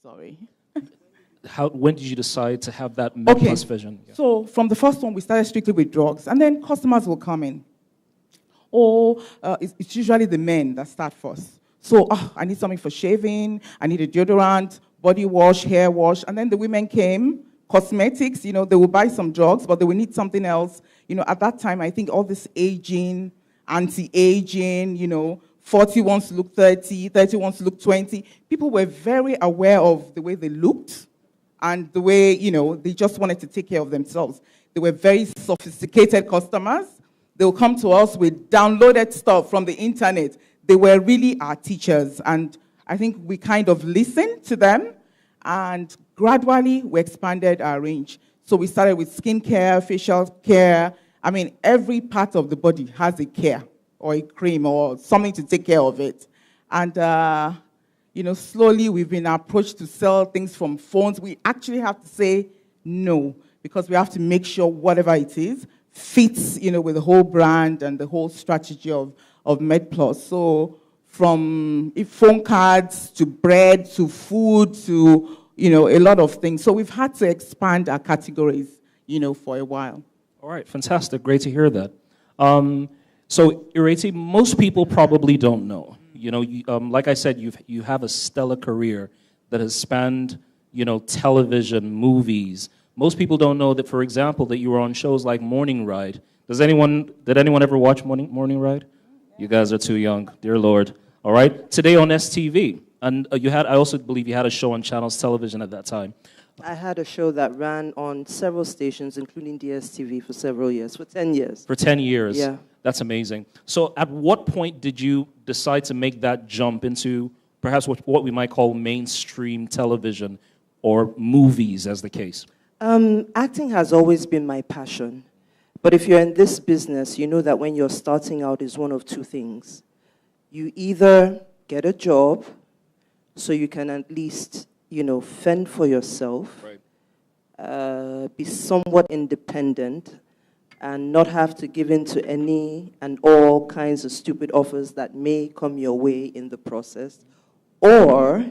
Sorry. When did you decide to have that Med Plus vision? Yeah. So from the first one, we started strictly with drugs, and then customers will come in. Or it's usually the men that start first. So I need something for shaving, I need a deodorant, body wash, hair wash, and then the women came, cosmetics, they will buy some drugs, but they will need something else. At that time, I think all this aging, anti-aging, 40 wants to look 30, 30 wants to look 20. People were very aware of the way they looked and the way, they just wanted to take care of themselves. They were very sophisticated customers. They will come to us with downloaded stuff from the internet. They were really our teachers, and I think we kind of listened to them, and gradually we expanded our range. So we started with skincare, facial care. I mean, every part of the body has a care or a cream or something to take care of it. And, slowly we've been approached to sell things from phones. We actually have to say no, because we have to make sure whatever it is fits, with the whole brand and the whole strategy of Med Plus. So from phone cards to bread to food to, a lot of things. So we've had to expand our categories, for a while. All right, fantastic. Great to hear that. So Ireti, most people probably don't know. Like I said, you have a stellar career that has spanned, television, movies. Most people don't know that, for example, that you were on shows like Morning Ride. Did anyone ever watch Morning Ride? You guys are too young, dear Lord. All right, today on STV, and I also believe you had a show on Channels Television at that time. I had a show that ran on several stations, including DSTV, for several years, for 10 years. For 10 years? Yeah. That's amazing. So at what point did you decide to make that jump into perhaps what we might call mainstream television or movies, as the case? Acting has always been my passion. But if you're in this business, you know that when you're starting out is one of two things. You either get a job so you can at least, fend for yourself, right. Be somewhat independent, and not have to give in to any and all kinds of stupid offers that may come your way in the process. Or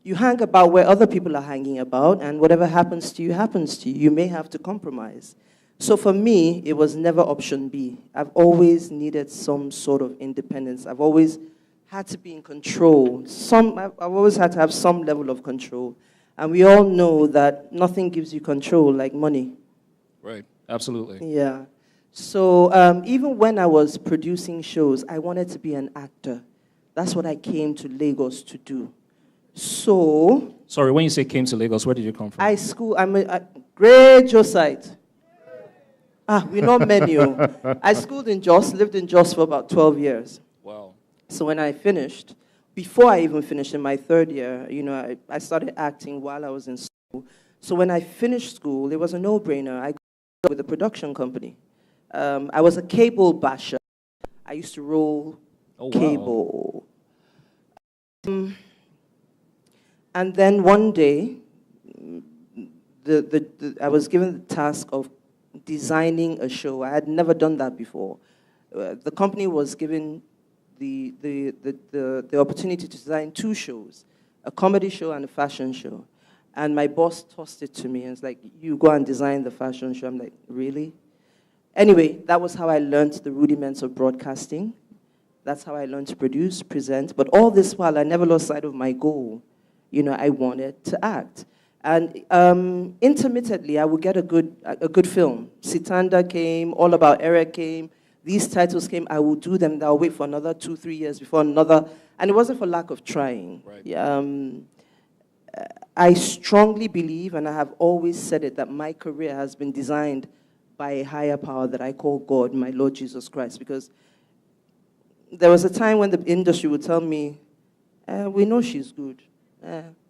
you hang about where other people are hanging about, and whatever happens to you, happens to you. You may have to compromise. So for me, it was never option B. I've always needed some sort of independence. I've always had to be in control. I've always had to have some level of control. And we all know that nothing gives you control like money. Right, absolutely. Yeah. So even when I was producing shows, I wanted to be an actor. That's what I came to Lagos to do. So... Sorry, when you say came to Lagos, where did you come from? I'm a great Josite. We're not many. I schooled in Jos, lived in Jos for about 12 years. Wow. So when I finished, before I even finished in my third year, I started acting while I was in school. So when I finished school, it was a no-brainer. I got with a production company. I was a cable basher. I used to roll cable. And then one day, I was given the task of designing a show. I had never done that before. The company was given the opportunity to design two shows, a comedy show and a fashion show. And my boss tossed it to me and was like, you go and design the fashion show. I'm like, really? Anyway, that was how I learned the rudiments of broadcasting. That's how I learned to produce, present. But all this while, I never lost sight of my goal. I wanted to act. And intermittently, I would get a good film. Sitanda came, All About Eric came, these titles came, I would do them, I'll wait for another 2-3 years before another, and it wasn't for lack of trying. Right. I strongly believe, and I have always said it, that my career has been designed by a higher power that I call God, my Lord Jesus Christ, because there was a time when the industry would tell me, we know she's good,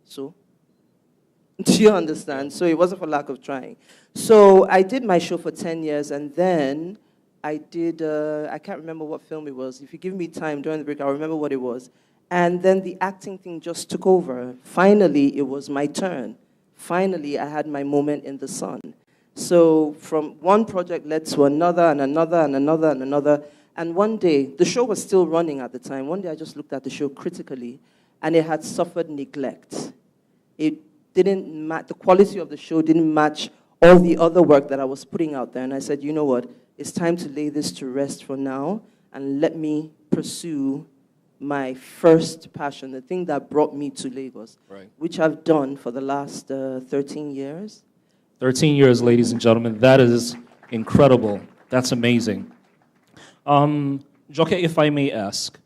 so. Do you understand? So it wasn't for lack of trying. So I did my show for 10 years, and then I did, I can't remember what film it was. If you give me time during the break, I'll remember what it was. And then the acting thing just took over. Finally, it was my turn. Finally, I had my moment in the sun. So from one project led to another, and another, and another, and another. And one day, the show was still running at the time. One day, I just looked at the show critically, and it had suffered neglect. it didn't match, the quality of the show didn't match all the other work that I was putting out there. And I said, you know what, it's time to lay this to rest for now and let me pursue my first passion, the thing that brought me to Lagos, which I've done for the last 13 years. 13 years, ladies and gentlemen. That is incredible. That's amazing. Joke, if I may ask,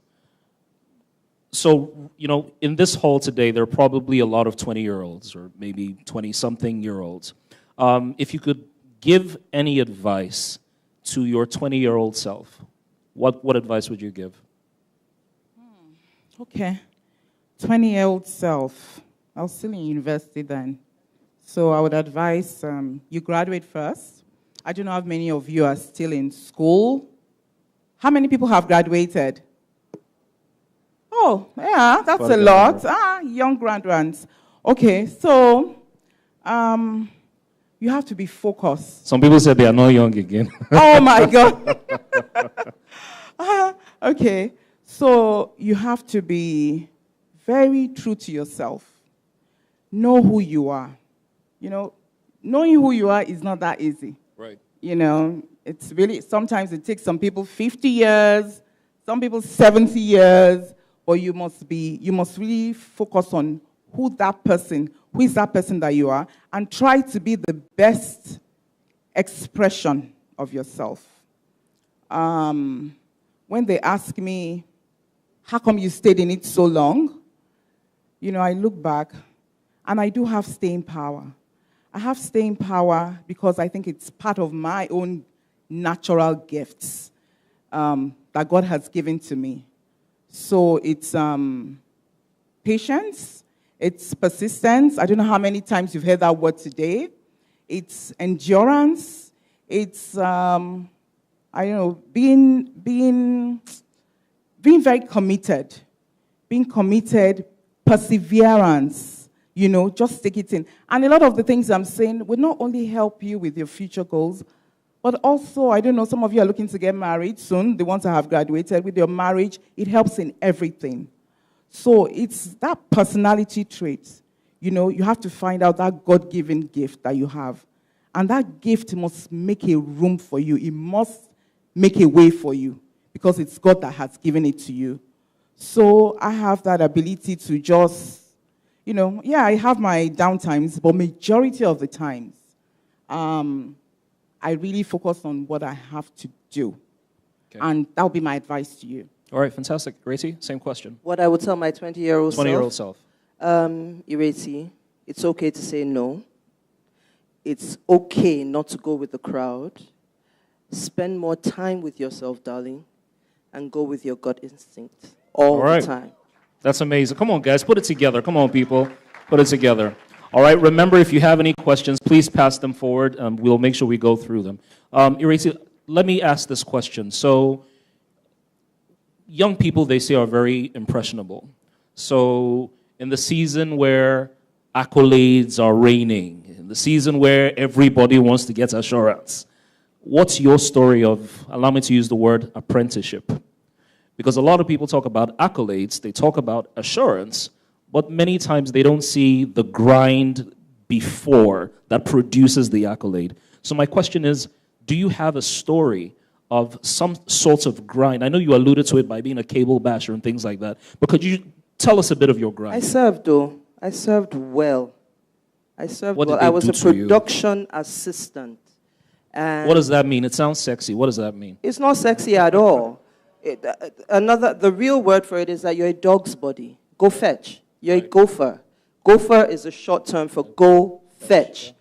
so, you know, in this hall today, there are probably a lot of 20-year-olds or maybe 20-something-year-olds. If you could give any advice to your 20-year-old self, what advice would you give? Okay. 20-year-old self. I was still in university then. So I would advise you graduate first. I don't know how many of you are still in school. How many people have graduated? Oh, yeah, that's a lot. Young graduates. Okay, so you have to be focused. Some people said they are not young again. Oh, my God. Okay, so you have to be very true to yourself. Know who you are. You know, knowing who you are is not that easy. Right. You know, it's really, sometimes it takes some people 50 years, some people 70 years, but you must really focus on who is that person that you are, and try to be the best expression of yourself. When they ask me, how come you stayed in it so long? You know, I look back, and I do have staying power. I have staying power because I think it's part of my own natural gifts that God has given to me. So it's patience, it's persistence. I don't know how many times you've heard that word today. It's endurance. It's I don't know, being very committed, perseverance. You know, just take it in. And a lot of the things I'm saying will not only help you with your future goals, but also, I don't know, some of you are looking to get married soon, the ones that have graduated. With your marriage, it helps in everything. So it's that personality trait. You know, you have to find out that God-given gift that you have. And that gift must make a room for you. It must make a way for you because it's God that has given it to you. So I have that ability to just, you know, yeah, I have my downtimes, but majority of the times, I really focus on what I have to do. Okay. And that would be my advice to you. All right, fantastic. Ireti, same question. What I would tell my 20-year-old self? 20-year-old self. Ireti, it's okay to say no. It's okay not to go with the crowd. Spend more time with yourself, darling, and go with your gut instinct all the time. That's amazing. Come on, guys, put it together. Come on, people, put it together. All right, remember, if you have any questions, please pass them forward. We'll make sure we go through them. Ireti, let me ask this question. So, young people, they say, are very impressionable. So, in the season where accolades are reigning, in the season where everybody wants to get assurance, what's your story of, allow me to use the word, apprenticeship? Because a lot of people talk about accolades, they talk about assurance, but many times they don't see the grind before that produces the accolade. So my question is, do you have a story of some sorts of grind? I know you alluded to it by being a cable basher and things like that, but could you tell us a bit of your grind? I served, though. I served well. I was a production assistant. And what does that mean? It sounds sexy. What does that mean? It's not sexy at all. The real word for it is that you're a dog's body. Go fetch. You're a gopher. Gopher is a short term for go fetch.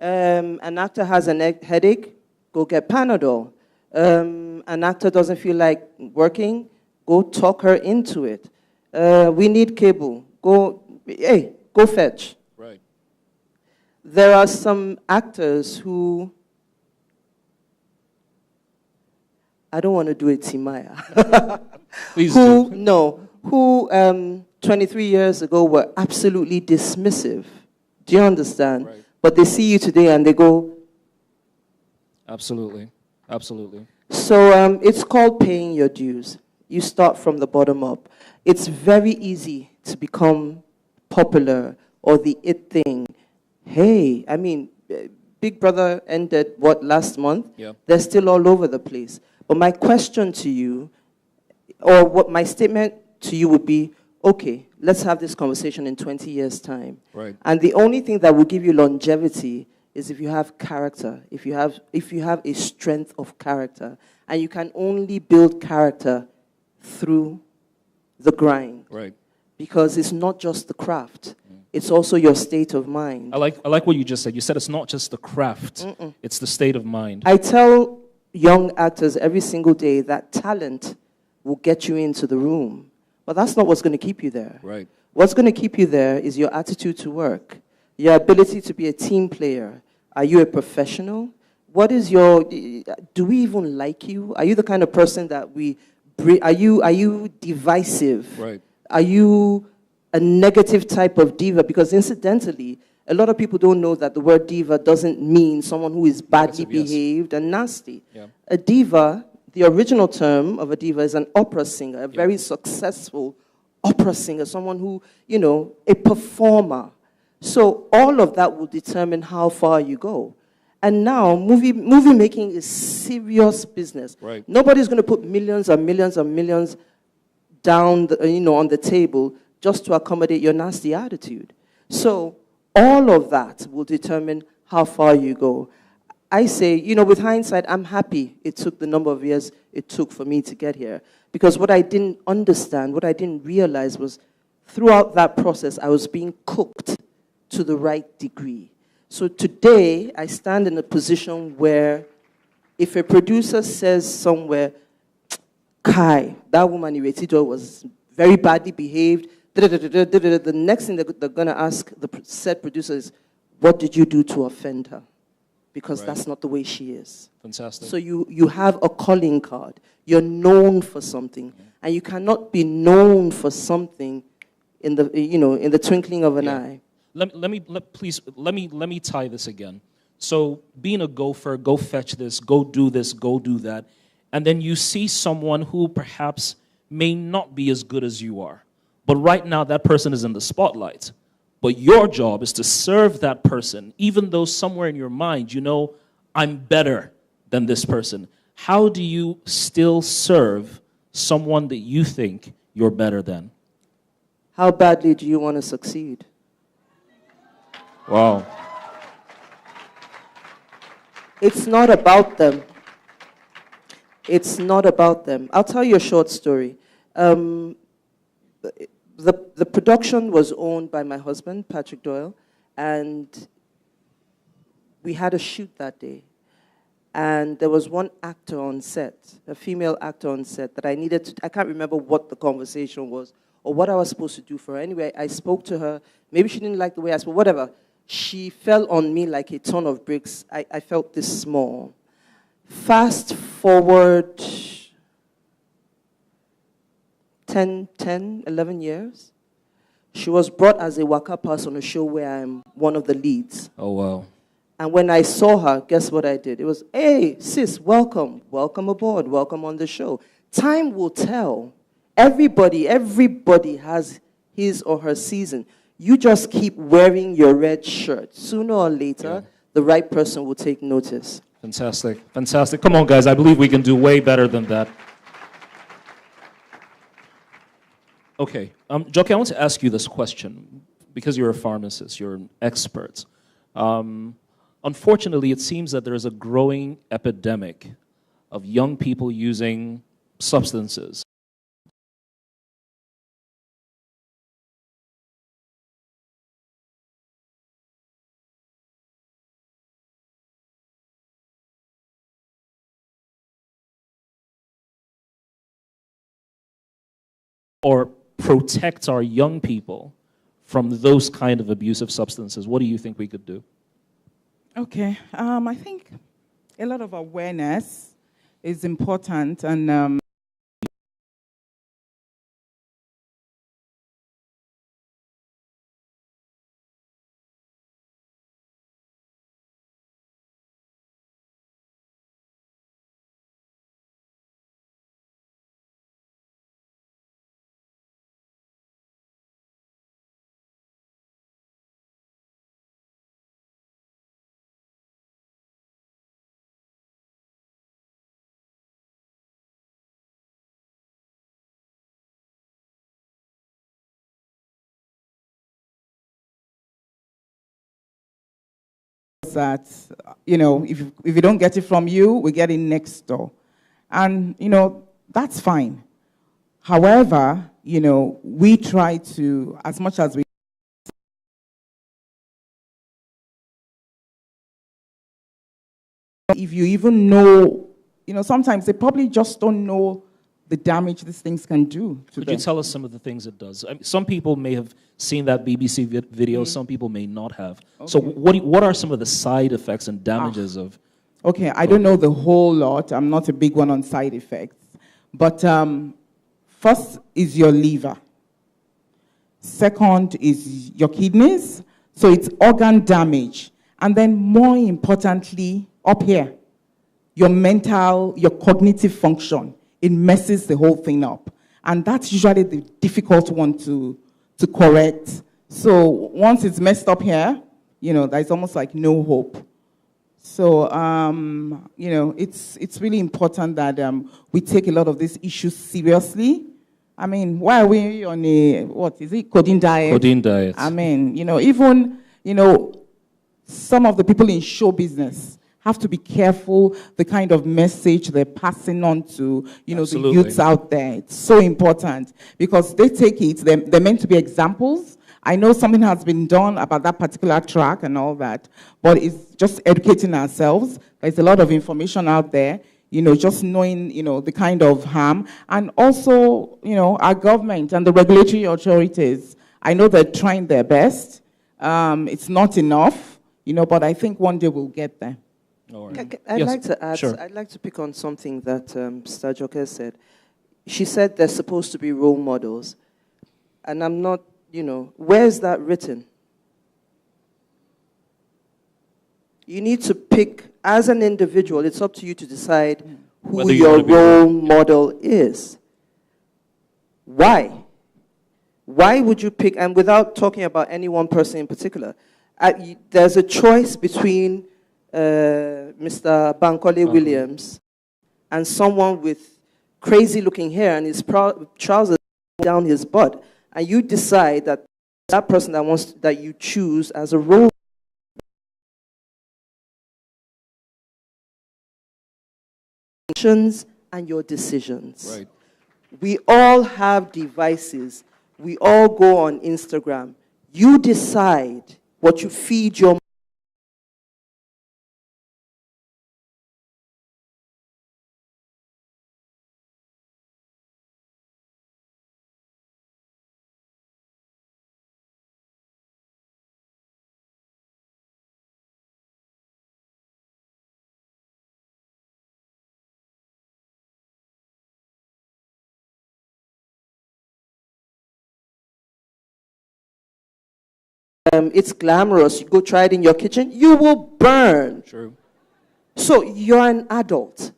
An actor has a headache, go get Panadol. An actor doesn't feel like working, go talk her into it. We need cable. Go fetch. Right. There are some actors who, I don't want to do it, Timaya. Please do. Who 23 years ago were absolutely dismissive. Do you understand? Right. But they see you today and they go... Absolutely. Absolutely. So it's called paying your dues. You start from the bottom up. It's very easy to become popular or the it thing. Hey, I mean, Big Brother ended, last month? Yeah. They're still all over the place. But my question to you, or what my statement to you would be, okay, let's have this conversation in 20 years' time. Right. And the only thing that will give you longevity is if you have character, if you have a strength of character. And you can only build character through the grind. Right. Because it's not just the craft. It's also your state of mind. I like what you just said. You said it's not just the craft, it's the state of mind. I tell young actors every single day that talent will get you into the room. But that's not what's going to keep you there. Right. What's going to keep you there is your attitude to work, your ability to be a team player. Are you a professional? What is your, do we even like you? Are you the kind of person that are you divisive? Right. Are you a negative type of diva? Because incidentally, a lot of people don't know that the word diva doesn't mean someone who is badly behaved and nasty. Yeah. A diva, the original term of a diva is an opera singer, a very successful opera singer, someone who, a performer. So all of that will determine how far you go. And now movie making is serious business. Right. Nobody's going to put millions and millions and millions down, on the table just to accommodate your nasty attitude. So all of that will determine how far you go. I say, with hindsight, I'm happy it took the number of years it took for me to get here. Because what I didn't understand, what I didn't realize was throughout that process, I was being cooked to the right degree. So today, I stand in a position where if a producer says somewhere, Kai, that woman Ireti was very badly behaved, the next thing they're going to ask the said producer is, what did you do to offend her? Because that's not the way she is. Fantastic. So you have a calling card. You're known for something. And you cannot be known for something in the twinkling of an eye. Let me tie this again. So being a gopher, go fetch this, go do that, and then you see someone who perhaps may not be as good as you are. But right now that person is in the spotlight. But your job is to serve that person, even though somewhere in your mind you know, I'm better than this person. How do you still serve someone that you think you're better than? How badly do you want to succeed? Wow. It's not about them. It's not about them. I'll tell you a short story. The production was owned by my husband, Patrick Doyle, and we had a shoot that day. And there was one actor on set, a female actor on set, that I needed to, I can't remember what the conversation was or what I was supposed to do for her. Anyway, I spoke to her. Maybe she didn't like the way I spoke, whatever. She fell on me like a ton of bricks. I felt this small. Fast forward 11 years. She was brought as a waka pass on a show where I'm one of the leads. Oh, wow. And when I saw her, guess what I did? It was, hey, sis, welcome. Welcome aboard. Welcome on the show. Time will tell. Everybody has his or her season. You just keep wearing your red shirt. Sooner or later, the right person will take notice. Fantastic. Fantastic. Come on, guys. I believe we can do way better than that. Okay. Jockey, I want to ask you this question. Because you're a pharmacist, you're an expert. Unfortunately, it seems that there is a growing epidemic of young people using substances. Or protect our young people from those kind of abusive substances. What do you think we could do? Okay, I think a lot of awareness is important, and that, you know, if you don't get it from you, we get it next door. And, you know, that's fine. However, you know, we try to, as much as we, if you even know, you know, sometimes they probably just don't know the damage these things can do to them. Could you tell us some of the things it does? I mean, some people may have seen that BBC video, some people may not have. Okay. So what are some of the side effects and damages of... Okay, I don't know the whole lot. I'm not a big one on side effects. But first is your liver. Second is your kidneys. So it's organ damage. And then more importantly, up here, your mental, your cognitive function. It messes the whole thing up. And that's usually the difficult one to correct. So once it's messed up here, you know, there's almost like no hope. So, you know, it's really important that we take a lot of these issues seriously. I mean, why are we on a, what is it, codeine diet? Codeine diet. I mean, you know, even, you know, some of the people in show business have to be careful the kind of message they're passing on to, you know, Absolutely. the youths out there. It's so important because they take it, they're meant to be examples. I know something has been done about that particular track and all that, but it's just educating ourselves. There's a lot of information out there, you know, just knowing, you know, the kind of harm. And also, you know, our government and the regulatory authorities, I know they're trying their best. It's not enough, you know, but I think one day we'll get there. I'd Yes, like to add, sure. I'd like to pick on something that Stajoke said. She said they're supposed to be role models. And I'm not, you know, where's that written? You need to pick, as an individual, it's up to you to decide who your role model is. Why? Why would you pick, and without talking about any one person in particular, there's a choice between Mr. Bankole Williams and someone with crazy-looking hair and his trousers down his butt, and you decide that that person that you choose as a role and your decisions. Right. We all have devices. We all go on Instagram. You decide what you feed your it's glamorous. You go try it in your kitchen, you will burn. True. So you're an adult.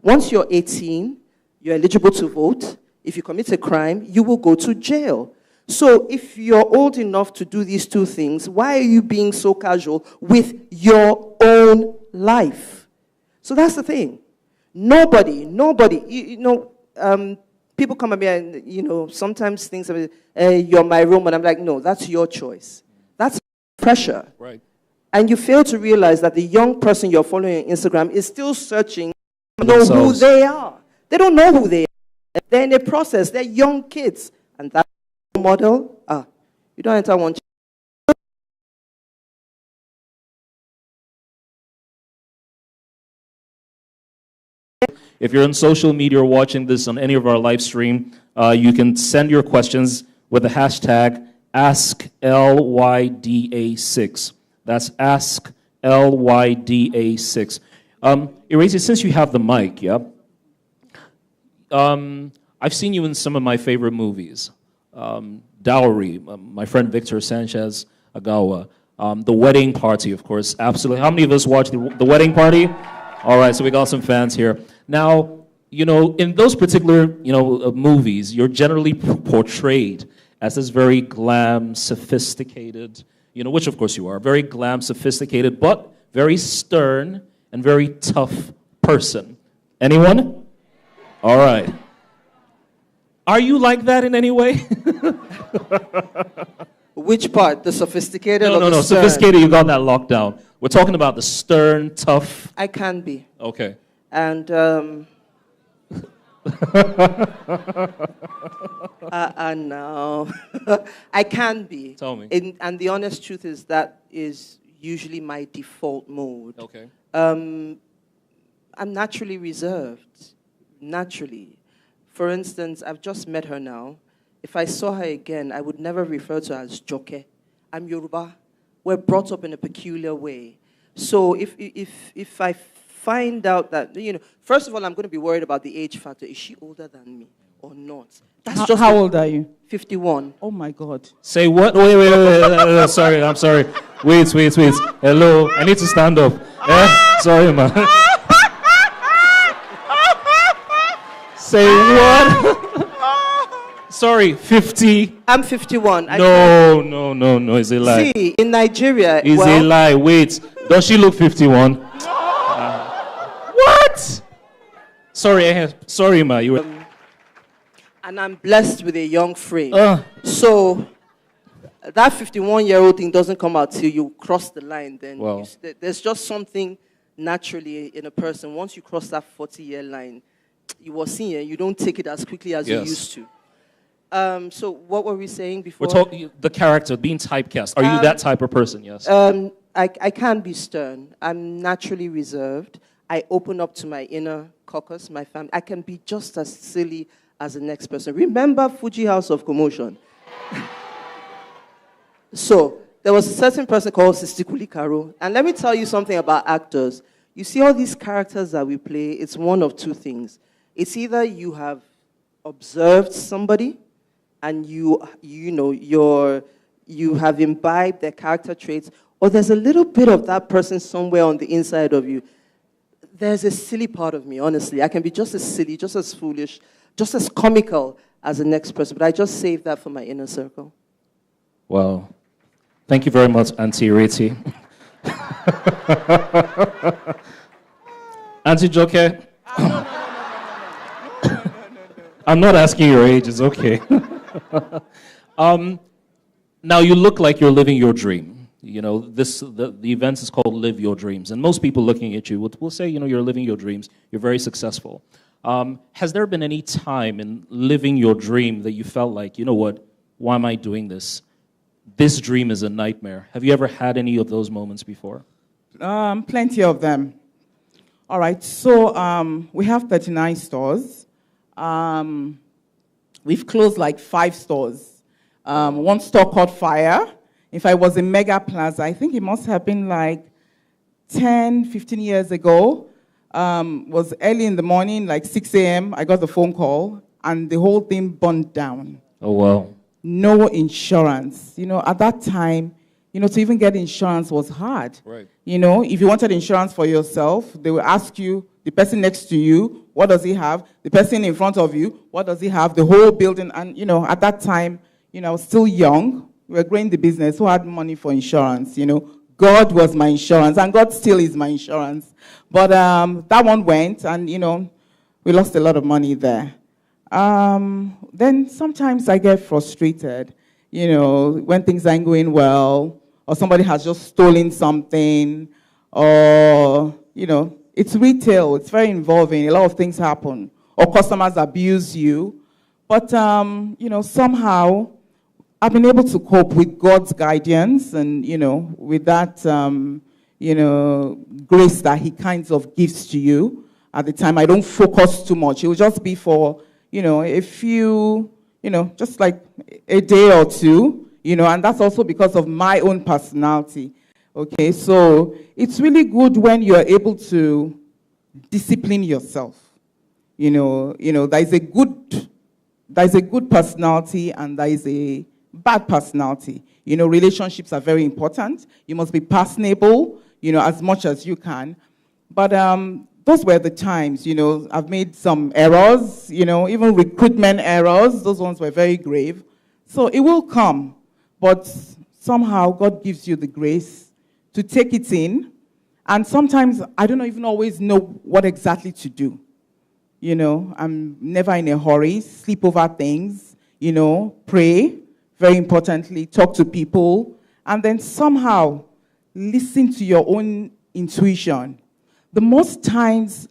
Once you're 18, you're eligible to vote. If you commit a crime, you will go to jail. So if you're old enough to do these two things, why are you being so casual with your own life? So that's the thing. Nobody, you know, people come at me and, you know, sometimes things are, you're my role model. I'm like, no, that's your choice. That's pressure. Right. And you fail to realize that the young person you're following on Instagram is still searching to know who they are. They don't know who they are. They're in a process. They're young kids. And that model, you don't enter one. If you're on social media or watching this on any of our live stream, you can send your questions with the hashtag AskLYDA6. That's AskLYDA6. Ireti, since you have the mic, yeah, I've seen you in some of my favorite movies. Dowry, my friend Victor Sanchez Agawa. The Wedding Party, of course, absolutely. How many of us watched the Wedding Party? All right, so we got some fans here. Now, you know, in those particular, you know, movies, you're generally portrayed as this very glam, sophisticated, you know, which of course you are, very glam, sophisticated, but very stern and very tough person. Anyone? All right. Are you like that in any way? Which part? The sophisticated or No, the stern? sophisticated, you got that locked down. We're talking about the stern, tough. I can be. Okay. And no. I can be. Tell me. And the honest truth is that is usually my default mode. Okay. I'm naturally reserved. Naturally. For instance, I've just met her now. If I saw her again, I would never refer to her as Joke. I'm Yoruba. We're brought up in a peculiar way. So if I find out that, first of all, I'm going to be worried about the age factor. Is she older than me or not? That's just how old are you? 51. Oh, my God. Say what? Wait. Sorry, I'm sorry. Wait. Hello, I need to stand up. Sorry, man. Say what? Sorry, 50. I'm 51. No, it's a lie. See, in Nigeria... It's a lie. Wait, does she look 51? What? Sorry, ma. You were... and I'm blessed with a young frame. So, that 51-year-old thing doesn't come out till you cross the line. Then there's just something naturally in a person. Once you cross that 40-year line, you were seeing, you don't take it as quickly as you used to. So what were we saying before? We're talking the character, being typecast. Are you that type of person? Yes. I can be stern. I'm naturally reserved. I open up to my inner caucus, my family. I can be just as silly as the next person. Remember Fuji House of Commotion? So there was a certain person called Sistikuli Karo. And let me tell you something about actors. You see all these characters that we play, it's one of two things. It's either you have observed somebody and you have imbibed their character traits, or there's a little bit of that person somewhere on the inside of you. There's a silly part of me, honestly. I can be just as silly, just as foolish, just as comical as the next person, but I just save that for my inner circle. Wow. Thank you very much, Auntie Ireti. Auntie Joke. I'm not asking your age, it's okay. Now you look like you're living your dream. The event is called Live Your Dreams. And most people looking at you will say, you're living your dreams. You're very successful. Has there been any time in living your dream that you felt like, what, why am I doing this? This dream is a nightmare. Have you ever had any of those moments before? Plenty of them. All right, so we have 39 stores. We've closed like 5 stores. One store caught fire. If I was in Mega Plaza, I think it must have been like 10, 15 years ago. Was early in the morning, like 6 a.m. I got the phone call, and the whole thing burned down. Oh, wow. No insurance. At that time, to even get insurance was hard. Right. If you wanted insurance for yourself, they will ask you, the person next to you, what does he have? The person in front of you, what does he have? The whole building. And, at that time, I was still young. We were growing the business. Who had money for insurance? God was my insurance, and God still is my insurance. But that one went, and, we lost a lot of money there. Then sometimes I get frustrated, when things aren't going well, or somebody has just stolen something, or, it's retail, it's very involving, a lot of things happen, or customers abuse you. But, somehow I've been able to cope with God's guidance and, with that, grace that he kind of gives to you at the time. I don't focus too much. It will just be for, a few, just like a day or two, and that's also because of my own personality. Okay, so it's really good when you're able to discipline yourself. There's a good personality and there is a bad personality. Relationships are very important. You must be personable, as much as you can. But those were the times, I've made some errors, even recruitment errors. Those ones were very grave. So it will come, but somehow God gives you the grace to take it in. And sometimes I don't even always know what exactly to do. I'm never in a hurry, sleep over things, pray, very importantly, talk to people, and then somehow listen to your own intuition. The times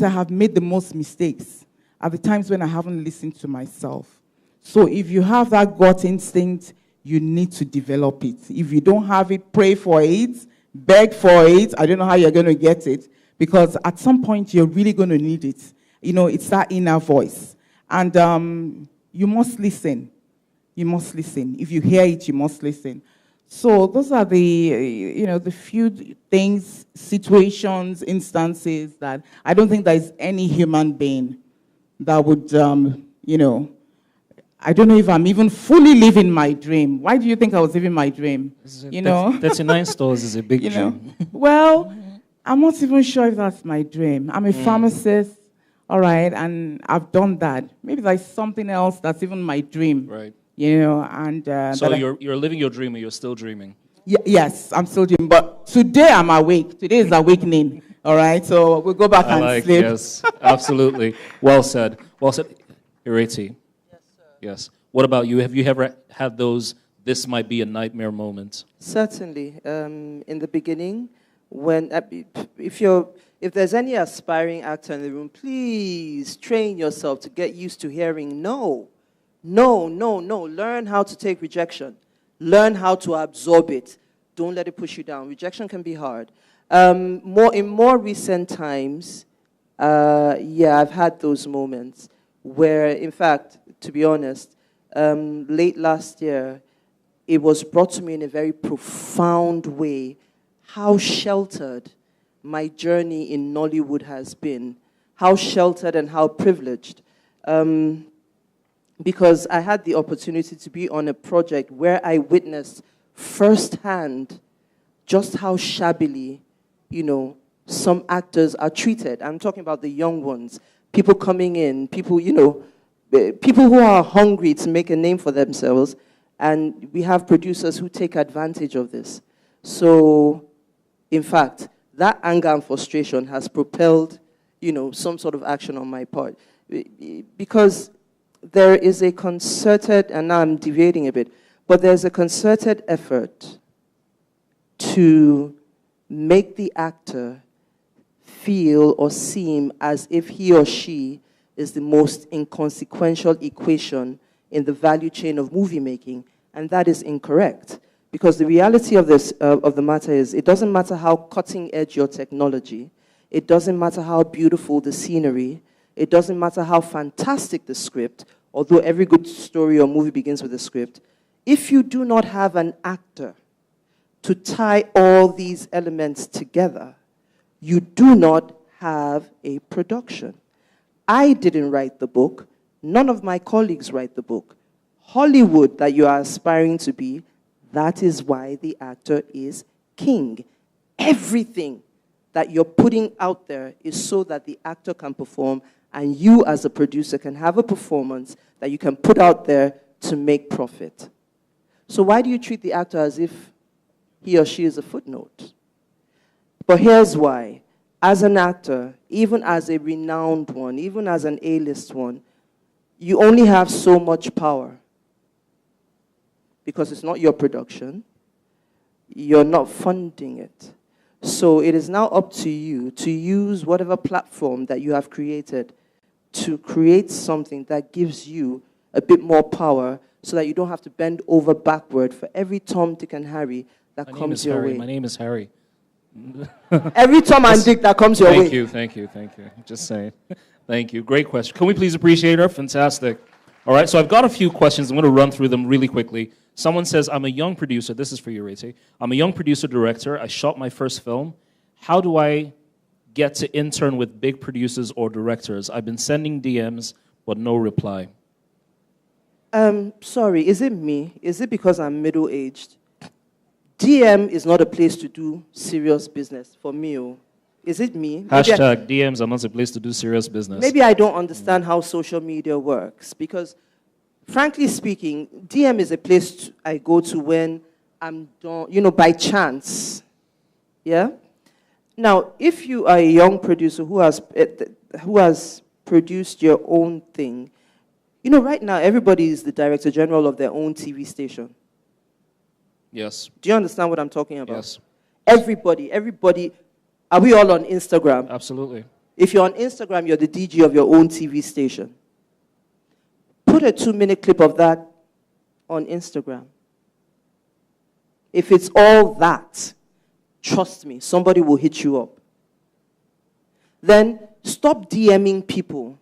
I have made the most mistakes are the times when I haven't listened to myself. So if you have that gut instinct, you need to develop it. If you don't have it, pray for it, beg for it. I don't know how you're going to get it, because at some point you're really going to need it. It's that inner voice. And you must listen. You must listen. If you hear it, you must listen. So those are the few things, situations, instances that I don't think there's any human being that would, I don't know if I'm even fully living my dream. Why do you think I was living my dream? 39 stores is a big dream. Well, I'm not even sure if that's my dream. I'm a pharmacist, all right, and I've done that. Maybe there's something else that's even my dream. Right. So you're living your dream, or you're still dreaming? Yes, I'm still dreaming. But today I'm awake. Today is awakening. All right, so we'll go back and sleep. Yes, absolutely. Well said. Well said. Ireti. Yes, sir. Yes. What about you? Have you ever had those, this might be a nightmare moments? Certainly. In the beginning, when if there's any aspiring actor in the room, please train yourself to get used to hearing no. No, no, no. Learn how to take rejection. Learn how to absorb it. Don't let it push you down. Rejection can be hard. In more recent times, I've had those moments where, in fact, to be honest, late last year, it was brought to me in a very profound way how sheltered my journey in Nollywood has been, how sheltered and how privileged. Because I had the opportunity to be on a project where I witnessed firsthand just how shabbily, some actors are treated. I'm talking about the young ones, people coming in, people who are hungry to make a name for themselves, and we have producers who take advantage of this. So, in fact, that anger and frustration has propelled, some sort of action on my part. Because there is a concerted, and now I'm deviating a bit, but there's a concerted effort to make the actor feel or seem as if he or she is the most inconsequential equation in the value chain of movie making, and that is incorrect. Because the reality of the matter is, it doesn't matter how cutting edge your technology, it doesn't matter how beautiful the scenery, it doesn't matter how fantastic the script, although every good story or movie begins with a script. If you do not have an actor to tie all these elements together, you do not have a production. I didn't write the book. None of my colleagues write the book. Hollywood that you are aspiring to be, that is why the actor is king. Everything that you're putting out there is so that the actor can perform, and you as a producer can have a performance that you can put out there to make profit. So why do you treat the actor as if he or she is a footnote? But here's why. As an actor, even as a renowned one, even as an A-list one, you only have so much power. Because it's not your production. You're not funding it. So it is now up to you to use whatever platform that you have created to create something that gives you a bit more power so that you don't have to bend over backward for every Tom, Dick, and Harry that comes your way. My name is Harry. Every Tom and Dick that comes your way. Thank you. Just saying. Thank you. Great question. Can we please appreciate her? Fantastic. All right, so I've got a few questions. I'm going to run through them really quickly. Someone says, I'm a young producer. This is for you, Ireti. I'm a young producer-director. I shot my first film. How do I get to intern with big producers or directors? I've been sending DMs, but no reply. Sorry, is it me? Is it because I'm middle-aged? DM is not a place to do serious business for me. Is it me? Hashtag DMs are not a place to do serious business. Maybe I don't understand how social media works, because frankly speaking, DM is a place I go to when I'm done, by chance. Yeah? Now, if you are a young producer who has produced your own thing, right now everybody is the director general of their own TV station. Yes. Do you understand what I'm talking about? Yes. Everybody. Are we all on Instagram? Absolutely. If you're on Instagram, you're the DJ of your own TV station. Put a 2-minute clip of that on Instagram. If it's all that, trust me, somebody will hit you up. Then stop DMing people.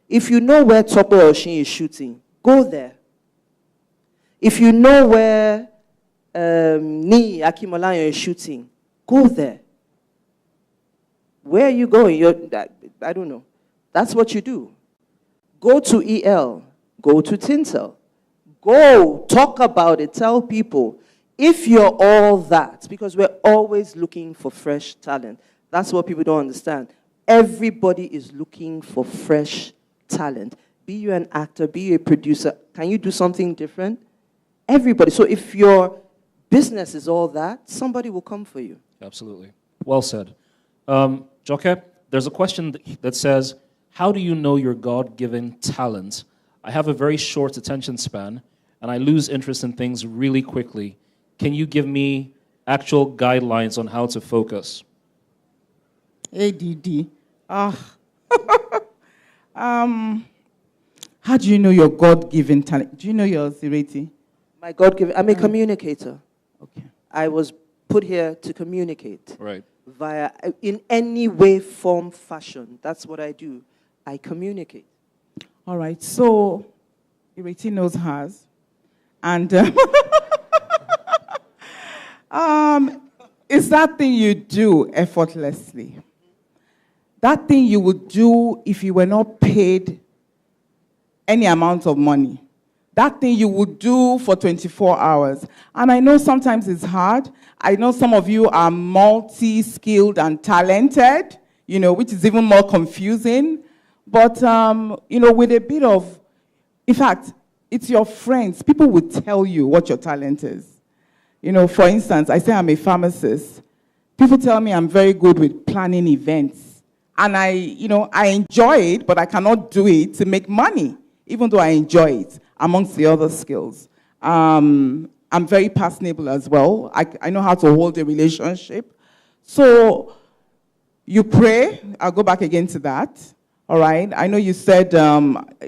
If you know where Topo Oshin is shooting, go there. If you know where Ni Akimolayo is shooting, go there. Where are you going? I don't know. That's what you do. Go to EL. Go to Tintel. Go talk about it. Tell people. If you're all that, because we're always looking for fresh talent. That's what people don't understand. Everybody is looking for fresh talent. Be you an actor, be you a producer. Can you do something different? Everybody. So if your business is all that, somebody will come for you. Absolutely. Well said. Joke, there's a question that says, how do you know your God-given talent? I have a very short attention span, and I lose interest in things really quickly. Can you give me actual guidelines on how to focus? ADD. How do you know your God-given talent? Do you know yours, Ireti? My God-given, I'm a communicator. Okay. I was put here to communicate. Right. In any way, form, fashion. That's what I do. I communicate. All right. So, Ireti knows hers. And it's that thing you do effortlessly. That thing you would do if you were not paid any amount of money. That thing you would do for 24 hours. And I know sometimes it's hard. I know some of you are multi-skilled and talented, which is even more confusing. But, with a bit of, in fact, it's your friends. People will tell you what your talent is. For instance, I say I'm a pharmacist. People tell me I'm very good with planning events. And I enjoy it, but I cannot do it to make money, even though I enjoy it, amongst the other skills. I'm very personable as well. I know how to hold a relationship. So you pray. I'll go back again to that. All right? I know you said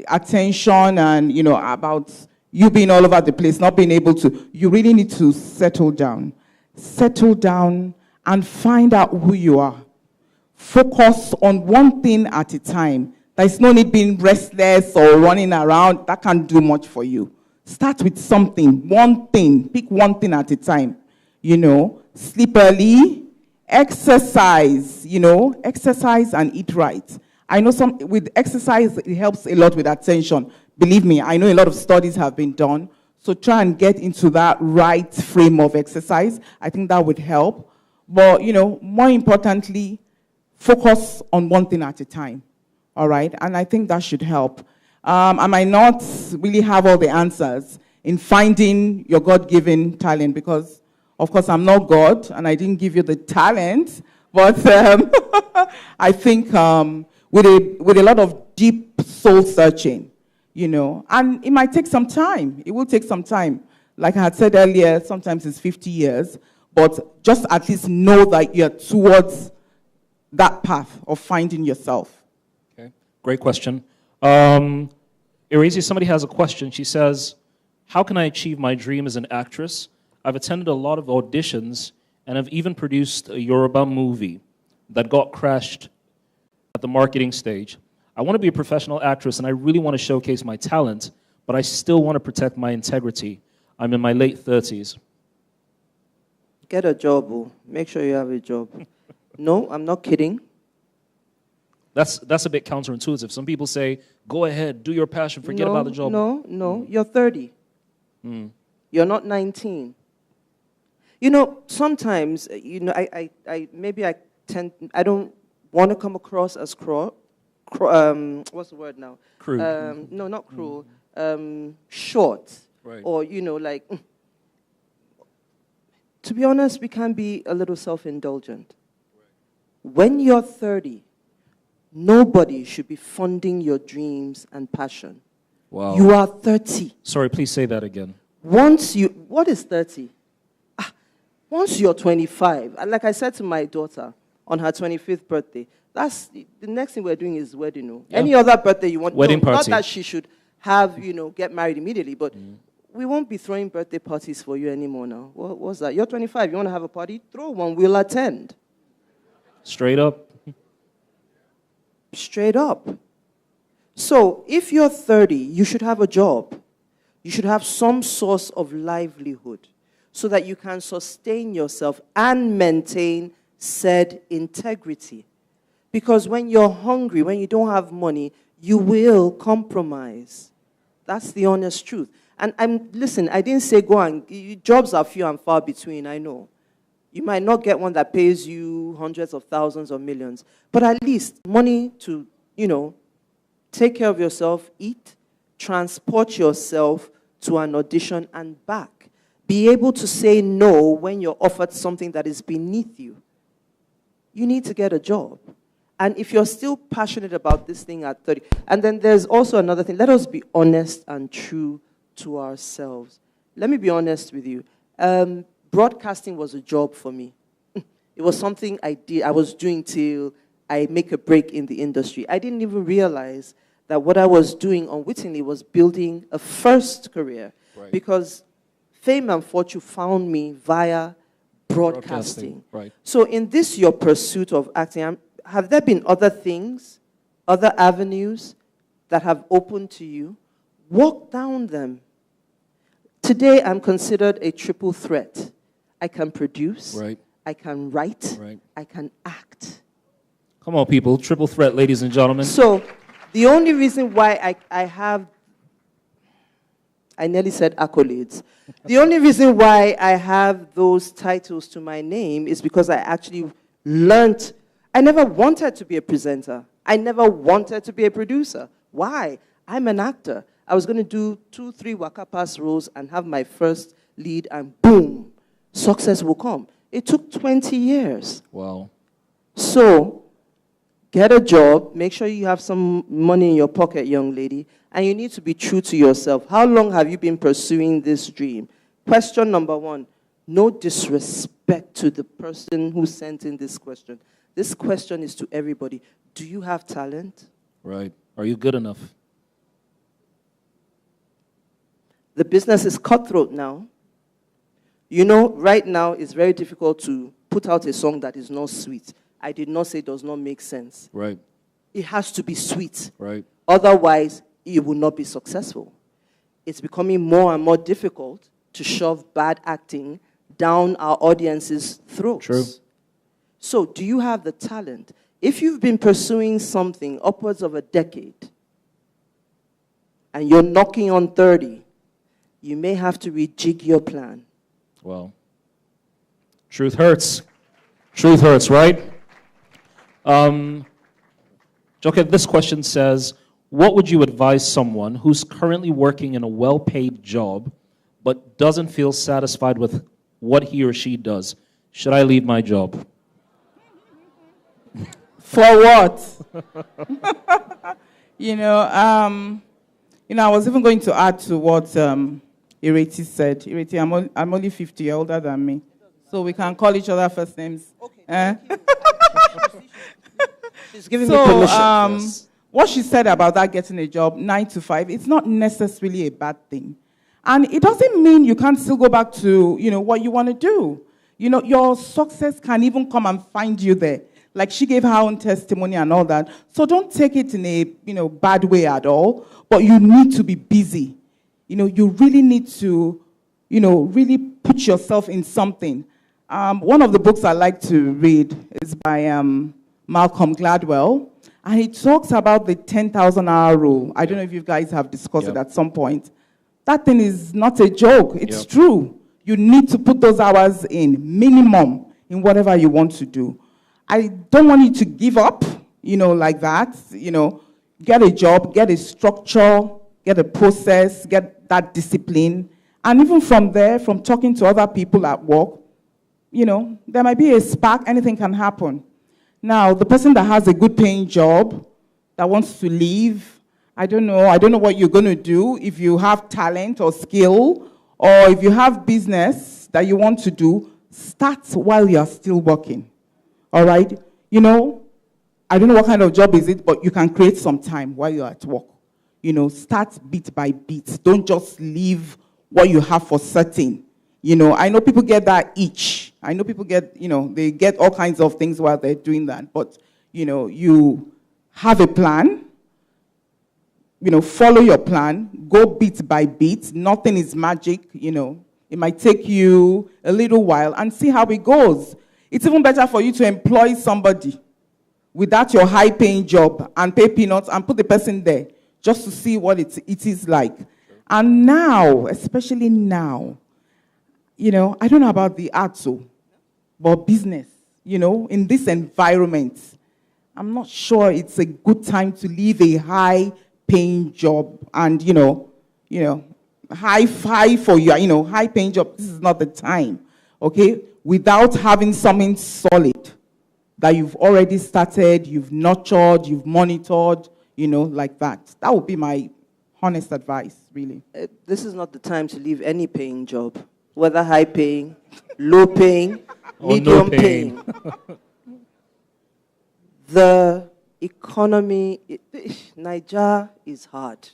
attention and, about you being all over the place, not being able to. You really need to settle down. Settle down and find out who you are. Focus on one thing at a time. There's no need being restless or running around. That can't do much for you. Start with something, one thing. Pick one thing at a time. Sleep early, exercise, exercise and eat right. I know with exercise, it helps a lot with attention. Believe me, I know a lot of studies have been done. So try and get into that right frame of exercise. I think that would help. But, more importantly, focus on one thing at a time. All right? And I think that should help. I might not really have all the answers in finding your God-given talent because, of course, I'm not God and I didn't give you the talent. But I think with a lot of deep soul searching, and it might take some time. It will take some time. Like I had said earlier, sometimes it's 50 years. But just at least know that you're towards that path of finding yourself. Okay, great question. Ireti, somebody has a question. She says, how can I achieve my dream as an actress? I've attended a lot of auditions and have even produced a Yoruba movie that got crashed at the marketing stage. I want to be a professional actress and I really want to showcase my talent, but I still want to protect my integrity. I'm in my late 30s. Get a job, boo. Make sure you have a job. No, I'm not kidding. That's a bit counterintuitive. Some people say, go ahead, do your passion, forget about the job. No, you're 30. You're not 19. Sometimes, I don't want to come across as what's the word now? Crude. No, not cruel. Short. Right. Or, to be honest, we can be a little self-indulgent. Right. When you're 30, nobody should be funding your dreams and passion. Wow. You are 30. Sorry, please say that again. What is 30? Once you're 25, like I said to my daughter on her 25th birthday, that's the next thing we're doing is wedding. No? Yeah. Any other birthday you want? Wedding party. Not that she should have, get married immediately, but we won't be throwing birthday parties for you anymore now. What's that? You're 25, you want to have a party? Throw one, we'll attend. Straight up. Straight up. So if you're 30, you should have a job. You should have some source of livelihood so that you can sustain yourself and maintain said integrity. Because when you're hungry, when you don't have money, you will compromise. That's the honest truth. And listen, I didn't say go and, jobs are few and far between, I know. You might not get one that pays you hundreds of thousands or millions, but at least money to, take care of yourself, eat, transport yourself to an audition and back. Be able to say no when you're offered something that is beneath you. You need to get a job. And if you're still passionate about this thing at 30, and then there's also another thing, let us be honest and true to ourselves. Let me be honest with you. Broadcasting was a job for me. It was something I was doing till I make a break in the industry. I didn't even realize that what I was doing unwittingly was building a first career. Right. Because fame and fortune found me via broadcasting. Right. So in this, your pursuit of acting, have there been other things, other avenues that have opened to you? Walk down them. Today, I'm considered a triple threat. I can produce, right. I can write, right. I can act. Come on, people. Triple threat, ladies and gentlemen. So the only reason why I have, I nearly said accolades. The only reason why I have those titles to my name is because I actually learned. I never wanted to be a presenter. I never wanted to be a producer. Why? I'm an actor. I was going to do 2-3 Waka Pass roles and have my first lead, and boom, success will come. It took 20 years. Wow. So, get a job, make sure you have some money in your pocket, young lady, and you need to be true to yourself. How long have you been pursuing this dream? Question number 1, no disrespect to the person who sent in this question. This question is to everybody. Do you have talent? Right. Are you good enough? The business is cutthroat now. Right now it's very difficult to put out a song that is not sweet. I did not say it does not make sense. Right. It has to be sweet. Right. Otherwise, it will not be successful. It's becoming more and more difficult to shove bad acting down our audience's throats. True. So, do you have the talent? If you've been pursuing something upwards of a decade, and you're knocking on 30, you may have to rejig your plan. Well, truth hurts. Truth hurts, right? Joke, this question says, what would you advise someone who's currently working in a well-paid job but doesn't feel satisfied with what he or she does? Should I leave my job? For what? I was even going to add to what Ireti said. Ireti, I'm only 50, you're older than me. So we can call each other first names. Okay. She's giving me permission. Yes. What she said about that getting a job, 9 to 5, it's not necessarily a bad thing. And it doesn't mean you can't still go back to, what you want to do. Your success can even come and find you there. Like she gave her own testimony and all that. So don't take it in a, bad way at all. But you need to be busy. You really need to, really put yourself in something. One of the books I like to read is by Malcolm Gladwell. And he talks about the 10,000-hour rule. I don't know if you guys have discussed it at some point. That thing is not a joke. It's true. You need to put those hours in, minimum, in whatever you want to do. I don't want you to give up, like that. Get a job, get a structure, get a process, get that discipline. And even from there, from talking to other people at work, there might be a spark, anything can happen. Now, the person that has a good paying job, that wants to leave, I don't know what you're going to do, if you have talent or skill, or if you have business that you want to do, Start while you are still working. All right? You know, I don't know what kind of job is it, but you can create some time while you're at work. You know, start bit by bit. Don't just leave what you have for certain. You know, I know people get that itch. I know people get, you know, they get all kinds of things while they're doing that. But, you know, you have a plan. You know, follow your plan. Go bit by bit. Nothing is magic, you know. It might take you a little while and see how it goes. It's even better for you to employ somebody without your high-paying job and pay peanuts and put the person there just to see what it is like. And now, especially now, you know, I don't know about the arts, but business, you know, in this environment, I'm not sure it's a good time to leave a high-paying job and, you know, high for you, you know, high-paying job. This is not the time, okay? Without having something solid that you've already started, you've nurtured, you've monitored, you know, like that. That would be my honest advice, really. This is not the time to leave any paying job, whether high paying, low paying, medium paying. The economy, Nigeria is hard.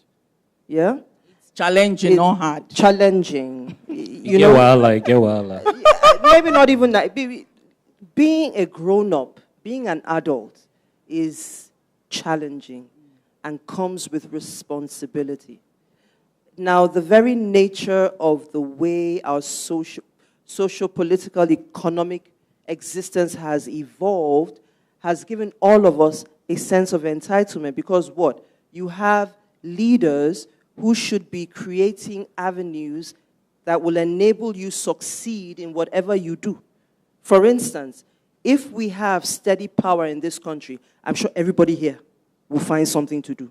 Yeah? It's challenging, not hard. Challenging. You know, maybe not even that. Being a grown-up, being an adult is challenging and comes with responsibility. Now, the very nature of the way our social, political, economic existence has evolved has given all of us a sense of entitlement because what? You have leaders who should be creating avenues that will enable you succeed in whatever you do. For instance, if we have steady power in this country, I'm sure everybody here will find something to do.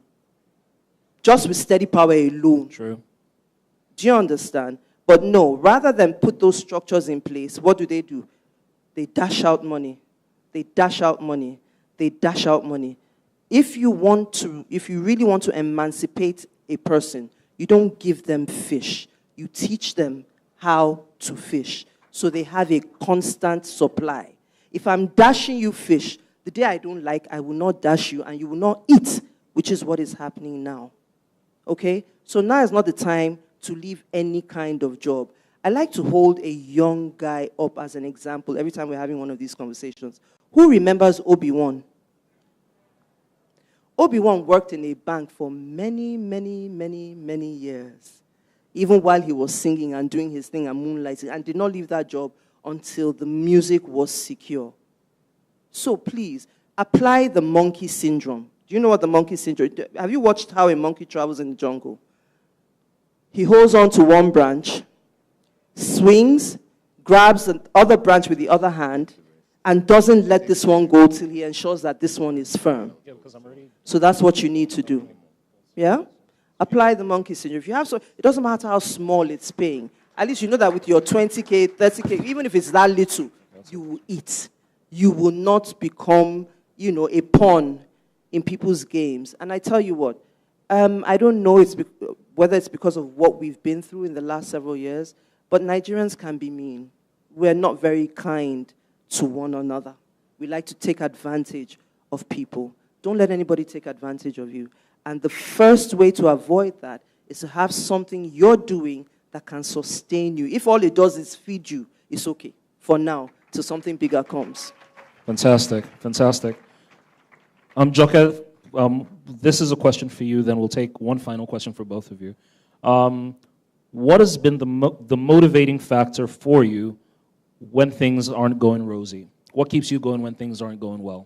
Just with steady power alone. True. Do you understand? But no, rather than put those structures in place, what do? They dash out money. They dash out money. They dash out money. If you really want to emancipate a person, you don't give them fish. You teach them how to fish. So they have a constant supply. If I'm dashing you fish, the day I don't like, I will not dash you and you will not eat, which is what is happening now. Okay? So now is not the time to leave any kind of job. I like to hold a young guy up as an example every time we're having one of these conversations. Who remembers Obi-Wan? Obi-Wan worked in a bank for many, many, many, many years, even while he was singing and doing his thing and moonlighting, and did not leave that job until the music was secure. So please, apply the monkey syndrome. Do you know what the monkey syndrome is? Have you watched how a monkey travels in the jungle? He holds on to one branch, swings, grabs the other branch with the other hand, and doesn't let this one go till he ensures that this one is firm. So that's what you need to do. Yeah? Apply the monkey syndrome. If you have so, it doesn't matter how small it's paying. At least you know that with your 20K, 30K, even if it's that little, you will eat. You will not become, you know, a pawn in people's games. And I tell you what, I don't know whether it's because of what we've been through in the last several years, but Nigerians can be mean. We're not very kind to one another. We like to take advantage of people. Don't let anybody take advantage of you. And the first way to avoid that is to have something you're doing that can sustain you. If all it does is feed you, it's okay for now till something bigger comes. Fantastic, fantastic. Joke, this is a question for you, then we'll take one final question for both of you. What has been the motivating factor for you when things aren't going rosy? What keeps you going when things aren't going well?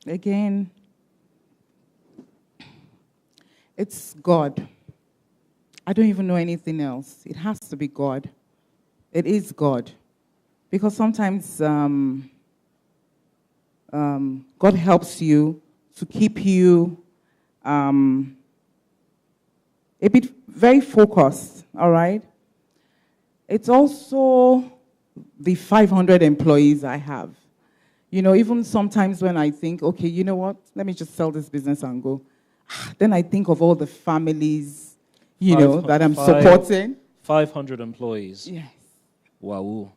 Again, it's God. I don't even know anything else. It has to be God. It is God. Because sometimes God helps you to keep you a bit very focused, all right? It's also the 500 employees I have. You know, even sometimes when I think, okay, you know what, let me just sell this business and go. Then I think of all the families, you know, that I'm supporting. 500 employees. Yes. Wow.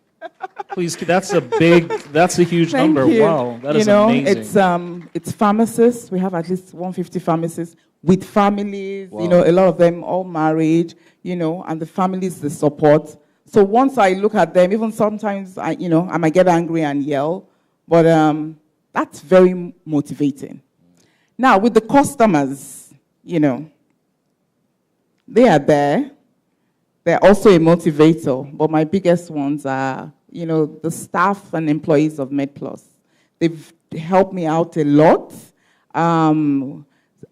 Please, that's a huge Thank number. you. Wow, that is amazing. It's pharmacists. We have at least 150 pharmacists with families. Wow. You know, a lot of them all married. You know, and the families the support. So once I look at them, even sometimes I might get angry and yell, but that's very motivating. Now with the customers, you know, they are there. They're also a motivator, but my biggest ones are, you know, the staff and employees of MedPlus. They've helped me out a lot. I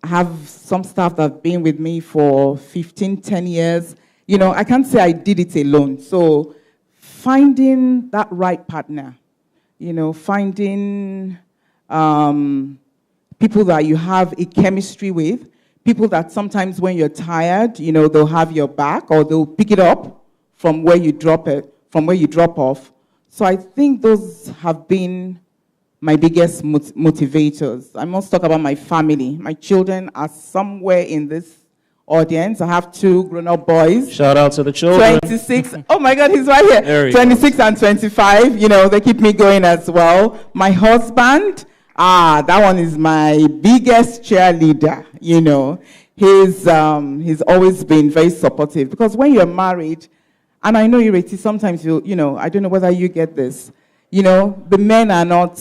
have some staff that have been with me for 15, 10 years. You know, I can't say I did it alone. So finding that right partner, you know, finding people that you have a chemistry with, people that sometimes when you're tired, you know, they'll have your back or they'll pick it up from where you drop off. So I think those have been my biggest motivators. I must talk about my family. My children are somewhere in this audience. I have 2 grown-up boys. Shout out to the children. 26. Oh my God, he's right here. There he 26 and 25. You know, they keep me going as well. My husband, that one is my biggest cheerleader. You know, he's always been very supportive because when you're married, and I know Ireti, sometimes you know, I don't know whether you get this. You know, the men are not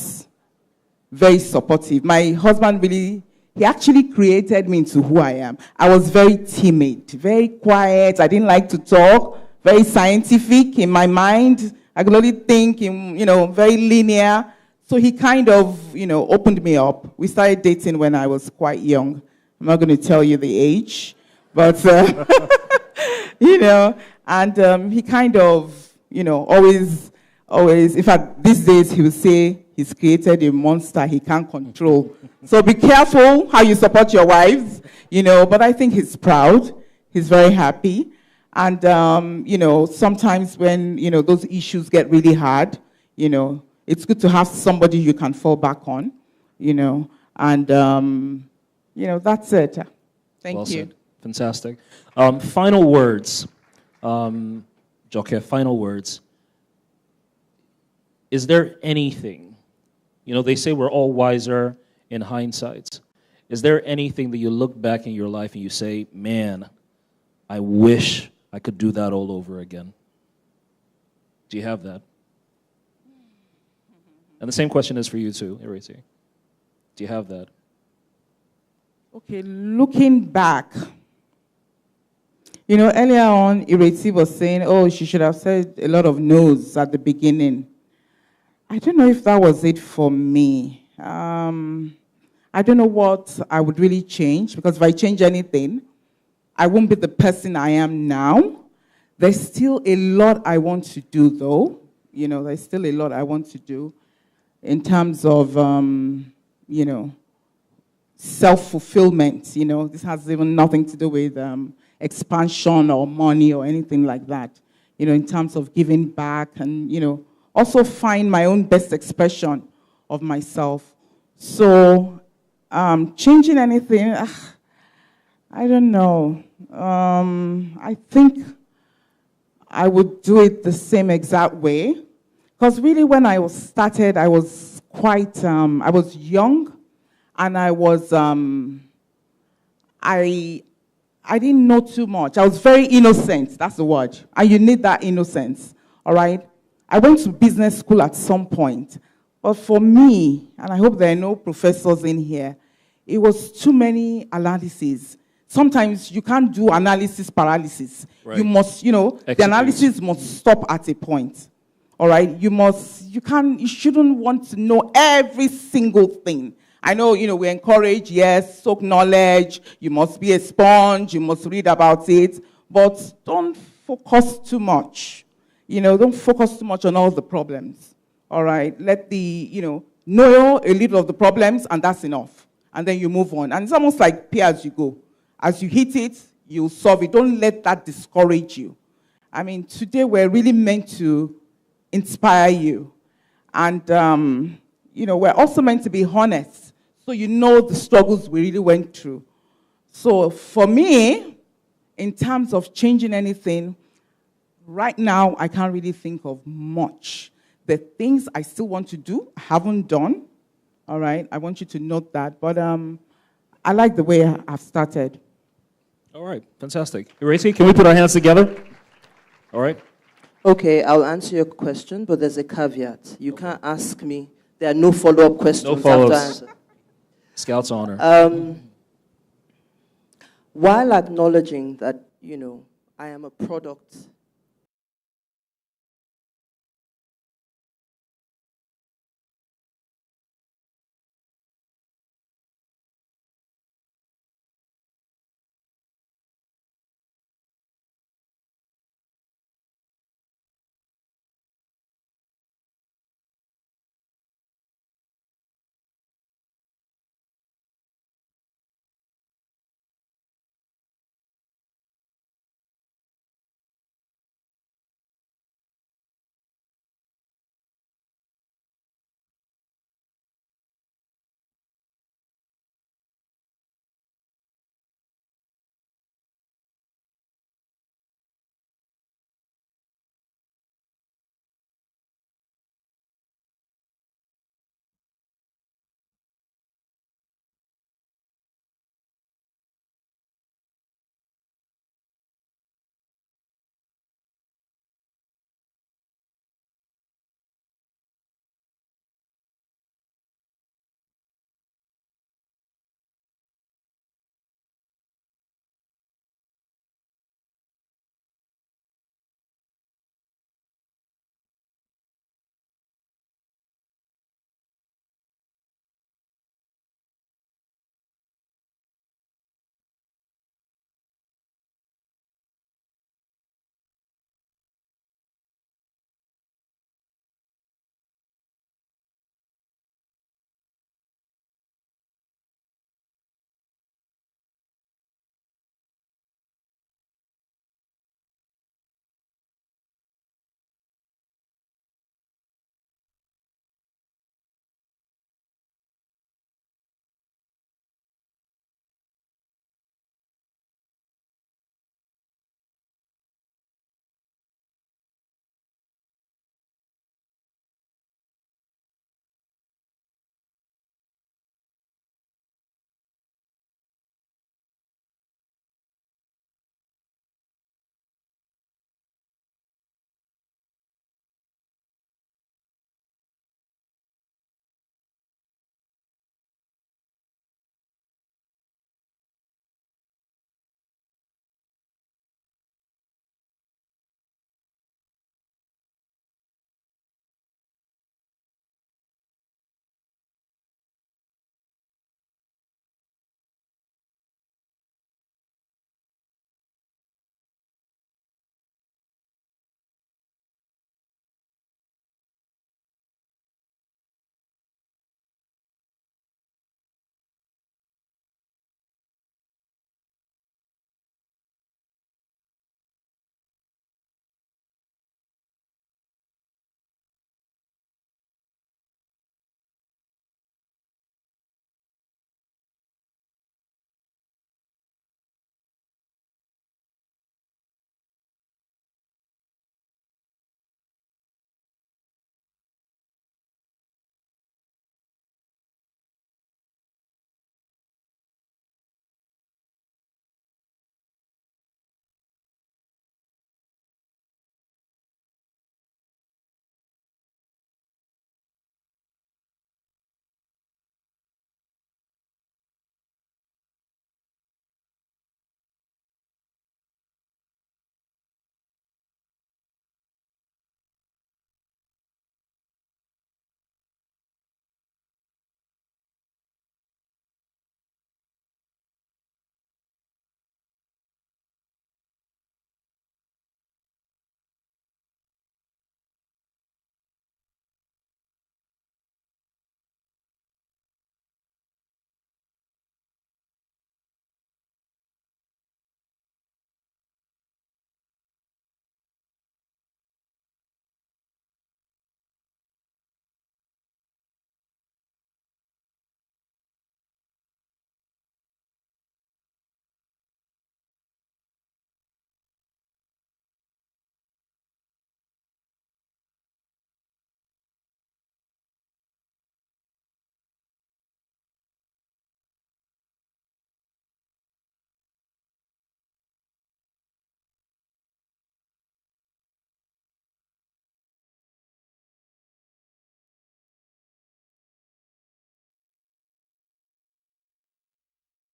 very supportive. My husband really. He actually created me into who I am. I was very timid, very quiet. I didn't like to talk, very scientific in my mind. I could only think in, you know, very linear. So he kind of, you know, opened me up. We started dating when I was quite young. I'm not going to tell you the age, but, you know, and he kind of, you know, always, in fact, these days he would say, he's created a monster he can't control. So be careful how you support your wives, you know, but I think he's proud. He's very happy. And, you know, sometimes when, you know, those issues get really hard, you know, it's good to have somebody you can fall back on, you know, and, you know, that's it. Thank Well you. said. Fantastic. Final words. Joke, final words. Is there anything, you know, they say we're all wiser in hindsight. Is there anything that you look back in your life and you say, man, I wish I could do that all over again? Do you have that? And the same question is for you too, Ireti. Do you have that? Okay, looking back, you know, earlier on, Ireti was saying, oh, she should have said a lot of no's at the beginning. I don't know if that was it for me. I don't know what I would really change, because if I change anything, I won't be the person I am now. There's still a lot I want to do, though. You know, there's still a lot I want to do in terms of, you know, self-fulfillment. You know, this has even nothing to do with expansion or money or anything like that. You know, in terms of giving back and, you know, also find my own best expression of myself. So, changing anything, I don't know. I think I would do it the same exact way. Because really when I started, I was quite, I was young, and I was, I didn't know too much. I was very innocent, that's the word. And you need that innocence, all right? I went to business school at some point. But for me, and I hope there are no professors in here, it was too many analyses. Sometimes you can't do analysis paralysis. Right. You must, you know, the analysis must stop at a point. All right? You shouldn't want to know every single thing. I know, you know, we encourage, yes, soak knowledge. You must be a sponge. You must read about it. But don't focus too much. You know, don't focus too much on all the problems. All right? Let know a little of the problems, and that's enough. And then you move on. And it's almost like pay as you go. As you hit it, you solve it. Don't let that discourage you. I mean, today we're really meant to inspire you. And, you know, we're also meant to be honest. So you know the struggles we really went through. So for me, in terms of changing anything, Right now, I can't really think of much. The things I still want to do, I haven't done. All right, I want you to note that. But I like the way I've started. All right, fantastic. Ireti, can we put our hands together? All right. Okay, I'll answer your question, but there's a caveat. You can't ask me. There are no follow-up questions No after follow-ups. answer. Scout's honor. While acknowledging that, I am a product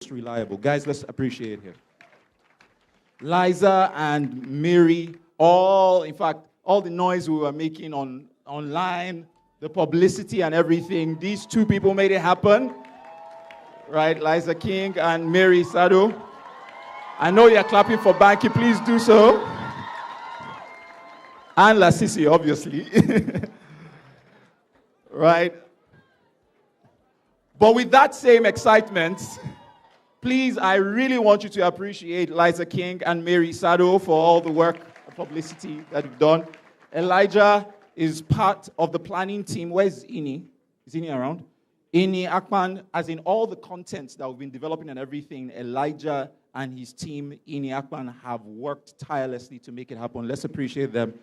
most reliable. Guys, let's appreciate him. Liza and Mary, in fact, all the noise we were making online, the publicity and everything, these two people made it happen. Right, Liza King and Mary Sado. I know you're clapping for Banky, please do so. And Lasis, obviously. Right? But with that same excitement, please, I really want you to appreciate Liza King and Mary Sado for all the work and publicity that you've done. Elijah is part of the planning team. Where's Ini? Is Ini around? Ini Akpan, as in all the contents that we've been developing and everything, Elijah and his team, Ini Akpan, have worked tirelessly to make it happen. Let's appreciate them.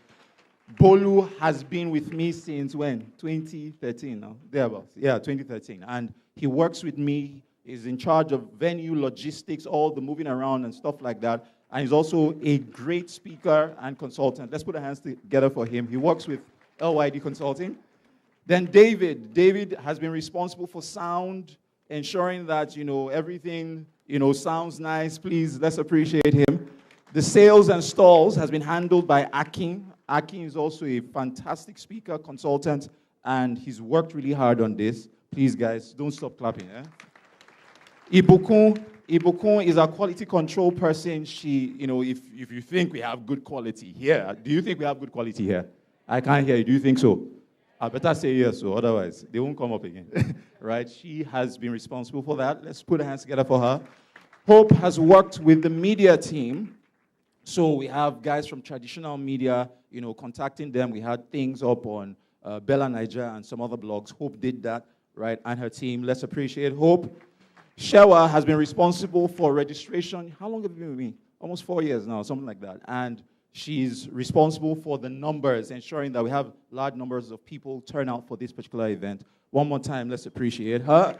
Bolu has been with me since when? 2013 now? Thereabouts. Yeah, 2013. And he works with me. He's in charge of venue, logistics, all the moving around and stuff like that. And he's also a great speaker and consultant. Let's put our hands together for him. He works with LYD Consulting. Then David has been responsible for sound, ensuring that, everything, sounds nice. Please, let's appreciate him. The sales and stalls has been handled by Akin. Akin is also a fantastic speaker, consultant, and he's worked really hard on this. Please, guys, don't stop clapping. Ibukun is our quality control person. She, if you think we have good quality here, do you think we have good quality here? I can't hear you. Do you think so? I better say yes, so otherwise they won't come up again. Right? She has been responsible for that. Let's put our hands together for her. Hope has worked with the media team. So we have guys from traditional media, contacting them. We had things up on Bella Niger and some other blogs. Hope did that, right? And her team. Let's appreciate Hope. Shewa has been responsible for registration. How long have you been with me? Almost 4 years now, something like that. And she's responsible for the numbers, ensuring that we have large numbers of people turn out for this particular event. One more time, let's appreciate her.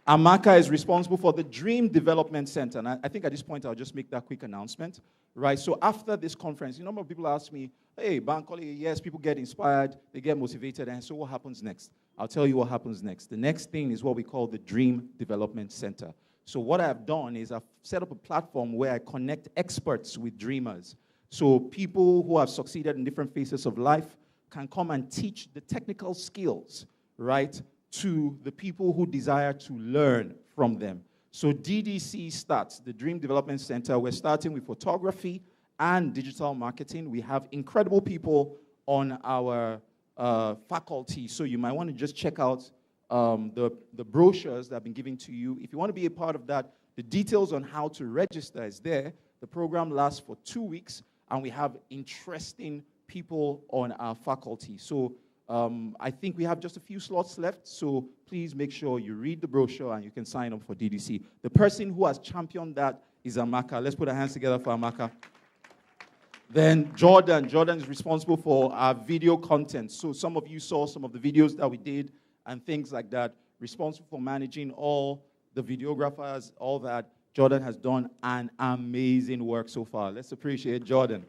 Amaka is responsible for the Dream Development Center. And I think at this point, I'll just make that quick announcement. Right, so after this conference, a number of people ask me, hey, Banky, yes, people get inspired, they get motivated, and so what happens next? I'll tell you what happens next. The next thing is what we call the Dream Development Center. So what I've done is I've set up a platform where I connect experts with dreamers. So people who have succeeded in different phases of life can come and teach the technical skills, right, to the people who desire to learn from them. So DDC starts, the Dream Development Center. We're starting with photography and digital marketing. We have incredible people on our faculty. So you might want to just check out the brochures that have been given to you. If you want to be a part of that, the details on how to register is there. The program lasts for 2 weeks, and we have interesting people on our faculty. So I think we have just a few slots left, so please make sure you read the brochure and you can sign up for DDC. The person who has championed that is Amaka. Let's put our hands together for Amaka. Then Jordan is responsible for our video content. So some of you saw some of the videos that we did and things like that. Responsible for managing all the videographers, all that. Jordan has done an amazing work so far. Let's appreciate Jordan.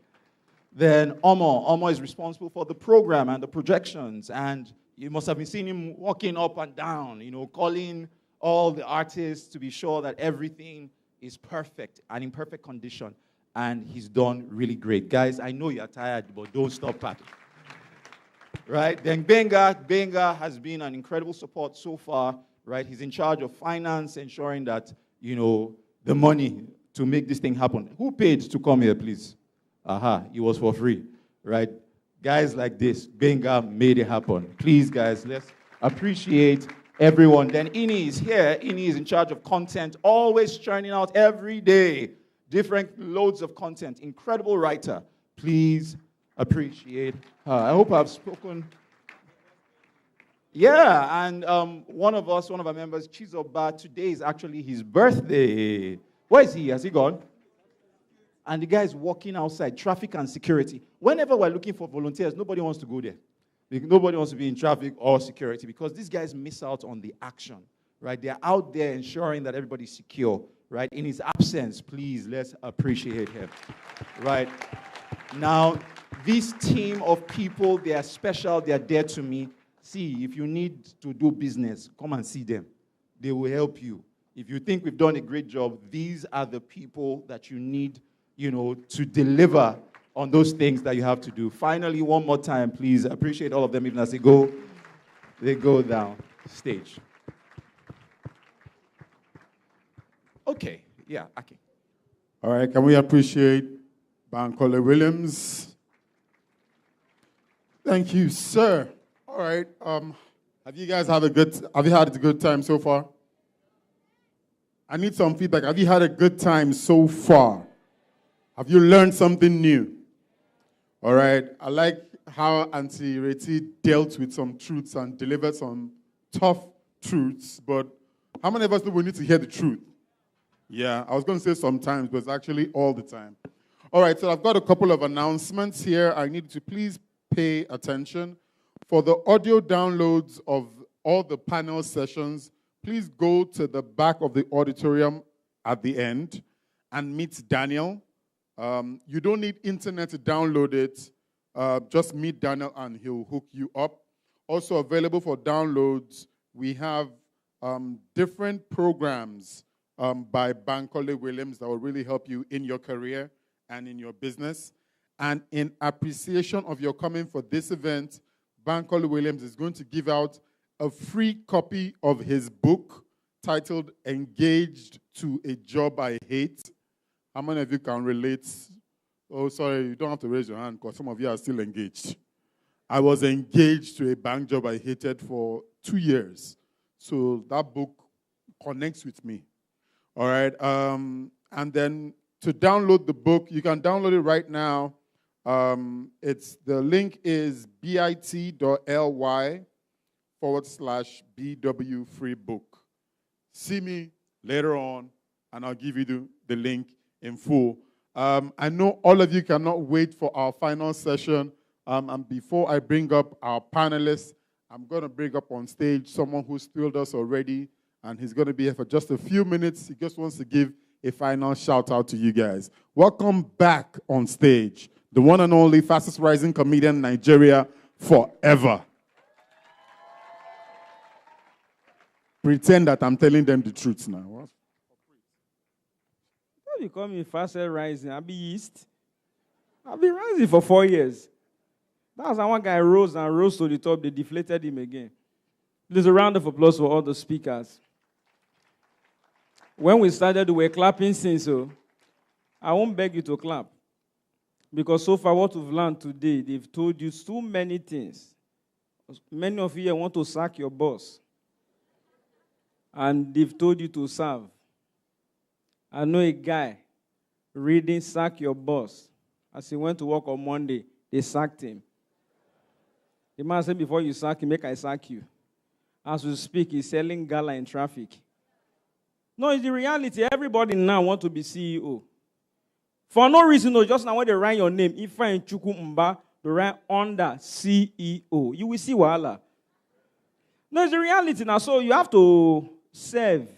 Then Omo is responsible for the program and the projections. And you must have been seeing him walking up and down, calling all the artists to be sure that everything is perfect and in perfect condition. And he's done really great. Guys, I know you're tired, but don't stop clapping. Right? Then Benga has been an incredible support so far. Right? He's in charge of finance, ensuring that, the money to make this thing happen. Who paid to come here, please? It was for free, right? Guys like this, Benga made it happen. Please, guys, let's appreciate everyone. Then Ini is here. Ini is in charge of content, always churning out every day, different loads of content. Incredible writer. Please appreciate her. I hope I've spoken. Yeah, and one of our members, Chizoba, today is actually his birthday. Where is he? Has he gone? And the guy is walking outside, traffic and security. Whenever we're looking for volunteers, nobody wants to go there. Nobody wants to be in traffic or security because these guys miss out on the action, right? They're out there ensuring that everybody's secure, right? In his absence, please, let's appreciate him, right? Now, this team of people, they are special, they are dear to me. See, if you need to do business, come and see them. They will help you. If you think we've done a great job, these are the people that you need, to deliver on those things that you have to do. Finally, one more time, please. I appreciate all of them, even as they go down stage. Okay, yeah, okay. All right, can we appreciate Bankole Williams? Thank you, sir. All right, have you had a good time so far? I need some feedback. Have you had a good time so far? Have you learned something new? All right, I like how Auntie Ireti dealt with some truths and delivered some tough truths, but how many of us do we need to hear the truth? Yeah, I was going to say sometimes, but it's actually all the time. All right, so I've got a couple of announcements here. I need you to please pay attention. For the audio downloads of all the panel sessions, please go to the back of the auditorium at the end and meet Daniel. You don't need internet to download it. Just meet Daniel and he'll hook you up. Also available for downloads, we have different programs by Bankole Williams that will really help you in your career and in your business. And in appreciation of your coming for this event, Bankole Williams is going to give out a free copy of his book titled Engaged to a Job I Hate. How many of you can relate? Oh, sorry, you don't have to raise your hand because some of you are still engaged. I was engaged to a bank job I hated for 2 years. So that book connects with me. All right. And then to download the book, you can download it right now. The link is bit.ly/BW free book. See me later on, and I'll give you the link in full. I know all of you cannot wait for our final session. And before I bring up our panelists, I'm going to bring up on stage someone who's thrilled us already, and he's going to be here for just a few minutes. He just wants to give a final shout out to you guys. Welcome back on stage, the one and only fastest rising comedian in Nigeria forever. Pretend that I'm telling them the truth now. What? You call me fastest rising. I'll be East. I've been rising for 4 years. That's how one guy rose and rose to the top. They deflated him again. There's a round of applause for all the speakers. When we started, we were clapping since, so I won't beg you to clap. Because so far, what we've learned today, they've told you so many things. Many of you want to sack your boss. And they've told you to serve. I know a guy reading Sack Your Boss. As he went to work on Monday, they sacked him. The man said, before you sack him, make I sack you. As we speak, he's selling gala in traffic. No, it's the reality. Everybody now wants to be CEO. For no reason, no, just now when they write your name, if I in Chuku Mba, they write under CEO. You will see wahala. No, it's the reality now. So you have to serve.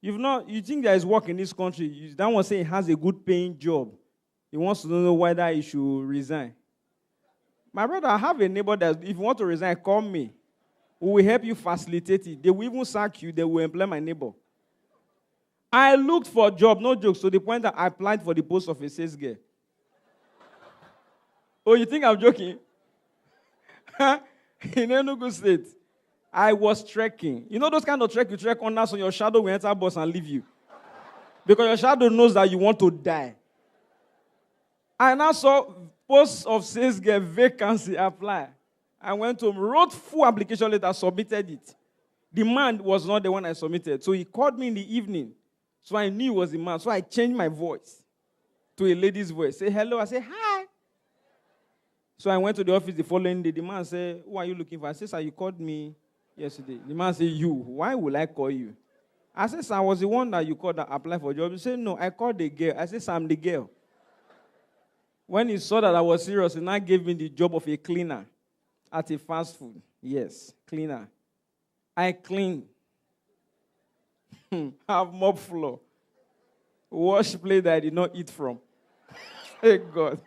You think there is work in this country. That one say he has a good paying job. He wants to know whether he should resign. My brother, I have a neighbor that if you want to resign, call me. We will help you facilitate it. They will even sack you. They will employ my neighbor. I looked for a job, no jokes, to the point that I applied for the post of a sales girl. Oh, you think I'm joking? In Enugu State, I was trekking. You know those kind of trek you trek under so your shadow will enter bus and leave you? Because your shadow knows that you want to die. I now saw post of sales girl vacancy, apply. I went home, wrote full application letter, submitted it. The man was not the one I submitted. So he called me in the evening. So I knew it was the man. So I changed my voice to a lady's voice. Say hello. I say hi. So I went to the office the following day. The man said, who are you looking for? I said, sir, you called me yesterday. The man said, you. Why will I call you? I said, sir, I was the one that you called that applied for a job. He said, no, I called the girl. I said, sir, I'm the girl. When he saw that I was serious, he now gave me the job of a cleaner at a fast food. Yes, cleaner. I clean. Have mop floor. Wash plate that I did not eat from. Hey, God.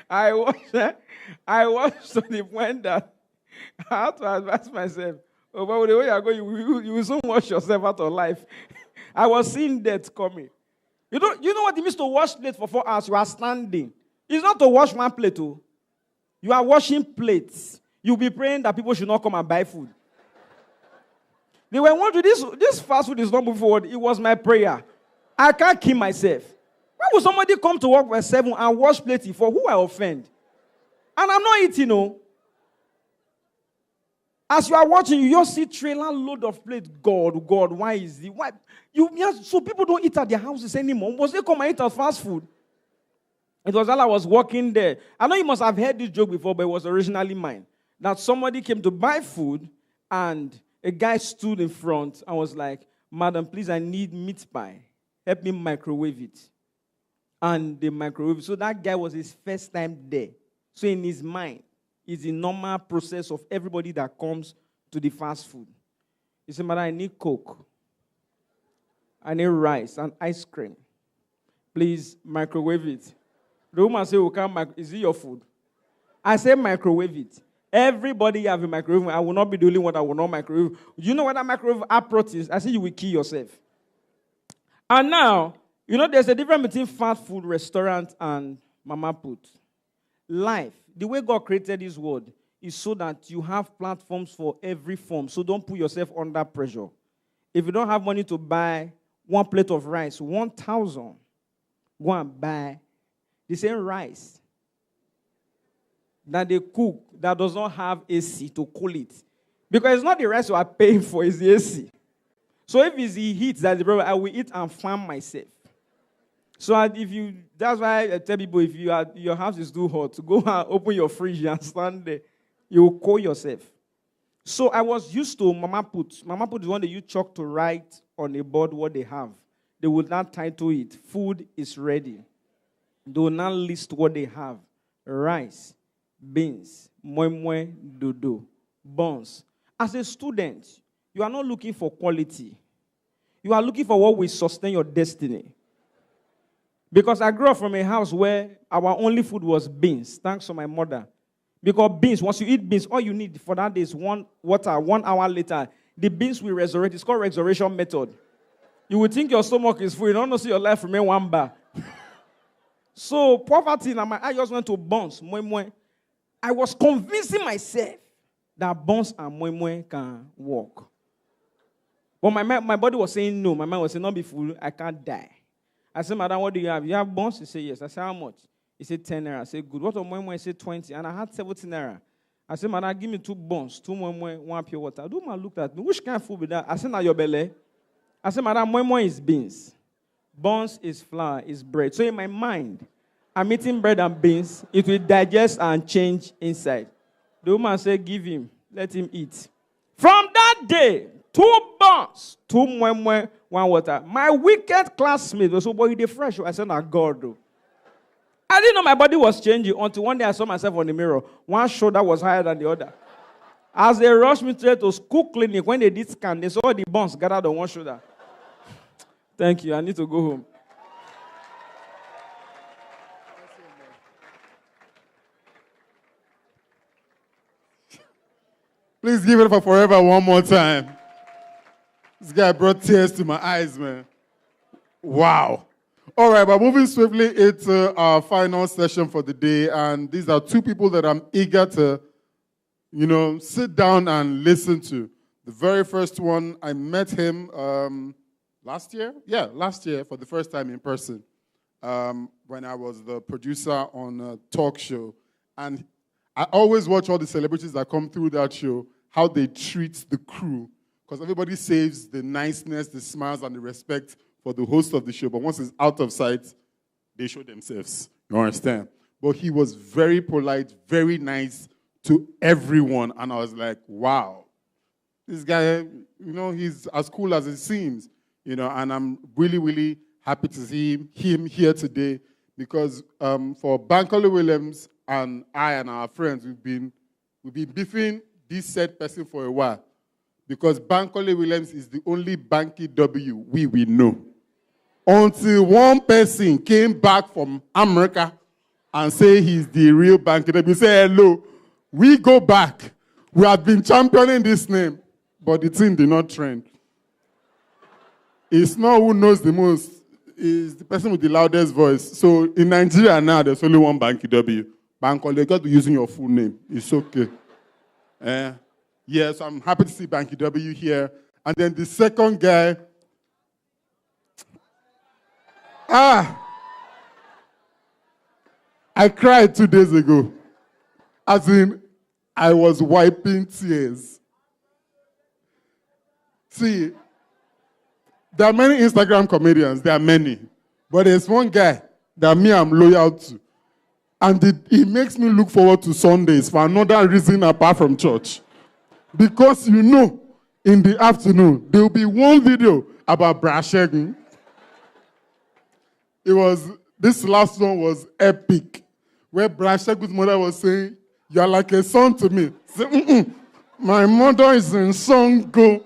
I washed to the point that I had to advise myself, Oh, but the way you go, you will soon wash yourself out of life. I was seeing death coming. You know what it means to wash plate for 4 hours? You are standing. It's not to wash one plate, too. You are washing plates. You'll be praying that people should not come and buy food. They were wondering, this fast food is not moving forward. It was my prayer. I can't kill myself. Why would somebody come to work by 7 and wash plates for who I offend? And I'm not eating, no. As you are watching, you just see trailer load of plates. God, why is it? Why? So people don't eat at their houses anymore. Was they come and eat at fast food? It was while I was working there. I know you must have heard this joke before, but it was originally mine. That somebody came to buy food, and a guy stood in front and was like, "Madam, please, I need meat pie. Help me microwave it." And they microwave it. So that guy was his first time there. So in his mind, it's the normal process of everybody that comes to the fast food. He said, "Madam, I need Coke. I need rice and ice cream. Please microwave it." The woman said, "Is it your food?" I said, "Microwave it." Everybody have a microwave. I will not be the only one that will not microwave. You know what that microwave approach is? I said, you will kill yourself. And now, there's a difference between fast food restaurant and mama put. Life, the way God created this world, is so that you have platforms for every form. So don't put yourself under pressure. If you don't have money to buy 1 plate of rice, 1,000, go and buy the same rice that they cook that does not have AC to cool it. Because it's not the rice you are paying for, it's the AC. So if it's the heat that's the problem, I will eat and farm myself. So that's why I tell people, if your house is too hot, go and open your fridge and stand there. You will cool yourself. So I was used to mama put. Mama put is one that you chalk to write on a board what they have. They will not title it, "Food is ready." They will not list what they have. Rice, beans, moi, dodo, buns. As a student, you are not looking for quality. You are looking for what will sustain your destiny. Because I grew up from a house where our only food was beans, thanks to my mother. Because beans, once you eat beans, all you need for that day is one water. 1 hour later, the beans will resurrect. It's called resurrection method. You would think your stomach is full. You don't know see your life remain 1 bar. So poverty, I just went to buns, moi. I was convincing myself that buns and moi can work. But my body was saying no. My mind was saying, "Not be fool, I can't die." I said, "Madam, what do you have? You have buns?" He said, "Yes." I said, "How much?" He said, 10 naira. I said, "Good." What of moi? He said, 20. And I had 17 naira. I said, "Madam, give me 2 buns, 2 moi, 1 pure water." The woman looked at me. "Which kind of food is that?" I said, "Now your belly." I said, "Madam, moi is beans. Buns is flour, is bread." So in my mind, I'm eating bread and beans. It will digest and change inside. The woman said, "Give him. Let him eat." From that day, 2 buns, 2 moi, 1 water. My wicked classmate was so boy, they fresh. I said, "Now God, though." I didn't know my body was changing until one day I saw myself on the mirror. One shoulder was higher than the other. As they rushed me to school clinic, when they did scan, they saw the buns gathered on one shoulder. Thank you. I need to go home. Please give it up for Forever one more time. This guy brought tears to my eyes, man. Wow. All right, but moving swiftly into our final session for the day, and these are 2 people that I'm eager to, sit down and listen to. The very first one, I met him last year? Yeah, last year for the first time in person when I was the producer on a talk show. And I always watch all the celebrities that come through that show, how they treat the crew, because everybody saves the niceness, the smiles, and the respect for the host of the show. But once it's out of sight, they show themselves. You understand? But he was very polite, very nice to everyone. And I was like, wow, this guy, he's as cool as it seems. And I'm really, really happy to see him here today because for Banky Williams and I and our friends, we've been beefing this said person for a while because Banky Williams is the only Banky W we know. Until one person came back from America and say he's the real Banky W. Say, hello, we go back. We have been championing this name. but the thing did not trend. It's not who knows the most, it's the person with the loudest voice. So in Nigeria now, there's only one Banky W. Banky, you got to be using your full name. It's okay. Yes, I'm happy to see Banky W here. And then the second guy, I cried 2 days ago. As in, I was wiping tears. See, there are many Instagram comedians, there are many. But there's one guy that I'm loyal to. And it makes me look forward to Sundays for another reason apart from church. Because in the afternoon, there will be one video about Brashegin. This last one was epic. Where Brashegin's mother was saying, "You're like a son to me." Say, my mother is in Songo.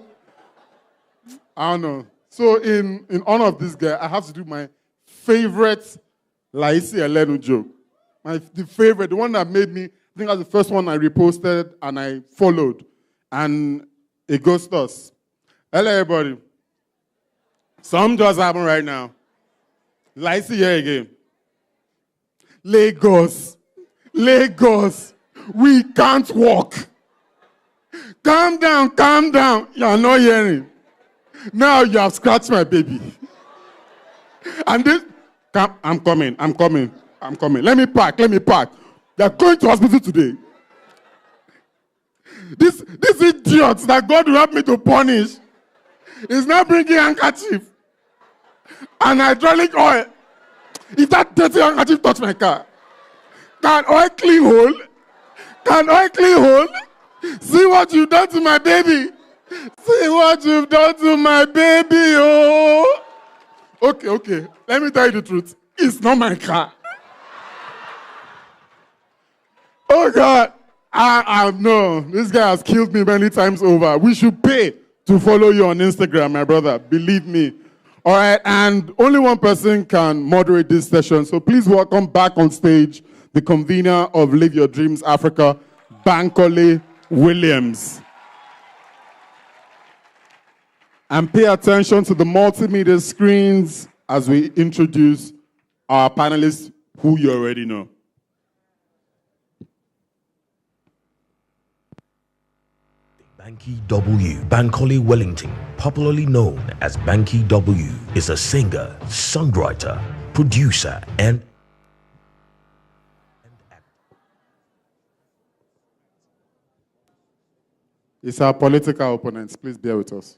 I don't know. So in honor of this guy, I have to do my favorite Lasis Elenu joke. The favorite, the one that made me, I think that's the first one I reposted and I followed. And it goes thus. Hello, everybody. Something just happened right now. Lasis here again. Lagos, we can't walk. Calm down. You're not hearing. Now you have scratched my baby. And this, I'm coming. Let me park. They're going to hospital today. This idiot that God will help me to punish is now bringing handkerchief and hydraulic oil. If that dirty handkerchief touch my car, can oil clean hole? See what you've done to my baby. Oh. Okay. Let me tell you the truth. It's not my car. Oh, God. I know. This guy has killed me many times over. We should pay to follow you on Instagram, my brother. Believe me. All right, and only one person can moderate this session. So please welcome back on stage the convener of Live Your Dreams Africa, Bankole Williams. And pay attention to the multimedia screens as we introduce our panelists who you already know. Banky W. Bankole Wellington, popularly known as Banky W, is a singer, songwriter, producer, and It's our political opponents. Please bear with us.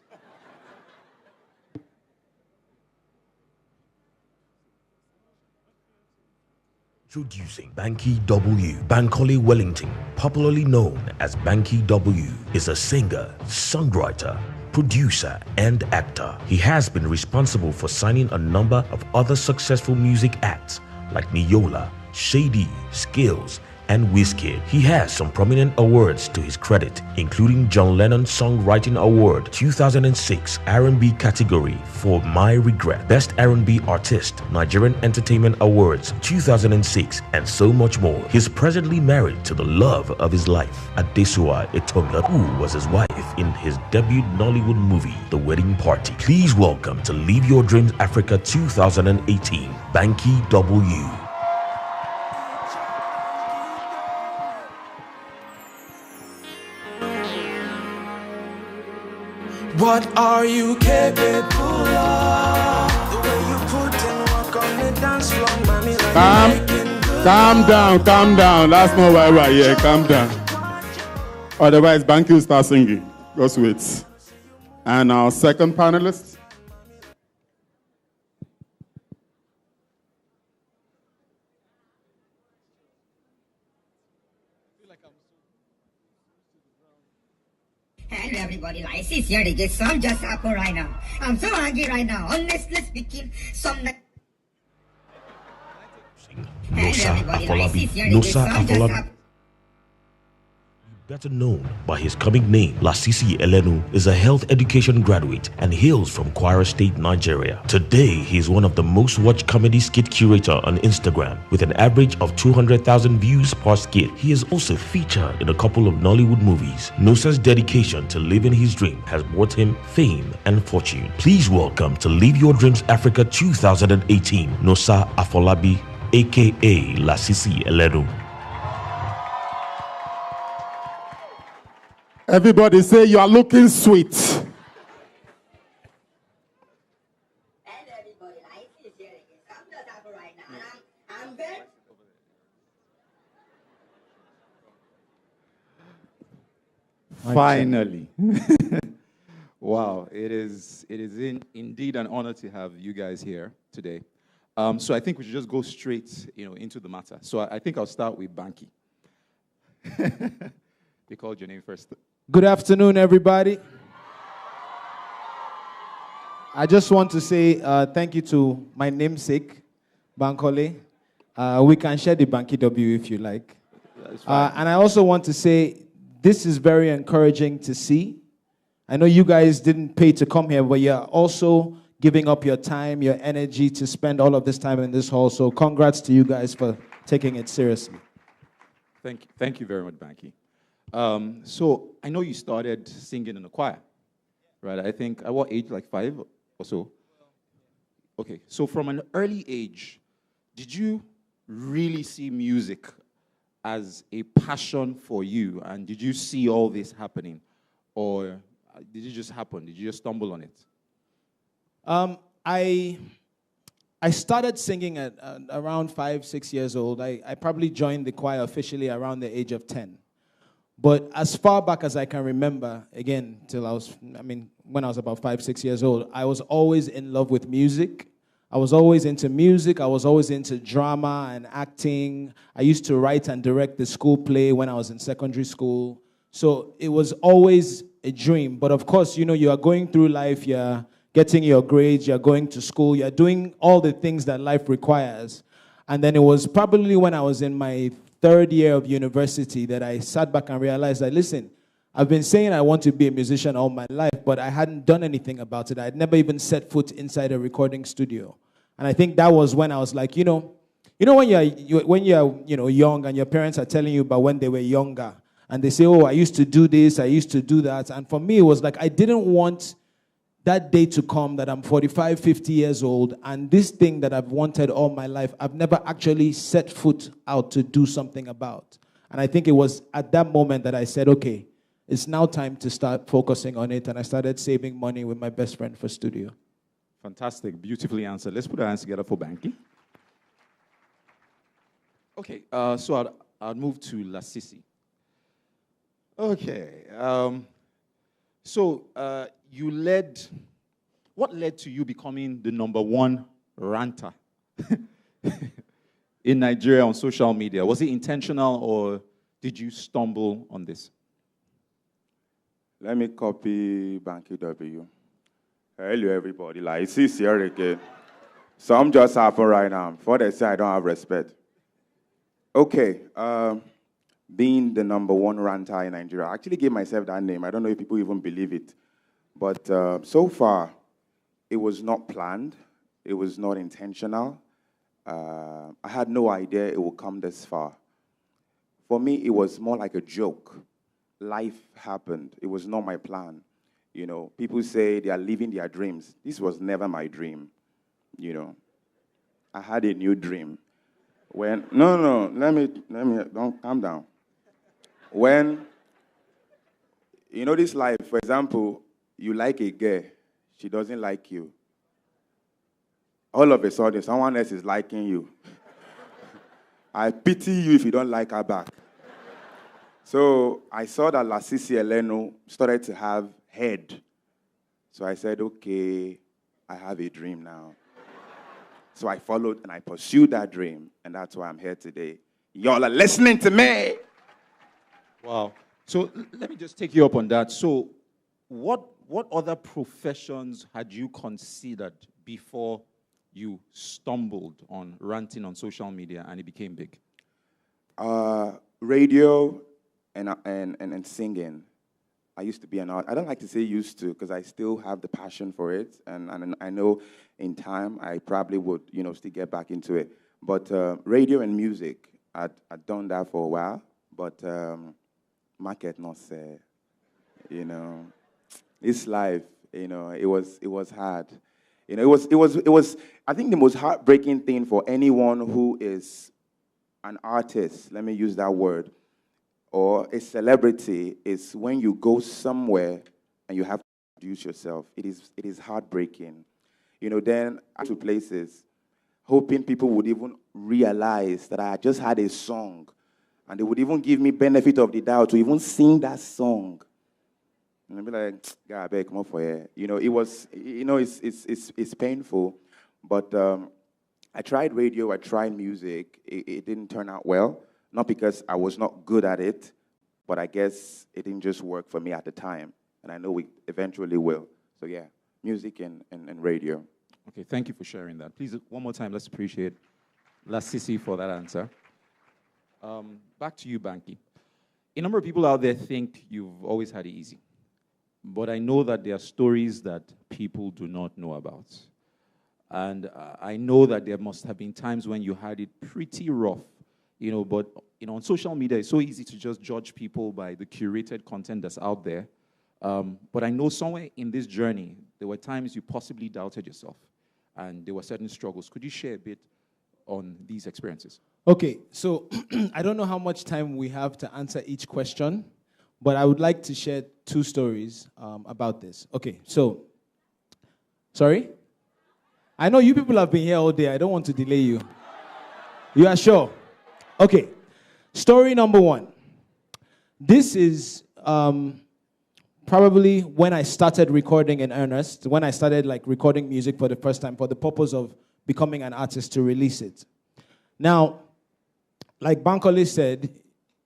Introducing Banky W. Bankole Wellington, popularly known as Banky W, is a singer, songwriter, producer, and actor. He has been responsible for signing a number of other successful music acts like Niola, Shady, Skills, and Wizkid. He has some prominent awards to his credit, including John Lennon Songwriting Award 2006 R&B category for My Regret, Best R&B Artist, Nigerian Entertainment Awards 2006, and so much more. He's presently married to the love of his life, Adesua Etomi, who was his wife in his debut Nollywood movie, The Wedding Party. Please welcome to Live Your Dreams Africa 2018, Banky W. What are you capable of? The way you put in work on the dance floor, mommy, Calm down. That's not why we're here. Calm down. Otherwise, Banky will start singing. Just wait. And our second panelist. Hello everybody, Lasis here to get some just apple right now. I'm so hungry right now. Honestly speaking, some... Nosa Afolabi Better known by his comic name, Lasis Elenu, is a health education graduate and hails from Kwara State, Nigeria. Today, he is one of the most watched comedy skit curator on Instagram, with an average of 200,000 views per skit. He is also featured in a couple of Nollywood movies. Nosa's dedication to living his dream has brought him fame and fortune. Please welcome to Live Your Dreams Africa 2018, Nosa Afolabi, aka Lasis Elenu. Everybody say you are looking sweet. And everybody likes this here again. I'm just happy right now. I'm very... Finally. Wow, it is indeed an honor to have you guys here today. So I think we should just go straight, into the matter. So I think I'll start with Banky. They called your name first. Good afternoon, everybody. I just want to say thank you to my namesake, Bankole. We can share the Banky W if you like. And I also want to say this is very encouraging to see. I know you guys didn't pay to come here, but you're also giving up your time, your energy to spend all of this time in this hall. So congrats to you guys for taking it seriously. Thank you very much, Banky. So I know you started singing in a choir, right? I think at what age, like 5 or so? Okay, so from an early age, did you really see music as a passion for you? And did you see all this happening? Or did it just happen? Did you just stumble on it? I started singing at around 5, 6 years old. I probably joined the choir officially around the age of 10. But as far back as I can remember, again, when I was about 5, 6 years old, I was always in love with music. I was always into music. I was always into drama and acting. I used to write and direct the school play when I was in secondary school. So it was always a dream. But of course, you are going through life, you're getting your grades, you're going to school, you're doing all the things that life requires. And then it was probably when I was in my 3rd year of university that I sat back and realized that, listen, I've been saying I want to be a musician all my life, but I hadn't done anything about it. I'd never even set foot inside a recording studio. And I think that was when I was like, when you're young and your parents are telling you about when they were younger, and they say, oh, I used to do this, I used to do that. And for me, it was like I didn't want that day to come that I'm 45, 50 years old, and this thing that I've wanted all my life, I've never actually set foot out to do something about. And I think it was at that moment that I said, okay, it's now time to start focusing on it, and I started saving money with my best friend for studio. Fantastic, beautifully answered. Let's put our hands together for Banky. Okay, so I'll move to Lasis. Okay, what led to you becoming the #1 ranter in Nigeria on social media? Was it intentional or did you stumble on this? Let me copy Banky W. Hello, everybody. Lasis here again. So I'm just happy right now. Before they say I don't have respect. Okay, being the #1 ranter in Nigeria, I actually gave myself that name. I don't know if people even believe it. But so far, it was not planned. It was not intentional. I had no idea it would come this far. For me, it was more like a joke. Life happened. It was not my plan. People say they are living their dreams. This was never my dream. I had a new dream. No, let me, don't calm down. When, this life, for example, you like a girl, she doesn't like you. All of a sudden, someone else is liking you. I pity you if you don't like her back. So I saw that Lasis Elenu started to have head. So I said, okay, I have a dream now. So I followed and I pursued that dream, and that's why I'm here today. Y'all are listening to me. Wow. So let me just take you up on that. So what other professions had you considered before you stumbled on ranting on social media and it became big? Radio, and singing. I used to be an artist. I don't like to say used to because I still have the passion for it, and I know in time I probably would, still get back into it. But radio and music, I'd done that for a while, but market not say, it's life, it was hard. It was I think the most heartbreaking thing for anyone who is an artist, let me use that word, or a celebrity, is when you go somewhere and you have to introduce yourself. It is heartbreaking. Then I went to places hoping people would even realize that I just had a song, and they would even give me benefit of the doubt to even sing that song. And I'd be like, God, I beg, come up for here. It was, it's painful, but I tried radio, I tried music. It didn't turn out well, not because I was not good at it, but I guess it didn't just work for me at the time, and I know it eventually will. So yeah, music and radio. Okay, thank you for sharing that. Please, one more time, let's appreciate Lasis for that answer. Back to you, Banky. A number of people out there think you've always had it easy, but I know that there are stories that people do not know about. And I know that there must have been times when you had it pretty rough, but on social media, it's so easy to just judge people by the curated content that's out there. But I know somewhere in this journey, there were times you possibly doubted yourself, and there were certain struggles. Could you share a bit on these experiences? Okay, so I don't know how much time we have to answer each question, but I would like to share 2 stories about this. Okay, so, sorry? I know you people have been here all day. I don't want to delay you. You are sure? Okay, story number 1. This is probably when I started recording in earnest, when I started recording music for the first time for the purpose of becoming an artist to release it. Now, like Bankole said,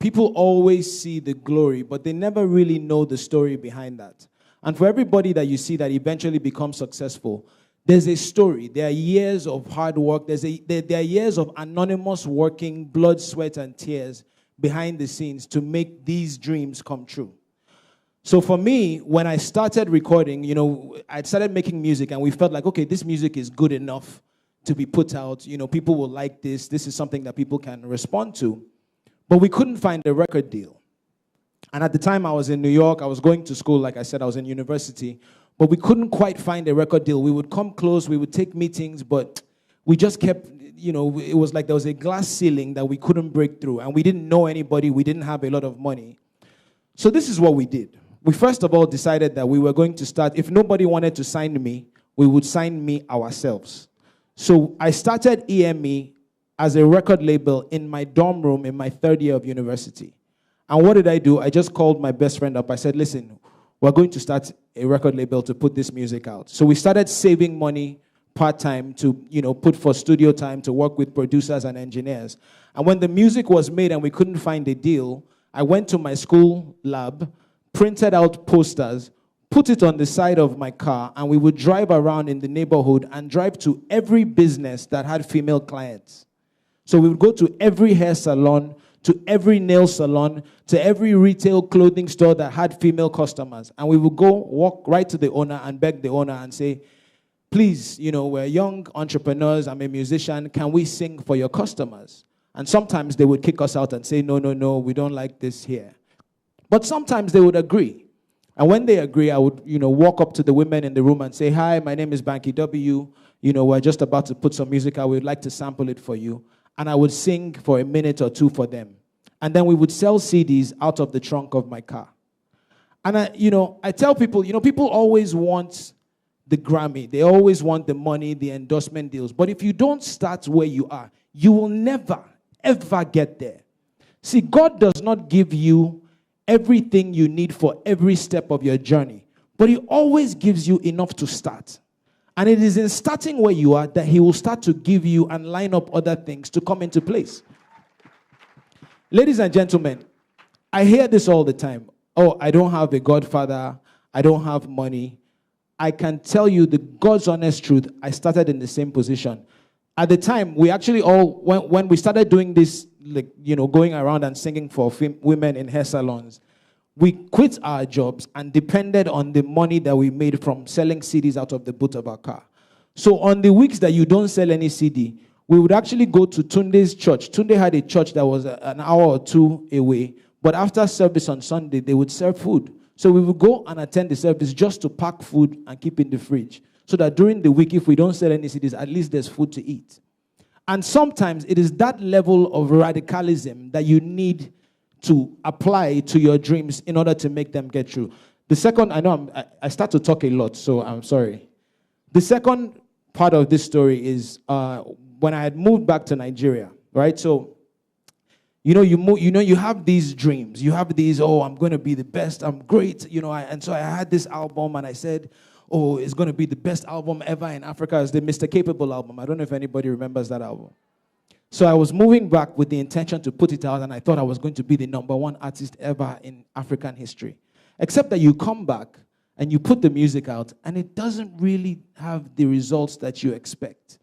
people always see the glory, but they never really know the story behind that. And for everybody that you see that eventually becomes successful, there's a story. There are years of hard work. There are years of anonymous working, blood, sweat, and tears behind the scenes to make these dreams come true. So for me, when I started recording, I started making music, and we felt like, okay, this music is good enough to be put out. People will like this. This is something that people can respond to. But we couldn't find a record deal. And at the time, I was in New York. I was going to school. Like I said, I was in university. But we couldn't quite find a record deal. We would come close. We would take meetings. But we just kept, it was like there was a glass ceiling that we couldn't break through. And we didn't know anybody. We didn't have a lot of money. So this is what we did. We first of all decided that we were going to start, if nobody wanted to sign me, we would sign me ourselves. So I started EME as a record label in my dorm room in my 3rd year of university. And what did I do? I just called my best friend up. I said, listen, we're going to start a record label to put this music out. So we started saving money part-time to, put for studio time, to work with producers and engineers. And when the music was made and we couldn't find a deal, I went to my school lab, printed out posters, put it on the side of my car, and we would drive around in the neighborhood and drive to every business that had female clients. So we would go to every hair salon, to every nail salon, to every retail clothing store that had female customers. And we would go walk right to the owner and beg the owner and say, please, we're young entrepreneurs, I'm a musician, can we sing for your customers? And sometimes they would kick us out and say, no, we don't like this here. But sometimes they would agree. And when they agree, I would, walk up to the women in the room and say, hi, my name is Banky W. We're just about to put some music out. We'd like to sample it for you. And I would sing for a minute or 2 for them. And then we would sell CDs out of the trunk of my car. And I tell people, people always want the Grammy. They always want the money, the endorsement deals. But if you don't start where you are, you will never, ever get there. See, God does not give you everything you need for every step of your journey, but He always gives you enough to start. And it is in starting where you are that He will start to give you and line up other things to come into place. Ladies and gentlemen, I hear this all the time. Oh, I don't have a godfather. I don't have money. I can tell you the God's honest truth. I started in the same position. At the time, we actually all, when we started doing this like, going around and singing for women in hair salons. We quit our jobs and depended on the money that we made from selling CDs out of the boot of our car. So on the weeks that you don't sell any CD, we would actually go to Tunde's church. Tunde had a church that was an hour or two away, but after service on Sunday, they would serve food. So we would go and attend the service just to pack food and keep in the fridge, so that during the week, if we don't sell any CDs, at least there's food to eat. And sometimes it is that level of radicalism that you need to apply to your dreams in order to make them get true. The second, I start to talk a lot, so I'm sorry. The second part of this story is when I had moved back to Nigeria, right? So, you have these dreams. You have these, I'm going to be the best, I'm great, and so I had this album, and I said, it's going to be the best album ever in Africa. It's the Mr. Capable album. I don't know if anybody remembers that album. So I was moving back with the intention to put it out, and I thought I was going to be the #1 artist ever in African history. Except that you come back, and you put the music out, and it doesn't really have the results that you expect.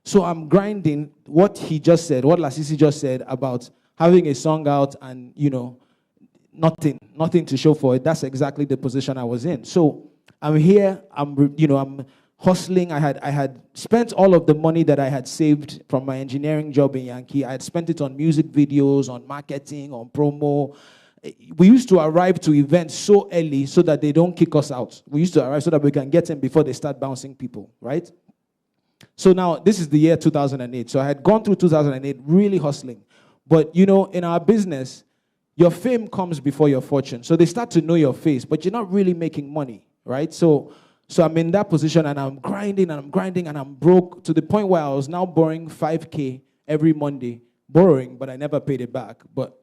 So I'm grinding what he just said, what Lasis just said about having a song out and, nothing to show for it. That's exactly the position I was in. So I'm here, I'm hustling. I had spent all of the money that I had saved from my engineering job in Yankee. I had spent it on music videos, on marketing, on promo. We used to arrive to events so early so that they don't kick us out. We used to arrive so that we can get in before they start bouncing people, right? So now, this is the year 2008. So I had gone through 2008 really hustling. But, in our business, your fame comes before your fortune. So they start to know your face, but you're not really making money, right? So I'm in that position, and I'm grinding, and I'm broke to the point where I was now borrowing 5K every Monday. Borrowing, but I never paid it back. But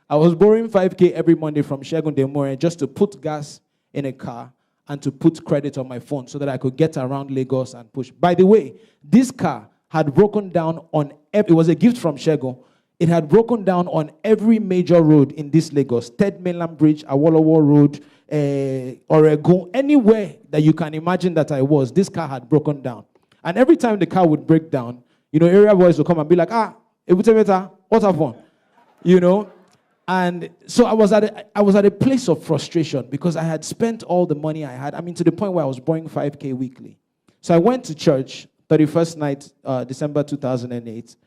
I was borrowing 5K every Monday from Segun Demore just to put gas in a car and to put credit on my phone so that I could get around Lagos and push. By the way, this car had broken down on, it was a gift from Segun. It had broken down on every major road in this Lagos. Third Mainland Bridge, Awolowo Road, Oregon, anywhere that you can imagine that I was, this car had broken down. And every time the car would break down, area boys would come and be like, Obruthe, what happened? And so I was at a place of frustration because I had spent all the money I had. To the point where I was borrowing 5K weekly. So I went to church, 31st night, December 2008.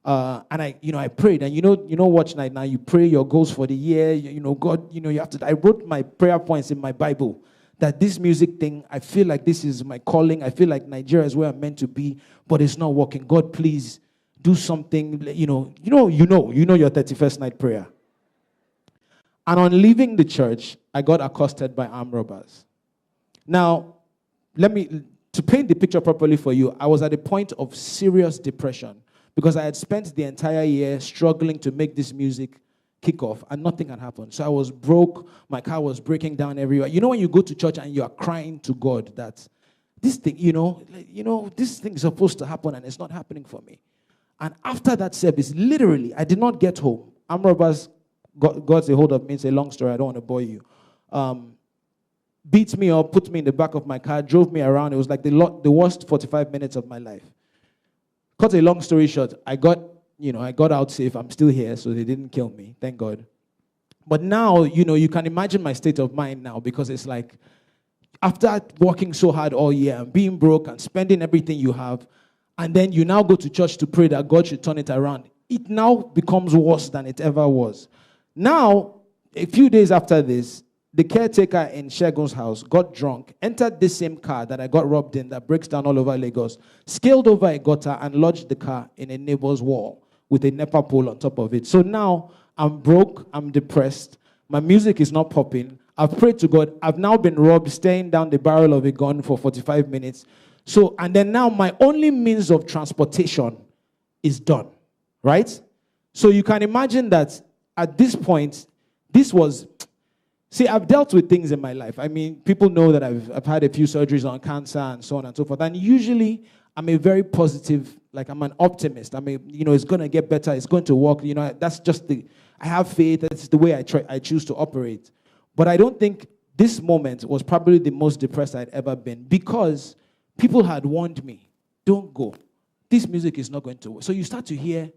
And I prayed, and watch night now, you pray your goals for the year, God, you have to, I wrote my prayer points in my Bible, that this music thing, I feel like this is my calling, I feel like Nigeria is where I'm meant to be, but it's not working. God, please do something, your 31st night prayer. And on leaving the church, I got accosted by armed robbers. Now, to paint the picture properly for you, I was at a point of serious depression, because I had spent the entire year struggling to make this music kick off, and nothing had happened. So I was broke. My car was breaking down everywhere. When you go to church and you are crying to God that this thing, this thing is supposed to happen and it's not happening for me. And after that service, literally, I did not get home. Armed robbers got a hold of me. It's a long story. I don't want to bore you. Beat me up, put me in the back of my car, drove me around. It was like the worst 45 minutes of my life. Cut a long story short, I got out safe. I'm still here, so they didn't kill me, thank God. But now, you can imagine my state of mind now, because it's like, after working so hard all year and being broke and spending everything you have, and then you now go to church to pray that God should turn it around, it now becomes worse than it ever was. Now, a few days after this, the caretaker in Segun's house got drunk, entered this same car that I got robbed in that breaks down all over Lagos, scaled over a gutter and lodged the car in a neighbor's wall with a NEPA pole on top of it. So now I'm broke, I'm depressed, my music is not popping, I've prayed to God, I've now been robbed, staring down the barrel of a gun for 45 minutes. So, and then now my only means of transportation is done, right? So you can imagine that at this point, this was... See, I've dealt with things in my life. People know that I've had a few surgeries on cancer and so on and so forth. And usually, I'm a very positive, I'm an optimist. It's going to get better. It's going to work. That's just I have faith. That's the way I choose to operate. But I don't think this moment was probably the most depressed I'd ever been, because people had warned me, don't go. This music is not going to work. So you start to hear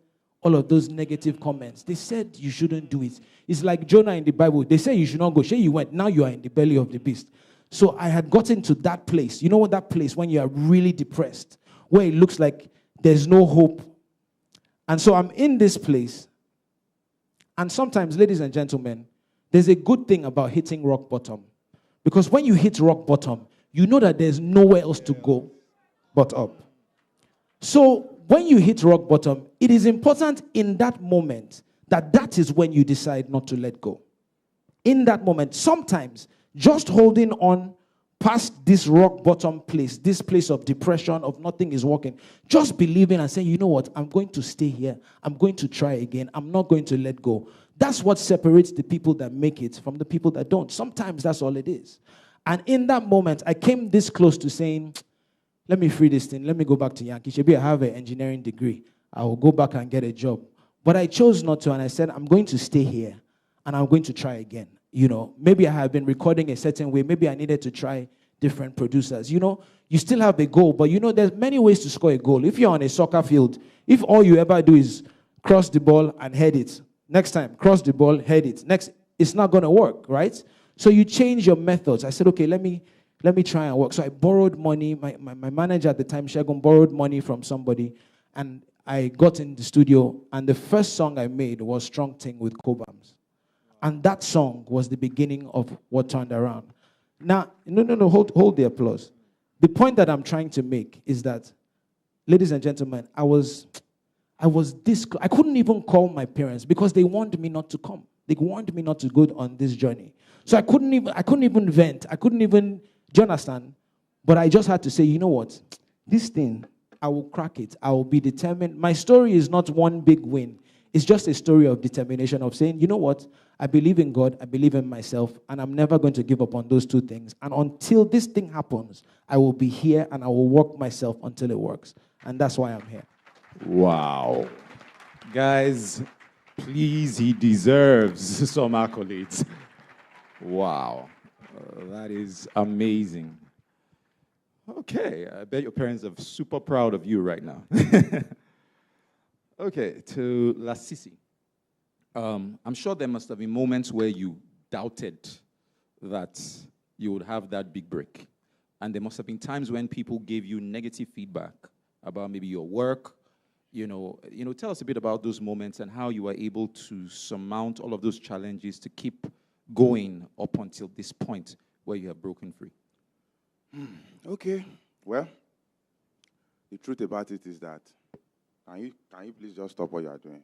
all of those negative comments. They said you shouldn't do it. It's like Jonah in the Bible. They say you should not go. Say you went. Now you are in the belly of the beast. So I had gotten to that place. You know what that place when you are really depressed, where it looks like there's no hope. And so I'm in this place. And sometimes, ladies and gentlemen, there's a good thing about hitting rock bottom. Because when you hit rock bottom, you know that there's nowhere else to go but up. So when you hit rock bottom, it is important in that moment that is when you decide not to let go. In that moment, sometimes just holding on past this rock bottom place, this place of depression, of nothing is working, just believing and saying, you know what, I'm going to stay here. I'm going to try again. I'm not going to let go. That's what separates the people that make it from the people that don't. Sometimes that's all it is. And in that moment, I came this close to saying, let me free this thing. Let me go back to Yankee. Maybe I have an engineering degree. I will go back and get a job. But I chose not to, and I said, I'm going to stay here, and I'm going to try again. You know, maybe I have been recording a certain way. Maybe I needed to try different producers. You know, you still have a goal, but you know, there's many ways to score a goal. If you're on a soccer field, if all you ever do is cross the ball and head it, next time, cross the ball, head it. Next, it's not going to work, right? So you change your methods. I said, okay, let me try and work. So I borrowed money. My manager at the time, Shagun, borrowed money from somebody, and I got in the studio, and the first song I made was Strong Thing with Cobams. And that song was the beginning of what turned around. Now, no, hold the applause. The point that I'm trying to make is that, ladies and gentlemen, I couldn't even call my parents because they warned me not to come. They warned me not to go on this journey. So I couldn't even vent. I couldn't even, do you understand? But I just had to say, you know what? This thing, I will crack it. I will be determined. My story is not one big win. It's just a story of determination, of saying, you know what? I believe in God, I believe in myself, and I'm never going to give up on those two things. And until this thing happens, I will be here and I will work myself until it works. And that's why I'm here. Wow. Guys, please, he deserves some accolades. Wow. That is amazing. Okay, I bet your parents are super proud of you right now. Okay, to Lasis. I'm sure there must have been moments where you doubted that you would have that big break. And there must have been times when people gave you negative feedback about maybe your work. You know, tell us a bit about those moments and how you were able to surmount all of those challenges to keep going up until this point where you have broken free. Okay, well, the truth about it is that, can you please just stop what you are doing?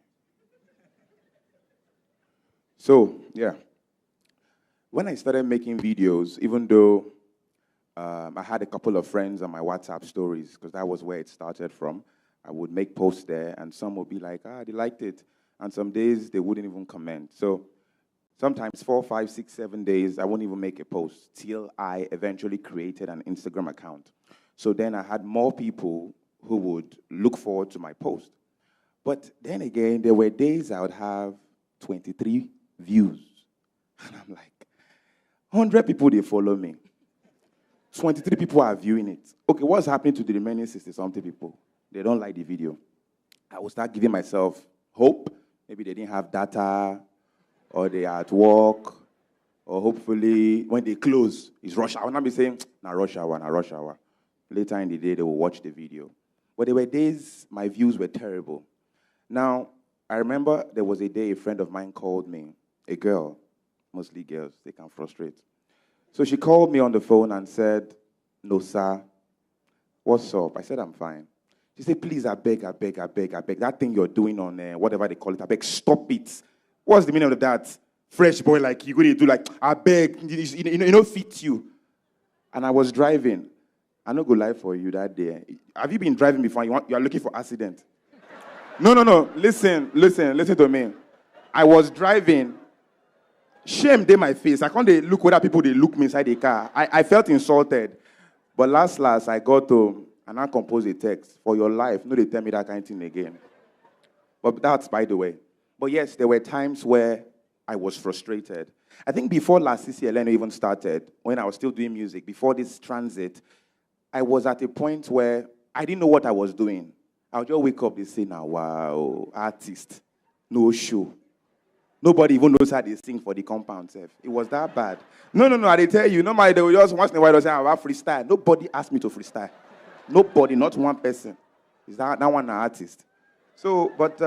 So, yeah, when I started making videos, even though I had a couple of friends on my WhatsApp stories, because that was where it started from, I would make posts there, and some would be like, they liked it. And some days, they wouldn't even comment. So sometimes 4, 5, 6, 7 days, I wouldn't even make a post till I eventually created an Instagram account. So then I had more people who would look forward to my post. But then again, there were days I would have 23 views. And I'm like, 100 people, they follow me. 23 people are viewing it. Okay, what's happening to the remaining 60-something people? They don't like the video. I will start giving myself hope. Maybe they didn't have data, or they are at work, or hopefully when they close, it's rush hour. I will not be saying, nah, rush hour. Later in the day, they will watch the video. But there were days my views were terrible. Now, I remember there was a day a friend of mine called me, a girl, mostly girls, they can frustrate. So she called me on the phone and said, no, sir, what's up? I said, I'm fine. She said, please, I beg. That thing you're doing on whatever they call it, I beg, stop it. What's the meaning of that? Fresh boy like you going to do like, I beg, you know, fit you. And I was driving. I no go lie for you that day. Have you been driving before? You are looking for accident? No. Listen to me. I was driving. Shame dey my face. I can't look whether people they look me inside the car. I felt insulted. But last, I got home and I composed a text. For your life, no, they tell me that kind of thing again. But that's by the way. But yes, there were times where I was frustrated. I think before Lasis Elenu even started, when I was still doing music, before this transit, I was at a point where I didn't know what I was doing. I'll just wake up, they say, now, wow, artist, no show. Nobody even knows how they sing for the compound, sef. It was that bad. No, I tell you, nobody, they will just once in a while they'll say, I have freestyle. Nobody asked me to freestyle. Nobody, not one person. Is that one an artist? So, but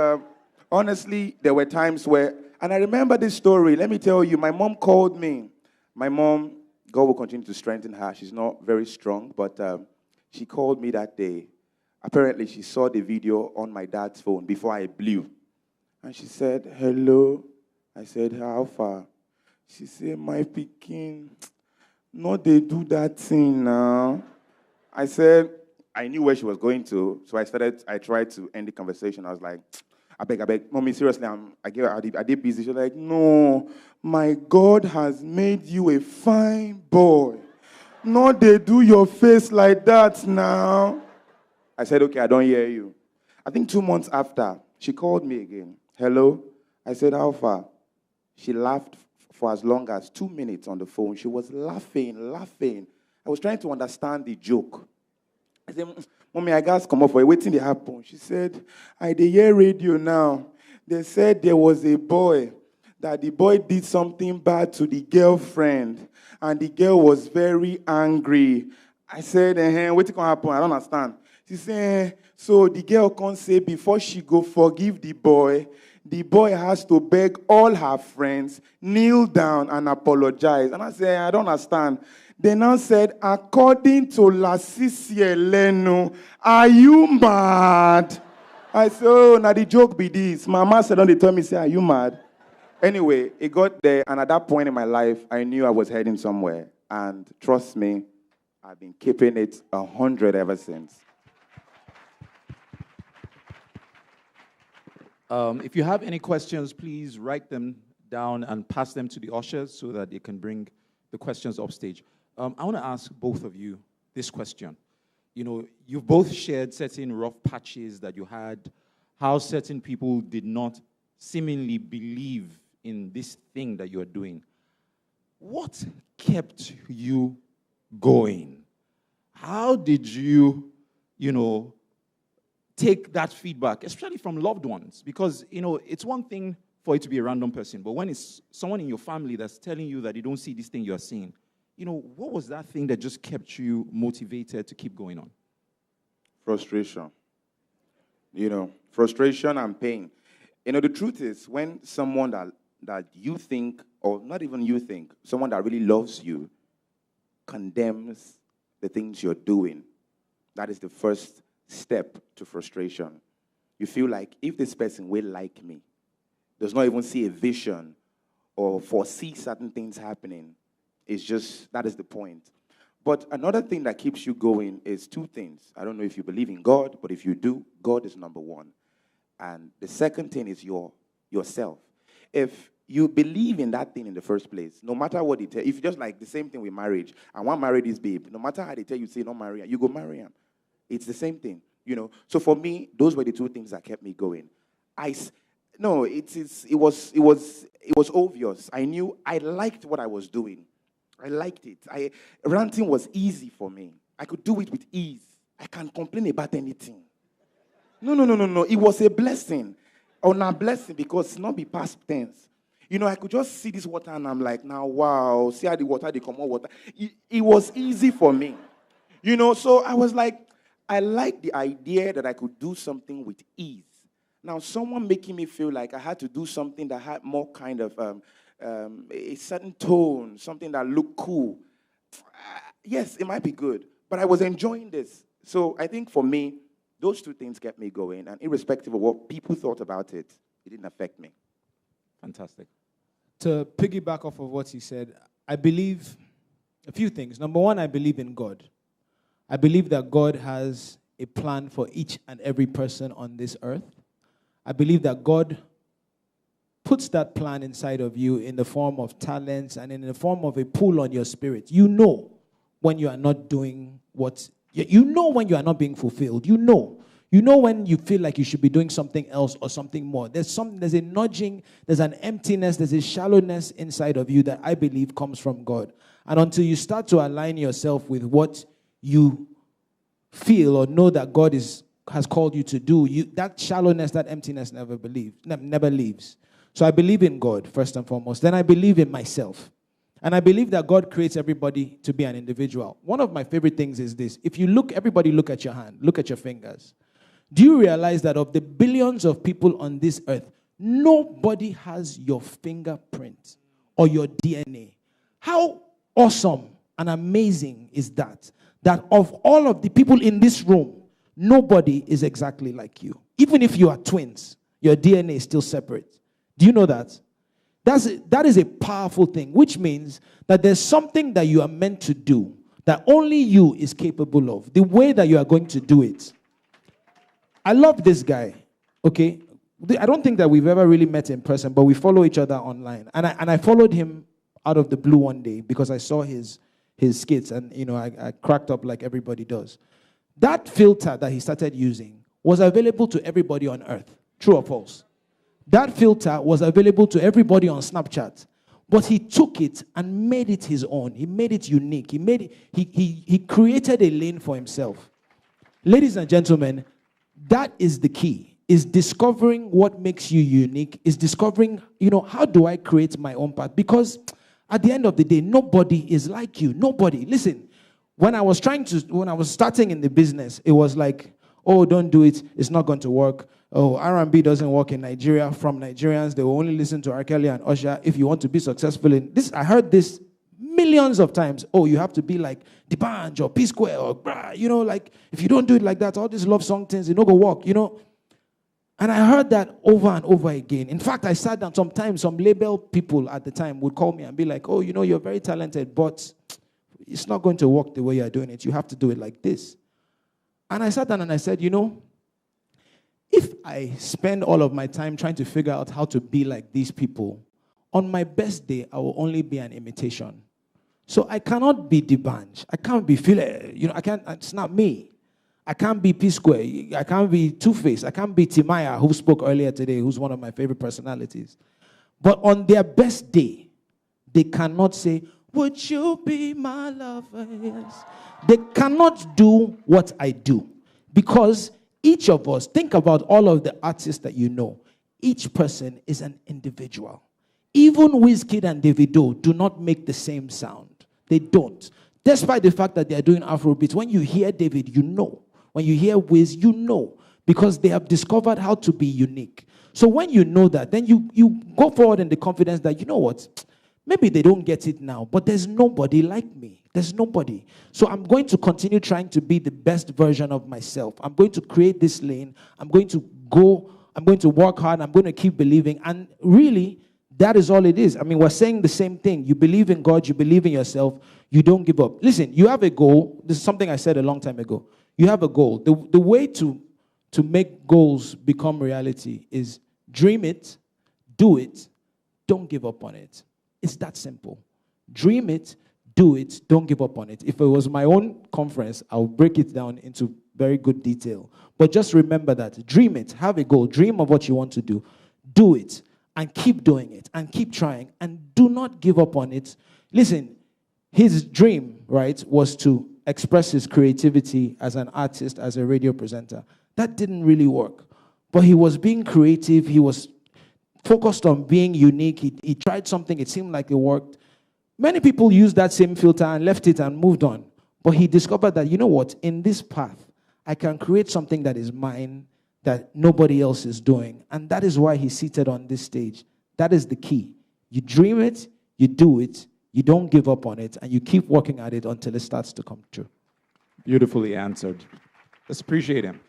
honestly, there were times where, and I remember this story. Let me tell you, my mom called me. My mom, God will continue to strengthen her. She's not very strong, but she called me that day. Apparently, she saw the video on my dad's phone before I blew. And she said, hello. I said, how far? She said, my pikin, no, they do that thing now. I said, I knew where she was going to, so I tried to end the conversation. I was like, I beg, mommy, seriously, I did busy. She was like, no, my God has made you a fine boy. No, they do your face like that now. I said, okay, I don't hear you. I think 2 months after, she called me again. Hello? I said, how far? She laughed for as long as 2 minutes on the phone. She was laughing. I was trying to understand the joke. I said, mommy, I got to come up for it. Waiting to happen. She said, I dey hear radio now. They said there was a boy, that the boy did something bad to the girlfriend, and the girl was very angry. I said, wait till happen. I don't understand. She said, so the girl can't say before she go forgive the boy has to beg all her friends, kneel down and apologize. And I said, I don't understand. They now said, according to Lasis Elenu, are you mad? I said, oh, now the joke be this. Mama said, don't they tell me, say, are you mad? Anyway, it got there, and at that point in my life, I knew I was heading somewhere. And trust me, I've been keeping it 100 ever since. If you have any questions, please write them down and pass them to the ushers so that they can bring the questions up stage. I want to ask both of you this question. You know, you've both shared certain rough patches that you had, how certain people did not seemingly believe in this thing that you're doing. What kept you going? How did you, take that feedback, especially from loved ones? Because, it's one thing for it to be a random person, but when it's someone in your family that's telling you that they don't see this thing you're seeing, what was that thing that just kept you motivated to keep going on? Frustration. Frustration and pain. The truth is, when someone that you think, or not even you think, someone that really loves you, condemns the things you're doing, that is the first step to frustration. You feel like, if this person will like me, does not even see a vision or foresee certain things happening, it's just, that is the point. But another thing that keeps you going is two things. I don't know if you believe in God, but if you do, God is number one. And the second thing is yourself. If you believe in that thing in the first place, no matter what they tell, if you just like the same thing with marriage, I want to marry this babe, no matter how they tell you, say no marry her, you go marry him. It's the same thing, So for me, those were the two things that kept me going. It was obvious. I knew I liked what I was doing. I liked it. Ranting was easy for me. I could do it with ease. I can't complain about anything. No. It was a blessing. Or not blessing, because it's not be past tense. I could just see this water and I'm like, now, wow, see how the water, they come out water. It was easy for me. So I was like, I like the idea that I could do something with ease. Now, someone making me feel like I had to do something that had more kind of a certain tone, something that looked cool. Yes, it might be good, but I was enjoying this. So I think for me, those two things kept me going, and irrespective of what people thought about it, it didn't affect me. Fantastic. To piggyback off of what he said, I believe a few things. Number one, I believe in God. I believe that God has a plan for each and every person on this earth. I believe that God puts that plan inside of you in the form of talents and in the form of a pull on your spirit. You know when you are not doing what... You know when you are not being fulfilled. You know when you feel like you should be doing something else or something more. There's a nudging, there's an emptiness, there's a shallowness inside of you that I believe comes from God. And until you start to align yourself with what you feel or know that God is has called you to do, that shallowness, that emptiness never leaves. So I believe in God, first and foremost. Then I believe in myself. And I believe that God creates everybody to be an individual. One of my favorite things is this. If you look, everybody look at your hand, look at your fingers. Do you realize that of the billions of people on this earth, nobody has your fingerprint or your DNA? How awesome and amazing is that? That of all of the people in this room, nobody is exactly like you. Even if you are twins, your DNA is still separate. Do you know that? That is a powerful thing, which means that there's something that you are meant to do that only you is capable of. The way that you are going to do it. I love this guy, okay? I don't think that we've ever really met in person, but we follow each other online. And I followed him out of the blue one day because I saw his skits, and I cracked up like everybody does. That filter that he started using was available to everybody on earth. True or false? That filter was available to everybody on Snapchat. But he took it and made it his own. He made it unique. He created a lane for himself. Ladies and gentlemen, that is the key. Is discovering what makes you unique. Is discovering, how do I create my own path? Because at the end of the day, nobody is like you. Nobody. Listen, when I was starting in the business, it was like, oh, don't do it. It's not going to work. Oh, R&B doesn't work in Nigeria. From Nigerians, they will only listen to R. Kelly and Usher. If you want to be successful in this, I heard this millions of times. Oh, you have to be like D'banj or P Square or like if you don't do it like that, all these love song things, go work, And I heard that over and over again. In fact, I sat down. Sometimes some label people at the time would call me and be like, oh, you're very talented, but it's not going to work the way you're doing it. You have to do it like this. And I sat down and I said, if I spend all of my time trying to figure out how to be like these people, on my best day, I will only be an imitation. So I cannot be D'banj. I can't be Philip. It's not me. I can't be P Square. I can't be Two-Face. I can't be Timaya, who spoke earlier today, who's one of my favorite personalities. But on their best day, they cannot say, would you be my lover? Yes. They cannot do what I do. Because each of us, think about all of the artists that you know. Each person is an individual. Even Wizkid and Davido do not make the same sound. They don't. Despite the fact that they are doing Afrobeats, when you hear David, you know. When you hear Wiz, you know. Because they have discovered how to be unique. So when you know that, then you go forward in the confidence that, you know what? Maybe they don't get it now, but there's nobody like me. There's nobody. So I'm going to continue trying to be the best version of myself. I'm going to create this lane. I'm going to work hard. I'm going to keep believing. And really, that is all it is. I mean, we're saying the same thing. You believe in God. You believe in yourself. You don't give up. Listen, you have a goal. This is something I said a long time ago. You have a goal. The way to make goals become reality is dream it, do it, don't give up on it. It's that simple. Dream it, do it, don't give up on it. If it was my own conference, I'll break it down into very good detail. But just remember that. Dream it, have a goal, dream of what you want to do it, and keep doing it, and keep trying, and do not give up on it. Listen, his dream, right, was to express his creativity as an artist, as a radio presenter. That didn't really work. But he was being creative, he was focused on being unique. He tried something, it seemed like it worked. Many people used that same filter and left it and moved on. But he discovered that, you know what, in this path, I can create something that is mine that nobody else is doing. And that is why he's seated on this stage. That is the key. You dream it, you do it, you don't give up on it, and you keep working at it until it starts to come true. Beautifully answered. Let's appreciate him.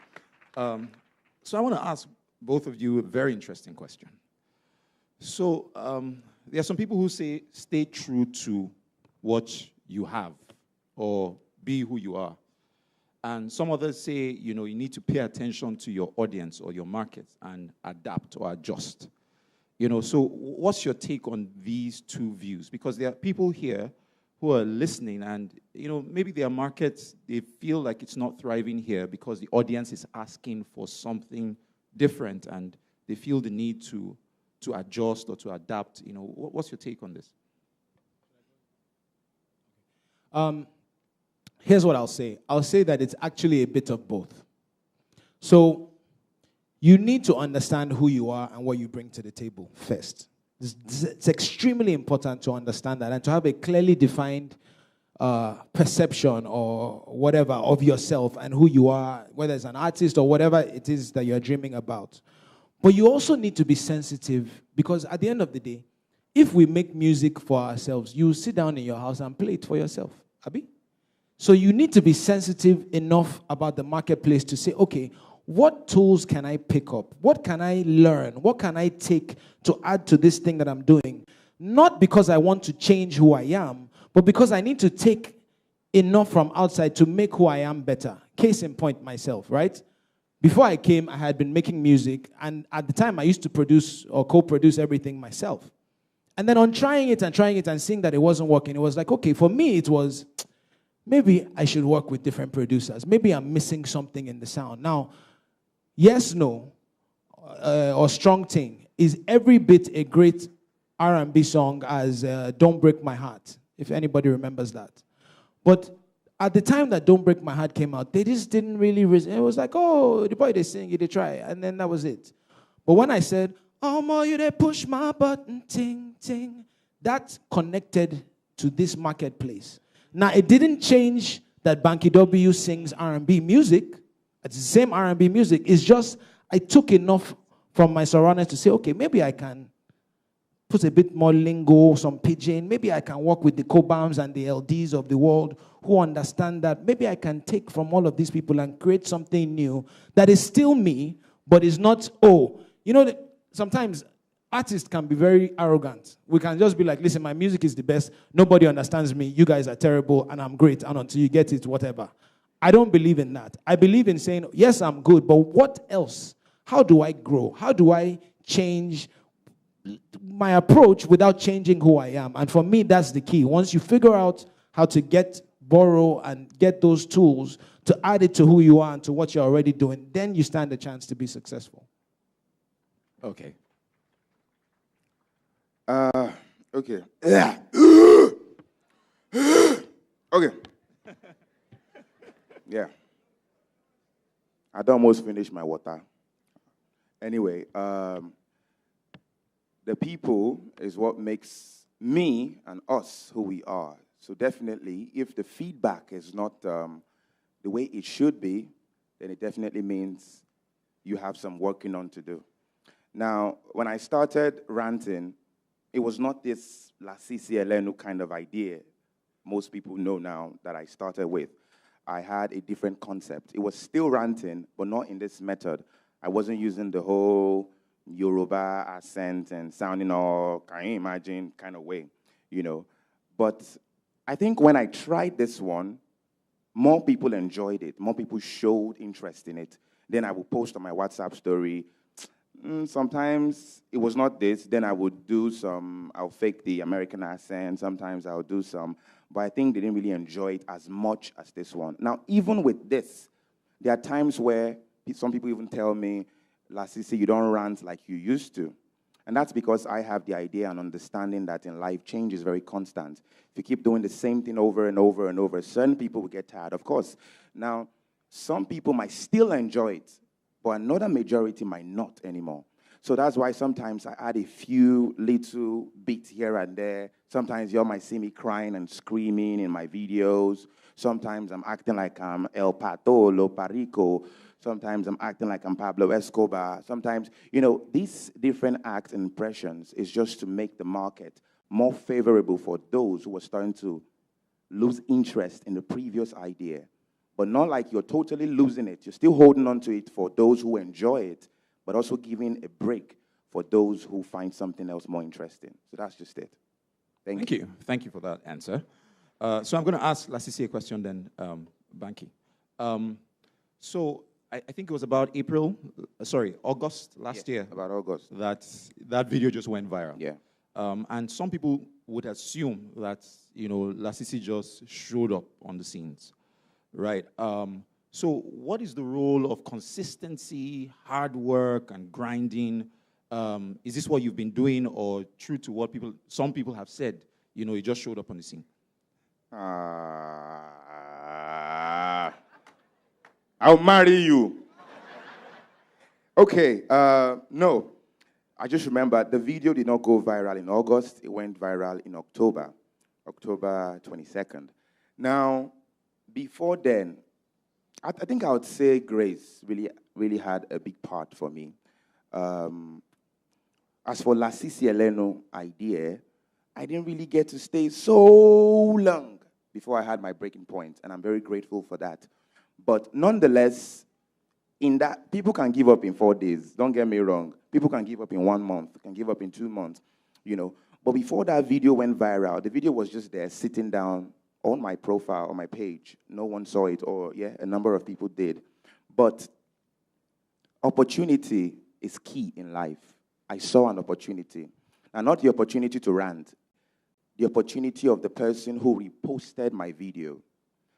So I want to ask both of you a very interesting question. So there are some people who say, stay true to what you have or be who you are. And some others say, you need to pay attention to your audience or your market and adapt or adjust. So what's your take on these two views? Because there are people here who are listening and, maybe their markets, they feel like it's not thriving here because the audience is asking for something different and they feel the need to adjust or to adapt. What's your take on this? Here's what I'll say. I'll say that it's actually a bit of both. So you need to understand who you are and what you bring to the table first. It's extremely important to understand that and to have a clearly defined perception or whatever of yourself and who you are, whether it's an artist or whatever it is that you're dreaming about. But you also need to be sensitive, because at the end of the day, if we make music for ourselves, you sit down in your house and play it for yourself, Abi? So you need to be sensitive enough about the marketplace to say, okay, what tools can I pick up? What can I learn? What can I take to add to this thing that I'm doing? Not because I want to change who I am, but because I need to take enough from outside to make who I am better. Case in point, myself, right? Before I came, I had been making music, and at the time, I used to produce or co-produce everything myself. And then on trying it and seeing that it wasn't working, it was like, okay, for me, it was, maybe I should work with different producers. Maybe I'm missing something in the sound. Now, Yes, No, or Strong Thing is every bit a great R&B song as Don't Break My Heart, if anybody remembers that. But at the time that Don't Break My Heart came out, they just didn't really, it was like, oh, the boy they sing, they try, and then that was it. But when I said, oh, more you they push my button, ting, ting, that connected to this marketplace. Now, it didn't change that Banky W sings R&B music. It's the same R&B music. It's just I took enough from my surroundings to say, okay, maybe I can put a bit more lingo, some pidgin. Maybe I can work with the Cobams and the LDs of the world who understand that. Maybe I can take from all of these people and create something new that is still me, but is not, sometimes artists can be very arrogant. We can just be like, listen, my music is the best. Nobody understands me. You guys are terrible, and I'm great. And until you get it, whatever. I don't believe in that. I believe in saying, yes, I'm good, but what else? How do I grow? How do I change my approach without changing who I am? And for me, that's the key. Once you figure out how to borrow and get those tools to add it to who you are and to what you're already doing, then you stand a chance to be successful. Okay. Okay. Okay. Yeah. I'd almost finished my water. Anyway, the people is what makes me and us who we are. So definitely, if the feedback is not the way it should be, then it definitely means you have some working on to do. Now, when I started ranting, it was not this Lasis Elenu kind of idea most people know now that I started with. I had a different concept. It was still ranting, but not in this method. I wasn't using the whole Yoruba accent and sounding all, can you imagine, kind of way, But I think when I tried this one, more people enjoyed it. More people showed interest in it. Then I would post on my WhatsApp story. Sometimes it was not this. Then I would do I'll fake the American accent. Sometimes I'll do some. But I think they didn't really enjoy it as much as this one. Now, even with this, there are times where some people even tell me, Lasis, you don't rant like you used to. And that's because I have the idea and understanding that in life, change is very constant. If you keep doing the same thing over and over and over, certain people will get tired, of course. Now, some people might still enjoy it, but another majority might not anymore. So that's why sometimes I add a few little beats here and there. Sometimes you might see me crying and screaming in my videos. Sometimes I'm acting like I'm El Pato, Lo Parico. Sometimes I'm acting like I'm Pablo Escobar. Sometimes, these different acts and impressions is just to make the market more favorable for those who are starting to lose interest in the previous idea. But not like you're totally losing it. You're still holding on to it for those who enjoy it, but also giving a break for those who find something else more interesting. So that's just it. Thank you. Thank you for that answer. So I'm going to ask Lasis a question then, Banky. So I think it was about August last year. About August. That video just went viral. Yeah. And some people would assume that, Lasis just showed up on the scenes, right? So what is the role of consistency, hard work, and grinding? Is this what you've been doing, or true to what some people have said, you just showed up on the scene? I'll marry you. Okay, no. I just remember the video did not go viral in August. It went viral in October 22nd. Now, before then, I think I would say grace really had a big part for me. As for Lasis Elenu idea, I didn't really get to stay so long before I had my breaking point, and I'm very grateful for that. But nonetheless, in that, people can give up in 4 days. Don't get me wrong. People can give up in 1 month, can give up in 2 months, you know. But before that video went viral, the video was just there sitting down on my profile, on my page. No one saw it, or yeah, a number of people did. But opportunity is key in life. I saw an opportunity. And not the opportunity to rant, the opportunity of the person who reposted my video.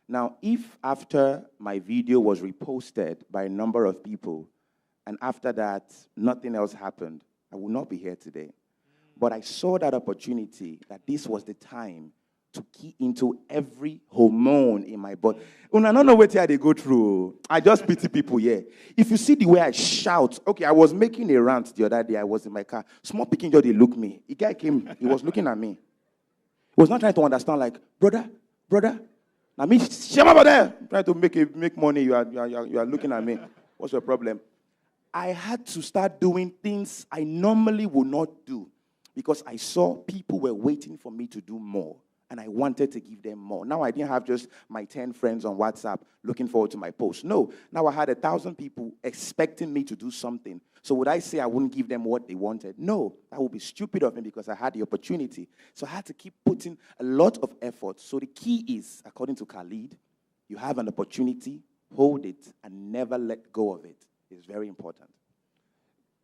Now, if after my video was reposted by a number of people, and after that, nothing else happened, I would not be here today. But I saw that opportunity, that this was the time to key into every hormone in my body. I don't know what they go through. I just pity people here. If you see the way I shout, okay, I was making a rant the other day. I was in my car. Small picking just, they look me. A guy came, he was looking at me. He was not trying to understand, like, brother. I mean, shame over there. Trying to make money. You are looking at me. What's your problem? I had to start doing things I normally would not do because I saw people were waiting for me to do more. And I wanted to give them more. Now I didn't have just my 10 friends on WhatsApp looking forward to my post. No, now I had 1,000 people expecting me to do something. So would I say I wouldn't give them what they wanted? No, that would be stupid of me because I had the opportunity. So I had to keep putting a lot of effort. So the key is, according to Khalid, you have an opportunity, hold it, and never let go of it. It's very important.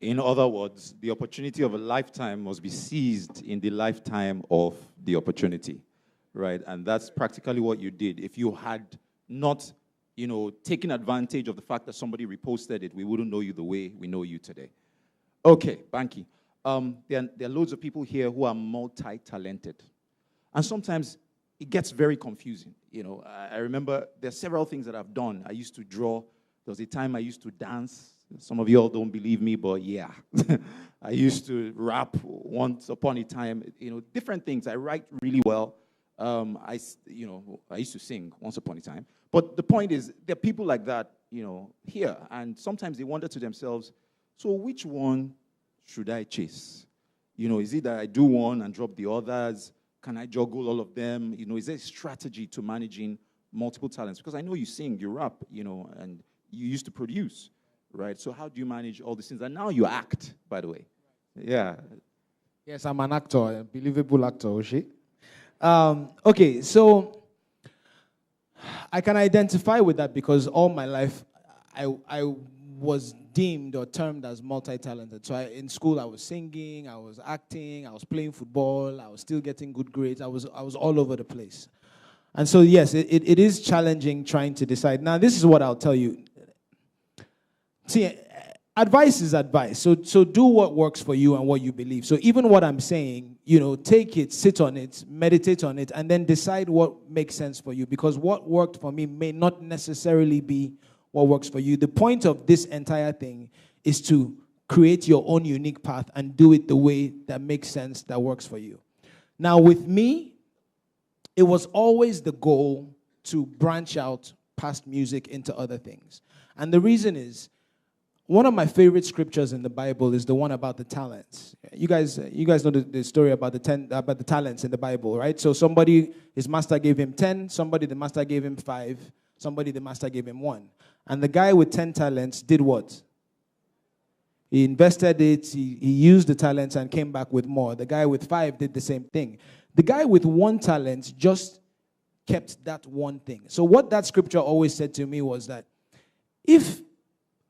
In other words, the opportunity of a lifetime must be seized in the lifetime of the opportunity. Right, and that's practically what you did. If you had not, taken advantage of the fact that somebody reposted it, we wouldn't know you the way we know you today. Okay, Banky. There are loads of people here who are multi-talented. And sometimes it gets very confusing. I remember there are several things that I've done. I used to draw. There was a time I used to dance. Some of you all don't believe me, but yeah. I used to rap once upon a time. Different things. I write really well. I used to sing once upon a time. But the point is, there are people like that, here. And sometimes they wonder to themselves, so which one should I chase? Is it that I do one and drop the others? Can I juggle all of them? Is there a strategy to managing multiple talents? Because I know you sing, you rap, and you used to produce, right? So how do you manage all these things? And now you act, by the way. Yeah. Yes, I'm an actor, a believable actor, Oshie. Okay, so I can identify with that because all my life I was deemed or termed as multi-talented. So in school I was singing, I was acting, I was playing football, I was still getting good grades. I was all over the place. And so yes, it is challenging trying to decide. Now this is what I'll tell you. See, advice is advice. So do what works for you and what you believe. So even what I'm saying, take it, sit on it, meditate on it, and then decide what makes sense for you. Because what worked for me may not necessarily be what works for you. The point of this entire thing is to create your own unique path and do it the way that makes sense, that works for you. Now with me, it was always the goal to branch out past music into other things. And the reason is, one of my favorite scriptures in the Bible is the one about the talents. You guys know the story about the talents in the Bible, right? So somebody, his master gave him 10, somebody the master gave him 5, somebody the master gave him 1. And the guy with 10 talents did what? He invested it, he used the talents and came back with more. The guy with 5 did the same thing. The guy with 1 talent just kept that one thing. So what that scripture always said to me was that if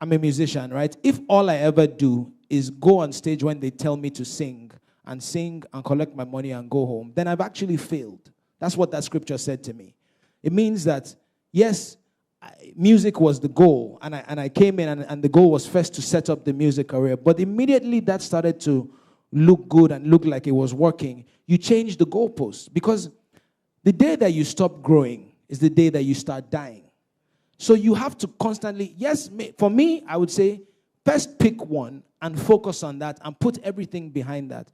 I'm a musician, right? If all I ever do is go on stage when they tell me to sing and collect my money and go home, then I've actually failed. That's what that scripture said to me. It means that, yes, music was the goal, and I came in and the goal was first to set up the music career, but immediately that started to look good and look like it was working, you change the goalposts, because the day that you stop growing is the day that you start dying. So you have to constantly, yes, for me, I would say, First pick one and focus on that and put everything behind that.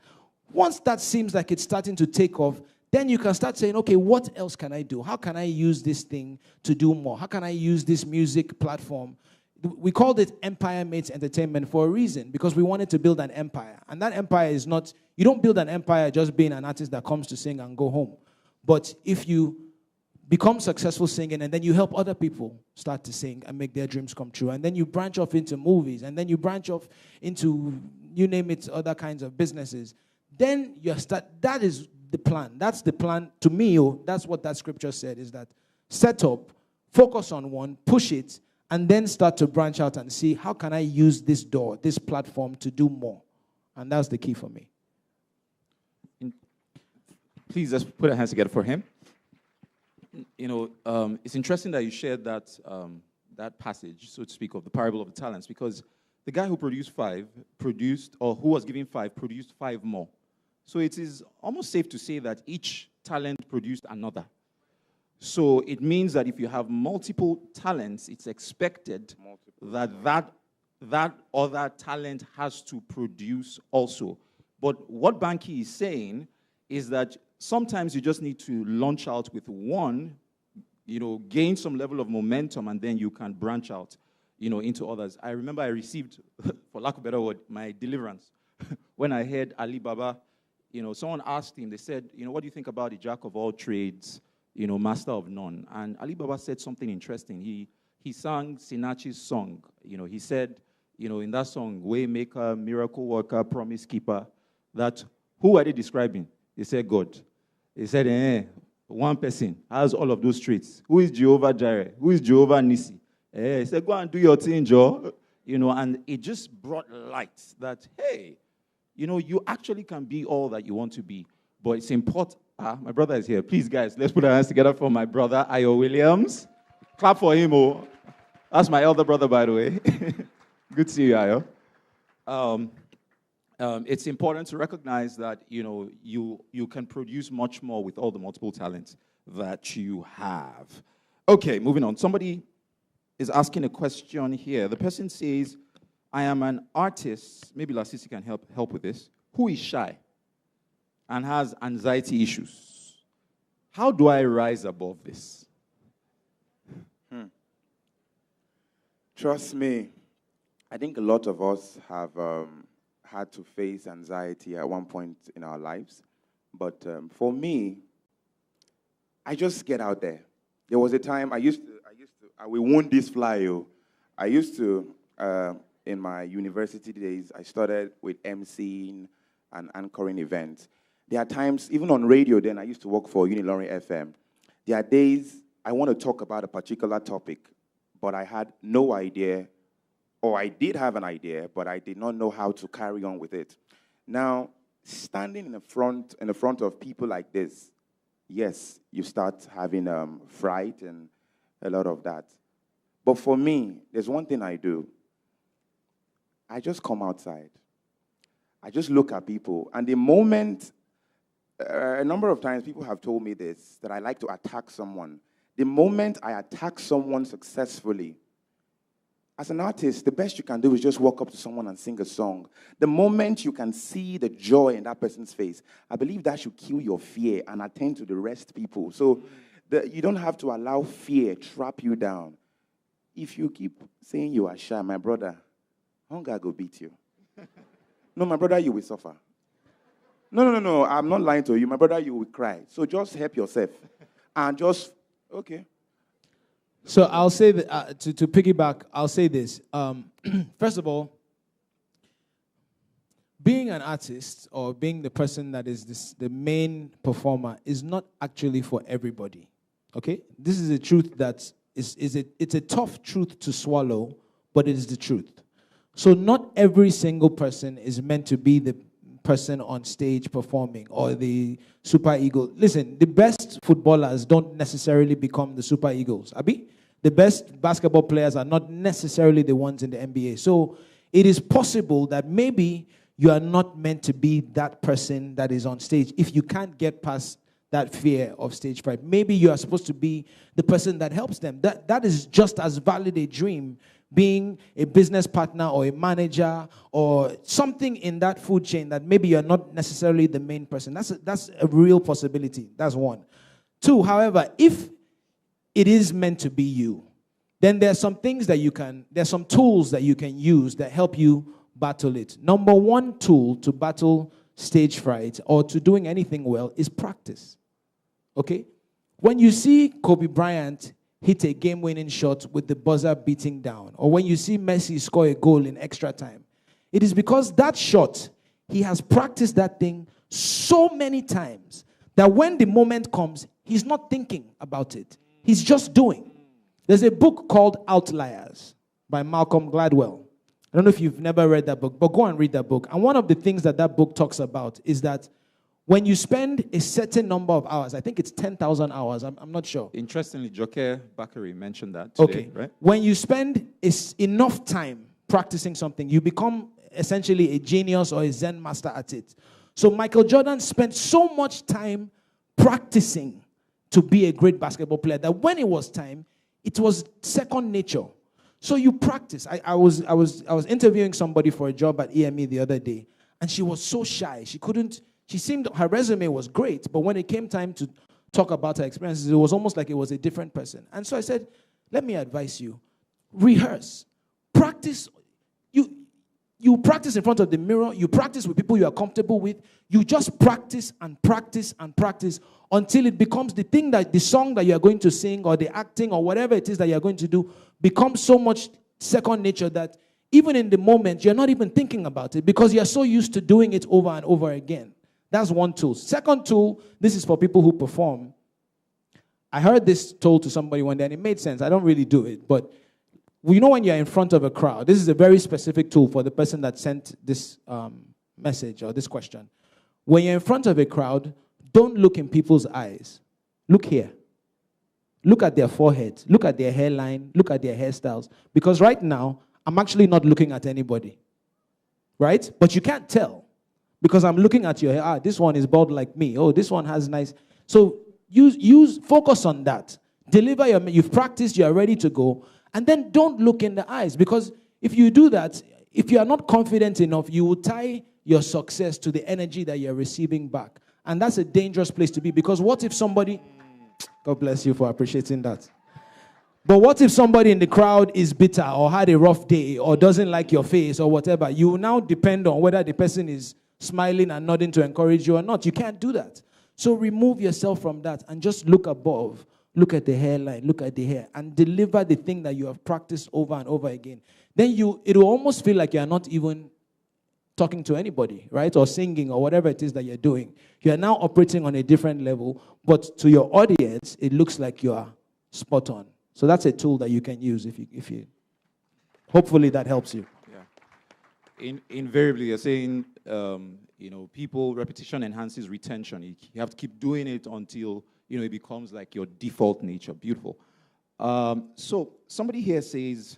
Once that seems like it's starting to take off, then you can start saying, okay, what else can I do? How can I use this thing to do more? How can I use this music platform? We called it Empire Mates Entertainment for a reason, because we wanted to build an empire. And that empire is not, you don't build an empire just being an artist that comes to sing and go home. But if you become successful singing and then you help other people start to sing and make their dreams come true, and then you branch off into movies, and then you branch off into, you name it, other kinds of businesses, then that is the plan. That's the plan to me. That's what that scripture said, is that set up, focus on one, push it, and then start to branch out and see, how can I use this door, this platform to do more? And that's the key for me. Please just put our hands together for him. It's interesting that you shared that passage, so to speak, of the parable of the talents, because the guy who produced who was given 5, produced 5 more. So it is almost safe to say that each talent produced another. So it means that if you have multiple talents, it's expected that other talent has to produce also. But what Banky is saying is that sometimes you just need to launch out with one, gain some level of momentum, and then you can branch out, into others. I remember I received, for lack of a better word, my deliverance when I heard Ali Baba. Someone asked him, they said, what do you think about the jack of all trades, master of none? And Ali Baba said something interesting. He sang Sinachi's song. He said, in that song, Waymaker, Miracle Worker, Promise Keeper, that who are they describing? They said God. He said, one person has all of those traits. Who is Jehovah Jireh? Who is Jehovah Nissi? He said, go and do your thing, Joe. And it just brought light that, hey, you actually can be all that you want to be. But it's important. My brother is here. Please, guys, let's put our hands together for my brother, Ayo Williams. Clap for him, oh. That's my elder brother, by the way. Good to see you, Ayo. It's important to recognize that, you can produce much more with all the multiple talents that you have. Okay, moving on. Somebody is asking a question here. The person says, I am an artist, maybe Lasis can help with this, who is shy and has anxiety issues. How do I rise above this? Trust me, I think a lot of us have had to face anxiety at one point in our lives. But for me, I just get out there. There was a time I will wound this fly, yo. I used to, in my university days, I started with emceeing and anchoring events. There are times, even on radio then, I used to work for Unilorin FM. There are days I want to talk about a particular topic, but I had no idea, or I did have an idea, but I did not know how to carry on with it. Now, standing in the front of people like this, yes, you start having fright and a lot of that. But for me, there's one thing I do. I just come outside. I just look at people. And the moment, a number of times people have told me this, that I like to attack someone. The moment I attack someone successfully, as an artist, the best you can do is just walk up to someone and sing a song. The moment you can see the joy in that person's face, I believe that should kill your fear and attend to the rest people. So you don't have to allow fear trap you down. If you keep saying you are shy, my brother, hunger go beat you. No, my brother, you will suffer. No, I'm not lying to you. My brother, you will cry. So just help yourself. And just, okay. So I'll say that, to piggyback, I'll say this. First of all, being an artist or being the person that is the main performer is not actually for everybody. Okay? This is a truth that it's a tough truth to swallow, but it is the truth. So not every single person is meant to be the person on stage performing or the super ego. Listen, the best footballers don't necessarily become the super egos. Abi? The best basketball players are not necessarily the ones in the NBA. So it is possible that maybe you are not meant to be that person that is on stage if you can't get past that fear of stage fright. Maybe you are supposed to be the person that helps them. That is just as valid a dream being a business partner or a manager or something in that food chain that maybe you're not necessarily the main person. That's a real possibility. That's one. Two, however, if it is meant to be you, then there's some things that there's some tools that you can use that help you battle it. Number one tool to battle stage fright or to doing anything well is practice. Okay? When you see Kobe Bryant hit a game-winning shot with the buzzer beating down, or when you see Messi score a goal in extra time, it is because that shot, he has practiced that thing so many times that when the moment comes, he's not thinking about it. He's just doing. There's a book called Outliers by Malcolm Gladwell. I don't know if you've never read that book, but go and read that book. And one of the things that book talks about is that when you spend a certain number of hours, I think it's 10,000 hours, I'm not sure. Interestingly, Bakare mentioned that today, okay. Right? When you spend enough time practicing something, you become essentially a genius or a Zen master at it. So Michael Jordan spent so much time practicing to be a great basketball player that when it was time, it was second nature. So you practice. I was interviewing somebody for a job at EME the other day, and she was so shy. Her resume was great, but when it came time to talk about her experiences, it was almost like it was a different person. And so I said, let me advise you. Rehearse. Practice. You practice in front of the mirror. You practice with people you are comfortable with. You just practice and practice and practice until it becomes the song that you are going to sing or the acting or whatever it is that you are going to do becomes so much second nature that even in the moment, you're not even thinking about it because you're so used to doing it over and over again. That's one tool. Second tool, this is for people who perform. I heard this told to somebody one day, and it made sense. I don't really do it, but you know when you're in front of a crowd, this is a very specific tool for the person that sent this message or this question. When you're in front of a crowd, don't look in people's eyes. Look here. Look at their forehead. Look at their hairline. Look at their hairstyles. Because right now, I'm actually not looking at anybody. Right? But you can't tell. Because I'm looking at your hair. This one is bald like me. Oh, this one has nice. So focus on that. You've practiced, you're ready to go. And then don't look in the eyes. Because if you do that, if you are not confident enough, you will tie your success to the energy that you're receiving back. And that's a dangerous place to be. Because what if somebody... God bless you for appreciating that. But what if somebody in the crowd is bitter or had a rough day or doesn't like your face or whatever? You will now depend on whether the person is smiling and nodding to encourage you or not. You can't do that. So remove yourself from that and just look above. Look at the hairline, look at the hair, and deliver the thing that you have practiced over and over again. Then it will almost feel like you're not even talking to anybody, right? Or singing or whatever it is that you're doing. You are now operating on a different level, but to your audience, it looks like you are spot on. So that's a tool that you can use if you hopefully that helps you. Yeah. Invariably, you're saying, people, repetition enhances retention. You have to keep doing it until, it becomes like your default nature. Beautiful. So somebody here says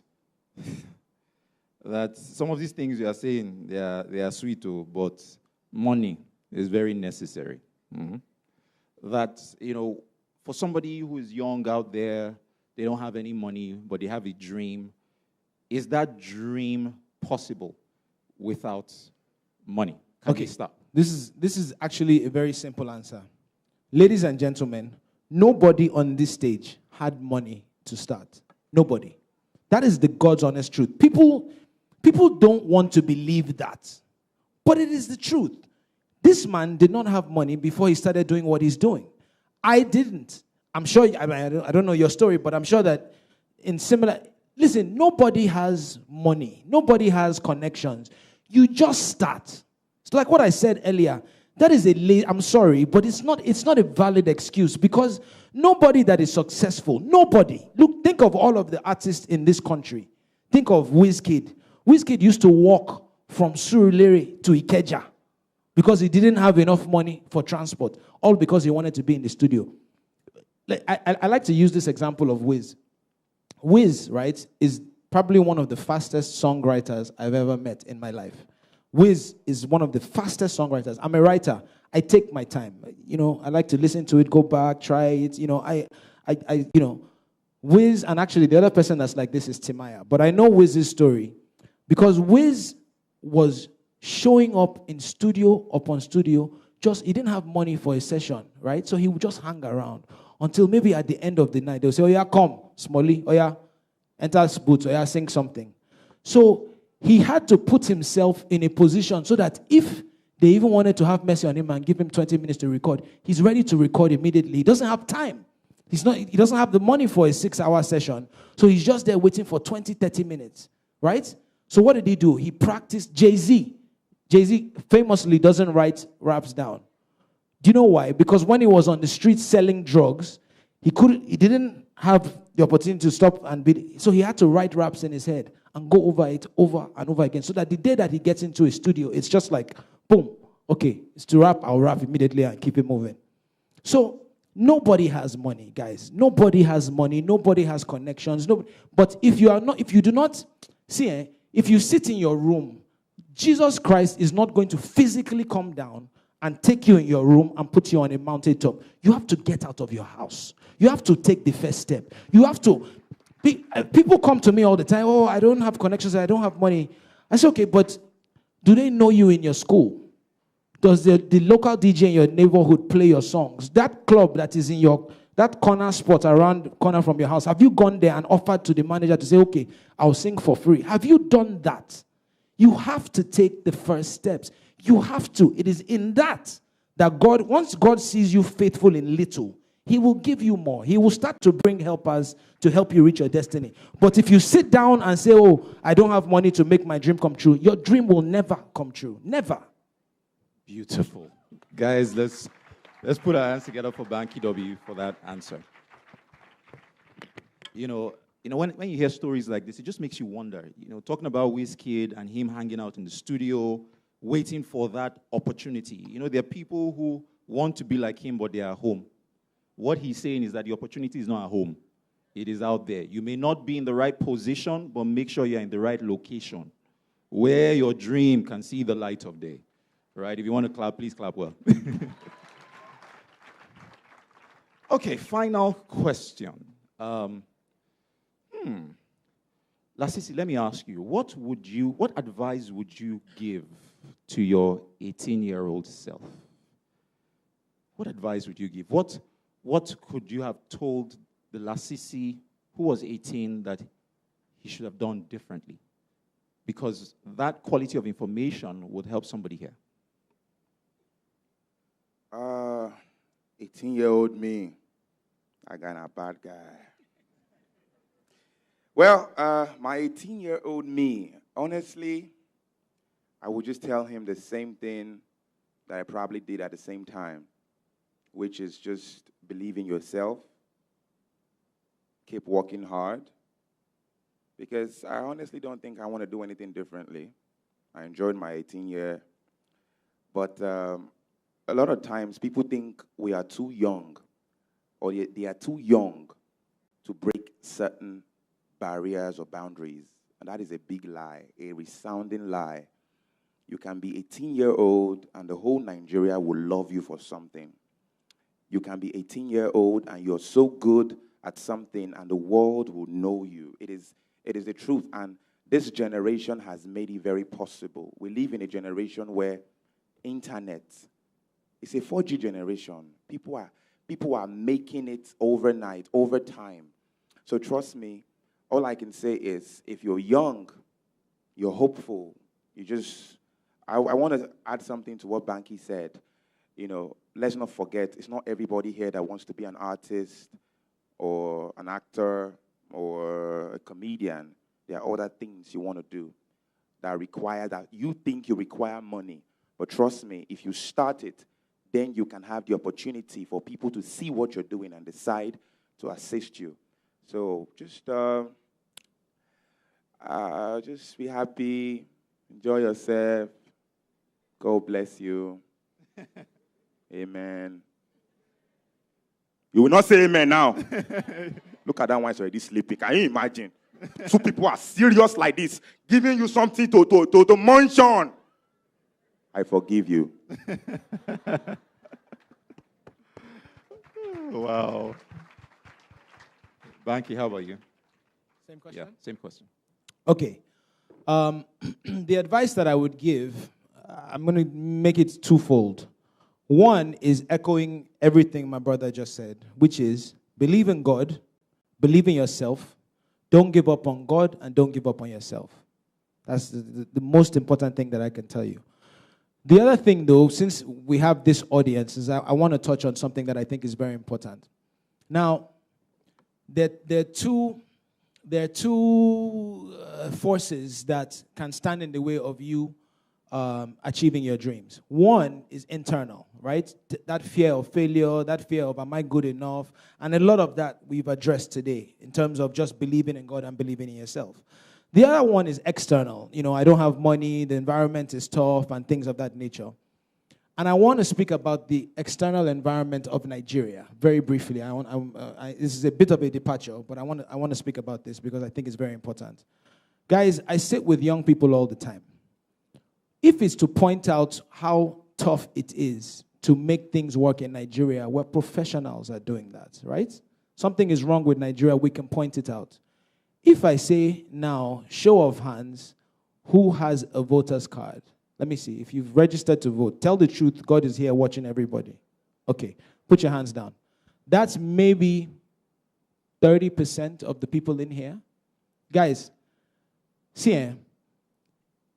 that some of these things you are saying, they are sweet, but money is very necessary. Mm-hmm. That, for somebody who is young out there, they don't have any money, but they have a dream. Is that dream possible without money? Can they start? This is actually a very simple answer. Ladies and gentlemen, nobody on this stage had money to start. Nobody. That is the God's honest truth. People don't want to believe that. But it is the truth. This man did not have money before he started doing what he's doing. I didn't. I'm sure, I don't know your story, but I'm sure that listen, nobody has money. Nobody has connections. You just start. It's like what I said earlier. That is I'm sorry, but it's not a valid excuse because nobody that is successful, nobody. Look, think of all of the artists in this country. Think of Wizkid. Wizkid used to walk from Surulere to Ikeja because he didn't have enough money for transport, all because he wanted to be in the studio. I like to use this example of Wiz. Wiz, right, is probably one of the fastest songwriters I've ever met in my life. Wiz is one of the fastest songwriters. I'm a writer. I take my time. I like to listen to it, go back, try it. Wiz, and actually the other person that's like this is Timaya. But I know Wiz's story because Wiz was showing up in studio upon studio. Just, he didn't have money for a session, right? So he would just hang around until maybe at the end of the night, they'll say, oh yeah, come, Smalley, oh yeah, enter boots, oh yeah, sing something. So he had to put himself in a position so that if they even wanted to have mercy on him and give him 20 minutes to record, he's ready to record immediately. He doesn't have time. He doesn't have the money for a 6-hour session. So he's just there waiting for 20, 30 minutes, right? So what did he do? He practiced Jay-Z. Jay-Z famously doesn't write raps down. Do you know why? Because when he was on the street selling drugs, he didn't have the opportunity to stop and beat. So he had to write raps in his head and go over it over and over again. So that the day that he gets into a studio, it's just like, boom, okay, it's to rap, I'll rap immediately and keep it moving. So nobody has money, guys. Nobody has money. Nobody has connections. But if you do not, see, if you sit in your room, Jesus Christ is not going to physically come down and take you in your room and put you on a mountaintop. You have to get out of your house. You have to take the first step. You have to. People come to me all the time, oh, I don't have connections, I don't have money. I say, okay, but do they know you in your school? Does the local DJ in your neighborhood play your songs? That club that is in that corner spot around the corner from your house, have you gone there and offered to the manager to say, okay, I'll sing for free? Have you done that? You have to take the first steps. You have to. It is in that God, once God sees you faithful in little, he will give you more. He will start to bring helpers to help you reach your destiny. But if you sit down and say, oh, I don't have money to make my dream come true, your dream will never come true. Never. Beautiful. Guys, let's put our hands together for Banky W for that answer. You know, when you hear stories like this, it just makes you wonder. Talking about Wizkid and him hanging out in the studio, waiting for that opportunity. There are people who want to be like him, but they are at home. What he's saying is that the opportunity is not at home. It is out there. You may not be in the right position, but make sure you're in the right location where your dream can see the light of day. Right? If you want to clap, please clap well. Okay, final question. Lasis, let me ask you, what advice would you give to your 18-year-old self? What advice would you give? What could you have told the Lasisi who was 18 that he should have done differently? Because that quality of information would help somebody here. 18-year-old me, I got a bad guy. Well, my 18-year-old me, honestly, I would just tell him the same thing that I probably did at the same time, which is just believe in yourself, keep working hard, because I honestly don't think I want to do anything differently. I enjoyed my 18 year, but a lot of times people think we are too young, or they are too young to break certain barriers or boundaries, and that is a big lie, a resounding lie. You can be 18-year-old and the whole Nigeria will love you for something. You can be 18-year-old and you're so good at something and the world will know you. It is the truth, and this generation has made it very possible. We live in a generation where internet, it's a 4G generation. People are making it overnight, over time. So trust me, all I can say is if you're young, you're hopeful, I want to add something to what Banky said. Let's not forget, it's not everybody here that wants to be an artist or an actor or a comedian. There are other things you want to do that you think you require money. But trust me, if you start it, then you can have the opportunity for people to see what you're doing and decide to assist you. So just be happy, enjoy yourself. God bless you. Amen. You will not say amen now. Look at that one, it's already sleeping. Can you imagine? Two people are serious like this, giving you something to munch on. I forgive you. Wow. Banky, how about you? Same question? Yeah, same question. Okay. The advice that I would give, I'm going to make it twofold. One is echoing everything my brother just said, which is believe in God, believe in yourself, don't give up on God, and don't give up on yourself. That's the most important thing that I can tell you. The other thing, though, since we have this audience, is I want to touch on something that I think is very important. Now, there are two forces that can stand in the way of you achieving your dreams. One is internal, right? That fear of failure, that fear of am I good enough? And a lot of that we've addressed today in terms of just believing in God and believing in yourself. The other one is external. You know, I don't have money, the environment is tough, and things of that nature. And I want to speak about the external environment of Nigeria very briefly. This is a bit of a departure, but I want to speak about this because I think it's very important. Guys, I sit with young people all the time. If it's to point out how tough it is to make things work in Nigeria, where professionals are doing that, right? Something is wrong with Nigeria, we can point it out. If I say now, show of hands, who has a voter's card? Let me see. If you've registered to vote, tell the truth. God is here watching everybody. Okay, put your hands down. That's maybe 30% of the people in here. Guys, see,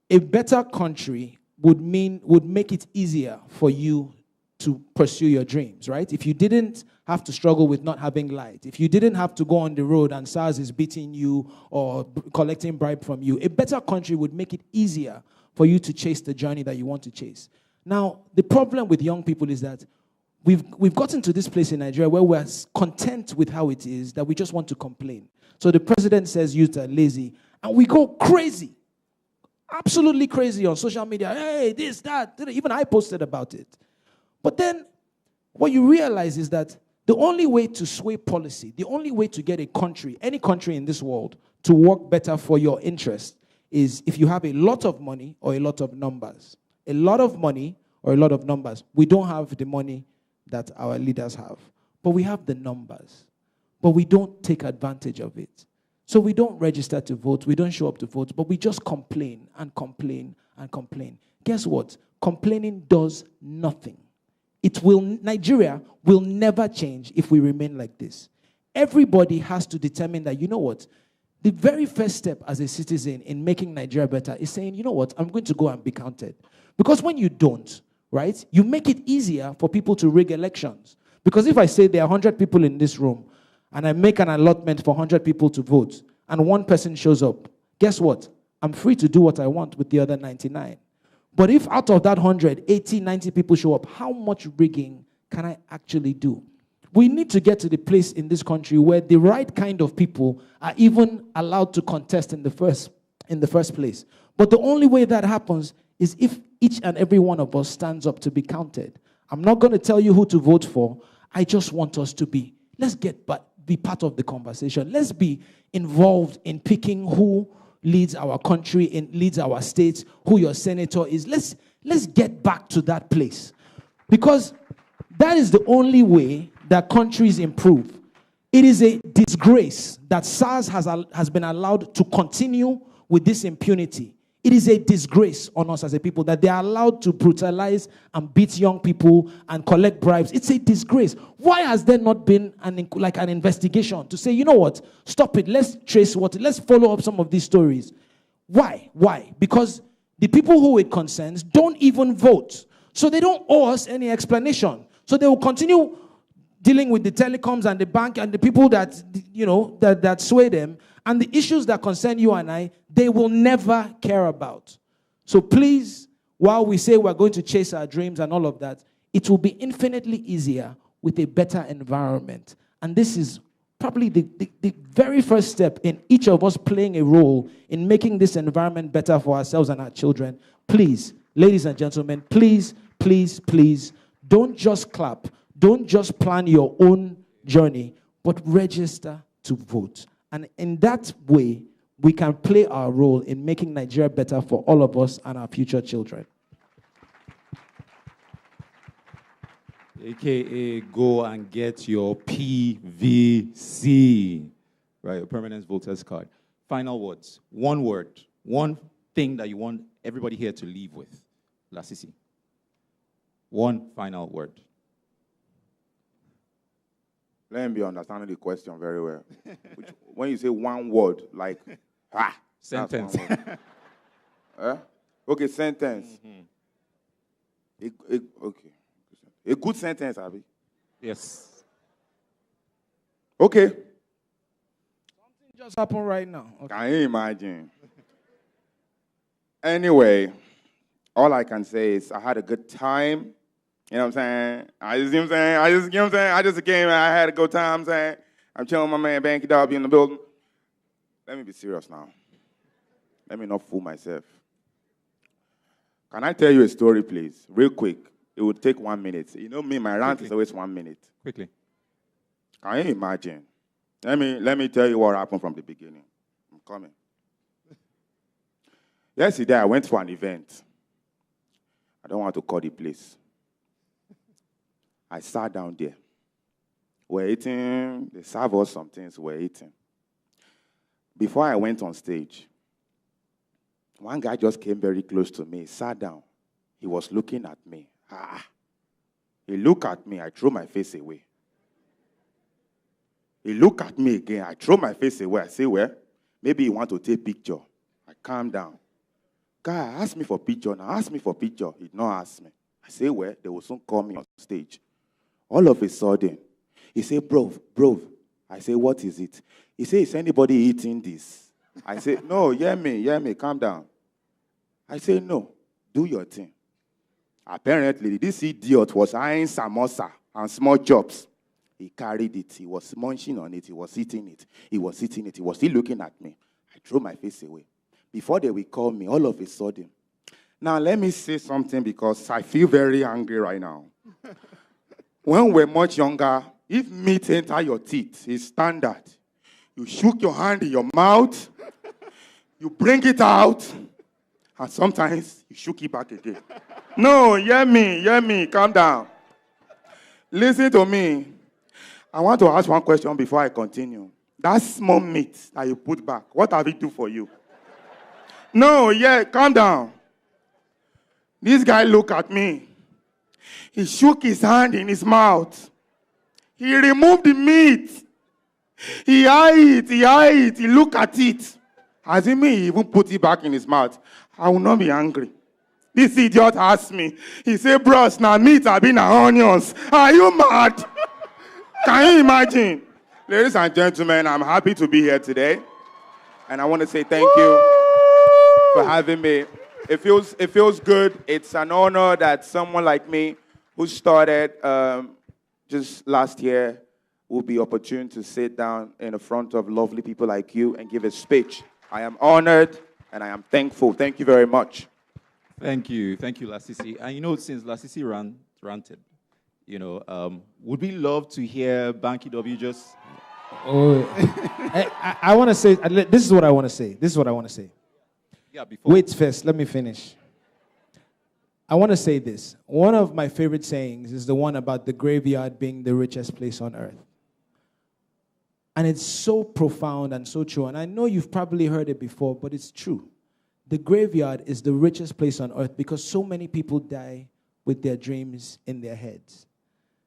a better country would make it easier for you to pursue your dreams, right? If you didn't have to struggle with not having light, if you didn't have to go on the road and SARS is beating you or collecting bribe from you, a better country would make it easier for you to chase the journey that you want to chase. Now, the problem with young people is that we've gotten to this place in Nigeria where we're content with how it is, that we just want to complain. So the president says youth are lazy, and we go crazy. Absolutely crazy on social media. Hey, this, that. Even I posted about it. But then what you realize is that the only way to sway policy, the only way to get a country, any country in this world, to work better for your interest is if you have a lot of money or a lot of numbers. A lot of money or a lot of numbers. We don't have the money that our leaders have, but we have the numbers. But we don't take advantage of it. So we don't register to vote, we don't show up to vote, but we just complain and complain and complain. Guess what? Complaining does nothing. Nigeria will never change if we remain like this. Everybody has to determine that, you know what? The very first step as a citizen in making Nigeria better is saying, you know what? I'm going to go and be counted. Because when you don't, right, you make it easier for people to rig elections. Because if I say there are 100 people in this room, and I make an allotment for 100 people to vote, and one person shows up, guess what? I'm free to do what I want with the other 99. But if out of that 100, 80, 90 people show up, how much rigging can I actually do? We need to get to the place in this country where the right kind of people are even allowed to contest in the first place. But the only way that happens is if each and every one of us stands up to be counted. I'm not going to tell you who to vote for. I just want us to be part of the conversation. Let's be involved in picking who leads our country, leads our states, who your senator is. Let's get back to that place. Because that is the only way that countries improve. It is a disgrace that SARS has been allowed to continue with this impunity. It is a disgrace on us as a people that they are allowed to brutalize and beat young people and collect bribes. It's a disgrace. Why has there not been an investigation to say, you know what, stop it, let's follow up some of these stories. Why? Because the people who it concerns don't even vote. So they don't owe us any explanation. So they will continue dealing with the telecoms and the bank and the people that, that sway them. And the issues that concern you and I, they will never care about. So please, while we say we're going to chase our dreams and all of that, it will be infinitely easier with a better environment. And this is probably the very first step in each of us playing a role in making this environment better for ourselves and our children. Please, ladies and gentlemen, please, please, please, don't just clap. Don't just plan your own journey, but register to vote. And in that way, we can play our role in making Nigeria better for all of us and our future children. AKA, go and get your PVC. right? A permanent voter's card. Final words. One word. One thing that you want everybody here to leave with. Lasis. One final word. Let me be understanding the question very well. When you say one word, like, sentence. Okay, sentence. Okay. A good sentence, Abby. Yes. Okay. Something just happened right now. Okay. Can you imagine? Anyway, all I can say is I had a good time. You know what I'm saying? I just came and I had a good time. I'm saying I'm chilling with my man Banky W in the building. Let me be serious now. Let me not fool myself. Can I tell you a story, please? Real quick. It would take 1 minute. You know me, my rant is always 1 minute. Quickly. Can you imagine? Let me tell you what happened from the beginning. I'm coming. Yesterday, I went for an event. I don't want to call the place. I sat down there. We're eating. They serve us some things. We're eating. Before I went on stage, one guy just came very close to me, sat down. He was looking at me. He looked at me. I threw my face away. He looked at me again. I threw my face away. I say, well, maybe he want to take picture. I calm down. Guy, ask me for picture now. Ask me for picture. He did not ask me. I say, well, they will soon call me on stage. All of a sudden, he said, bro. I say, what is it? He said, is anybody eating this? I say, no, hear me, calm down. I say, no, do your thing. Apparently, this idiot was eyeing samosa and small chops. He carried it. He was munching on it. He was eating it. He was still looking at me. I threw my face away. Before they will call me, all of a sudden. Now, let me say something because I feel very angry right now. When we're much younger, if meat enter your teeth, it's standard. You shook your hand in your mouth, you bring it out, and sometimes you shook it back again. No, hear me, calm down. Listen to me. I want to ask one question before I continue. That small meat that you put back, what have it do for you? No, calm down. This guy looked at me. He shook his hand in his mouth. He removed the meat. He eyed it, he looked at it. As if he even put it back in his mouth. I will not be angry. This idiot asked me. He said, bros, now meat have been onions. Are you mad? Can you imagine? Ladies and gentlemen, I'm happy to be here today. And I want to say thank you for having me. It feels good. It's an honor that someone like me who started just last year will be opportune to sit down in the front of lovely people like you and give a speech. I am honored and I am thankful. Thank you very much. Thank you, Lasis. And since Lasis ranted, would we love to hear Banky W just... Oh, I want to say, this is what I want to say. Yeah, before. Wait first, let me finish. I want to say this. One of my favorite sayings is the one about the graveyard being the richest place on earth. And it's so profound and so true. And I know you've probably heard it before, but it's true. The graveyard is the richest place on earth because so many people die with their dreams in their heads.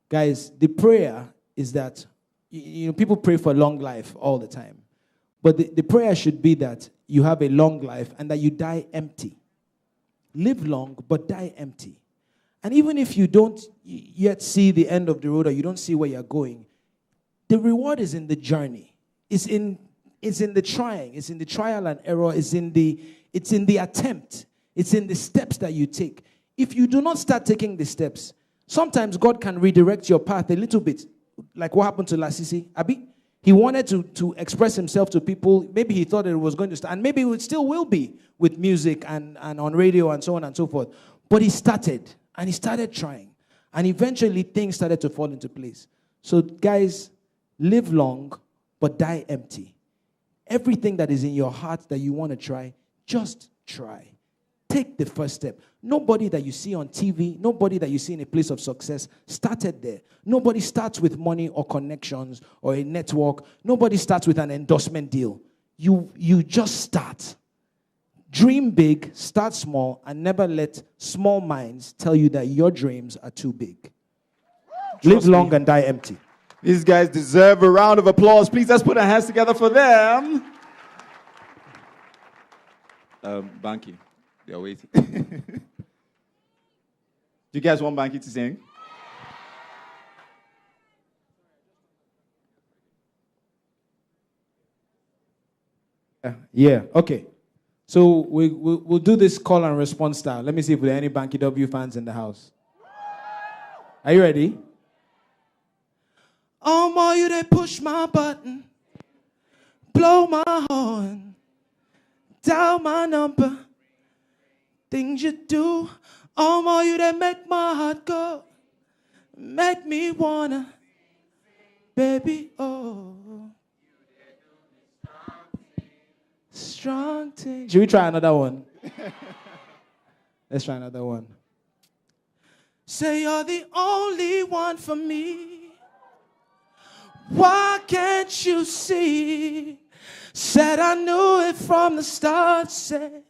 Guys, the prayer is that, people pray for long life all the time. But the prayer should be that you have a long life and that you die empty. Live long, but die empty. And even if you don't yet see the end of the road or you don't see where you're going, the reward is in the journey. It's in the trying. It's in the trial and error. It's in the attempt. It's in the steps that you take. If you do not start taking the steps, sometimes God can redirect your path a little bit. Like what happened to Lasis, Abi? He wanted to express himself to people. Maybe he thought it was going to start. And maybe it still will be with music and on radio and so on and so forth. But he started. And he started trying. And eventually things started to fall into place. So guys, live long, but die empty. Everything that is in your heart that you want to try, just try. take the first step. Nobody that you see on TV, nobody that you see in a place of success started there. Nobody starts with money or connections or a network. Nobody starts with an endorsement deal. You just start. Dream big, start small, and never let small minds tell you that your dreams are too big. Live long and die empty. These guys deserve a round of applause. Please, let's put our hands together for them. Banky, they're waiting. Do you guys want Banky to sing? Yeah, okay. So we'll do this call and response style. Let me see if there are any Banky W fans in the house. Are you ready? More you they push my button, blow my horn, dial my number. Things you do, more you they make my heart go, make me wanna, baby, oh. Strong thing. Should we try another one? Let's try another one. Say you're the only one for me. Why can't you see? Said I knew it from the start. Said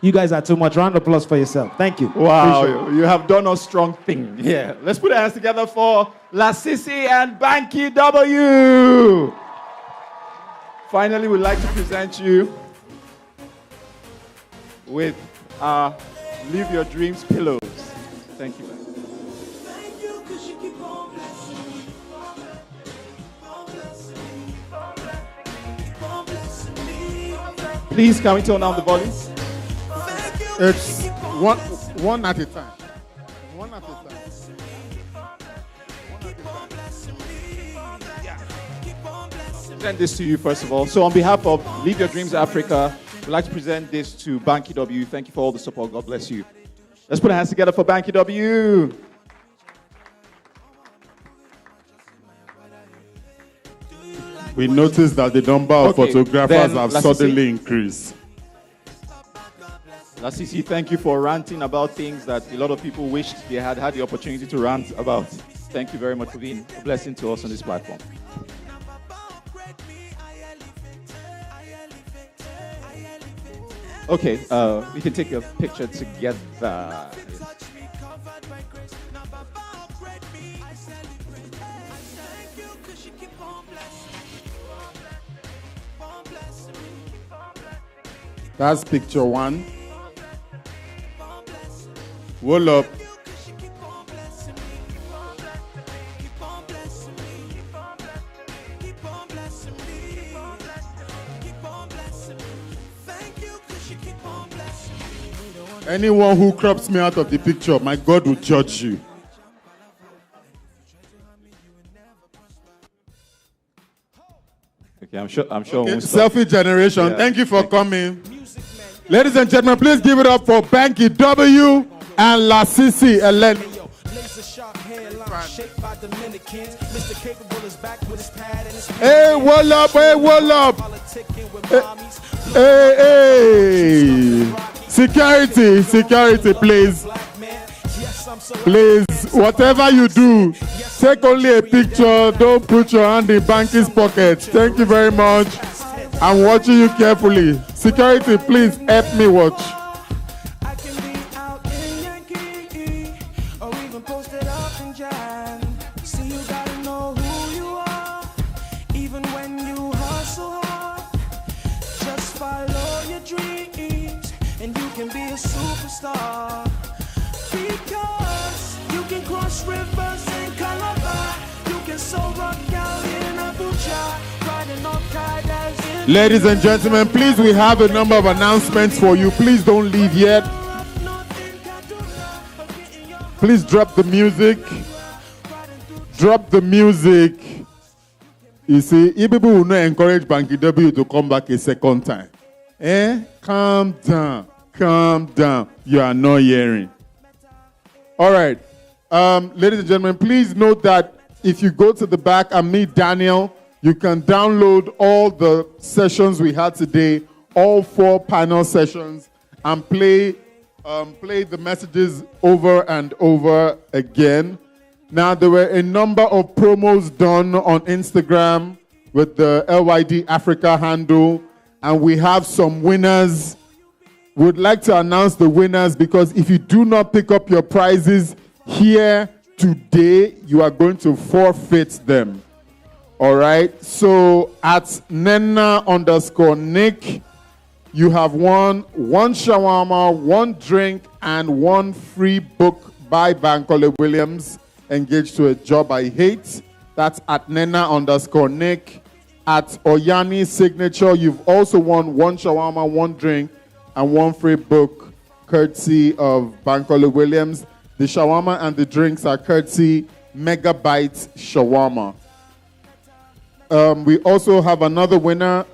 you guys are too much. Round of applause for yourself. Thank you. Wow, you have done a strong thing. Yeah. Let's put our hands together for Lasis and Banky W. Finally, we'd like to present you with our Live Your Dreams pillows. Thank you. Please, can we turn down the volume? It's one at a time. One at a time. Present this to you first of all. So on behalf of Live Your Dreams Africa, we'd like to present this to Banky W. Thank you for all the support. God bless you. Let's put our hands together for Banky W. We noticed that the number of photographers have Lasis. suddenly increased. Lasis, thank you for ranting about things that a lot of people wished they had had the opportunity to rant about. Thank you very much for being a blessing to us on this platform. Okay, we can take a picture together. That's picture one. Roll up. Anyone who crops me out of the picture, my God will judge you. Okay, I'm sure. Okay, selfie generation. Yeah. Thank you for coming. Ladies and gentlemen, please give it up for Banky W and Lasis Elenu. Hey, what up? Hey, what up? Hey. Security, please. Please, whatever you do, take only a picture. Don't put your hand in Banky's pocket. Thank you very much. I'm watching you carefully. Security, please help me watch. Ladies and gentlemen, please, we have a number of announcements for you. Please don't leave yet. Please drop the music. Drop the music. You see, if people will not encourage Banky W to come back a second time. Calm down. Calm down. You are not hearing. All right. Ladies and gentlemen, please note that if you go to the back and meet Daniel, you can download all the sessions we had today all 4 panel sessions and play the messages over and over again. Now, there were a number of promos done on Instagram with the LYD Africa handle, and we have some winners. We'd like to announce the winners because if you do not pick up your prizes here today, you are going to forfeit them. All right? So at Nena_Nick, you have won 1 shawarma, 1 drink, and 1 free book by Bankole Williams, Engaged to a Job I Hate. That's at Nena_Nick. At Oyani Signature, you've also won 1 shawarma, 1 drink, and 1 free book, courtesy of Bankole Williams. The shawarma and the drinks are courtesy Megabyte Shawarma. We also have another winner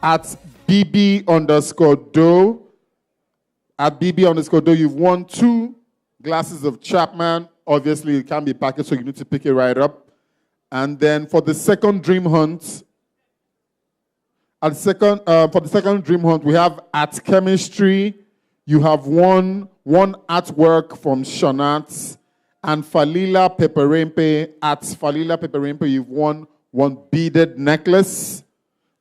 at BB_Doe. At BB_Doe, you've won 2 glasses of Chapman. Obviously, it can be packaged, so you need to pick it right up. And then for the second dream hunt, for the second dream hunt, we have at Chemistry, you have won 1 artwork from Shonat, and Falila Peperempe. At Falila Peperempe, you've won 1 beaded necklace.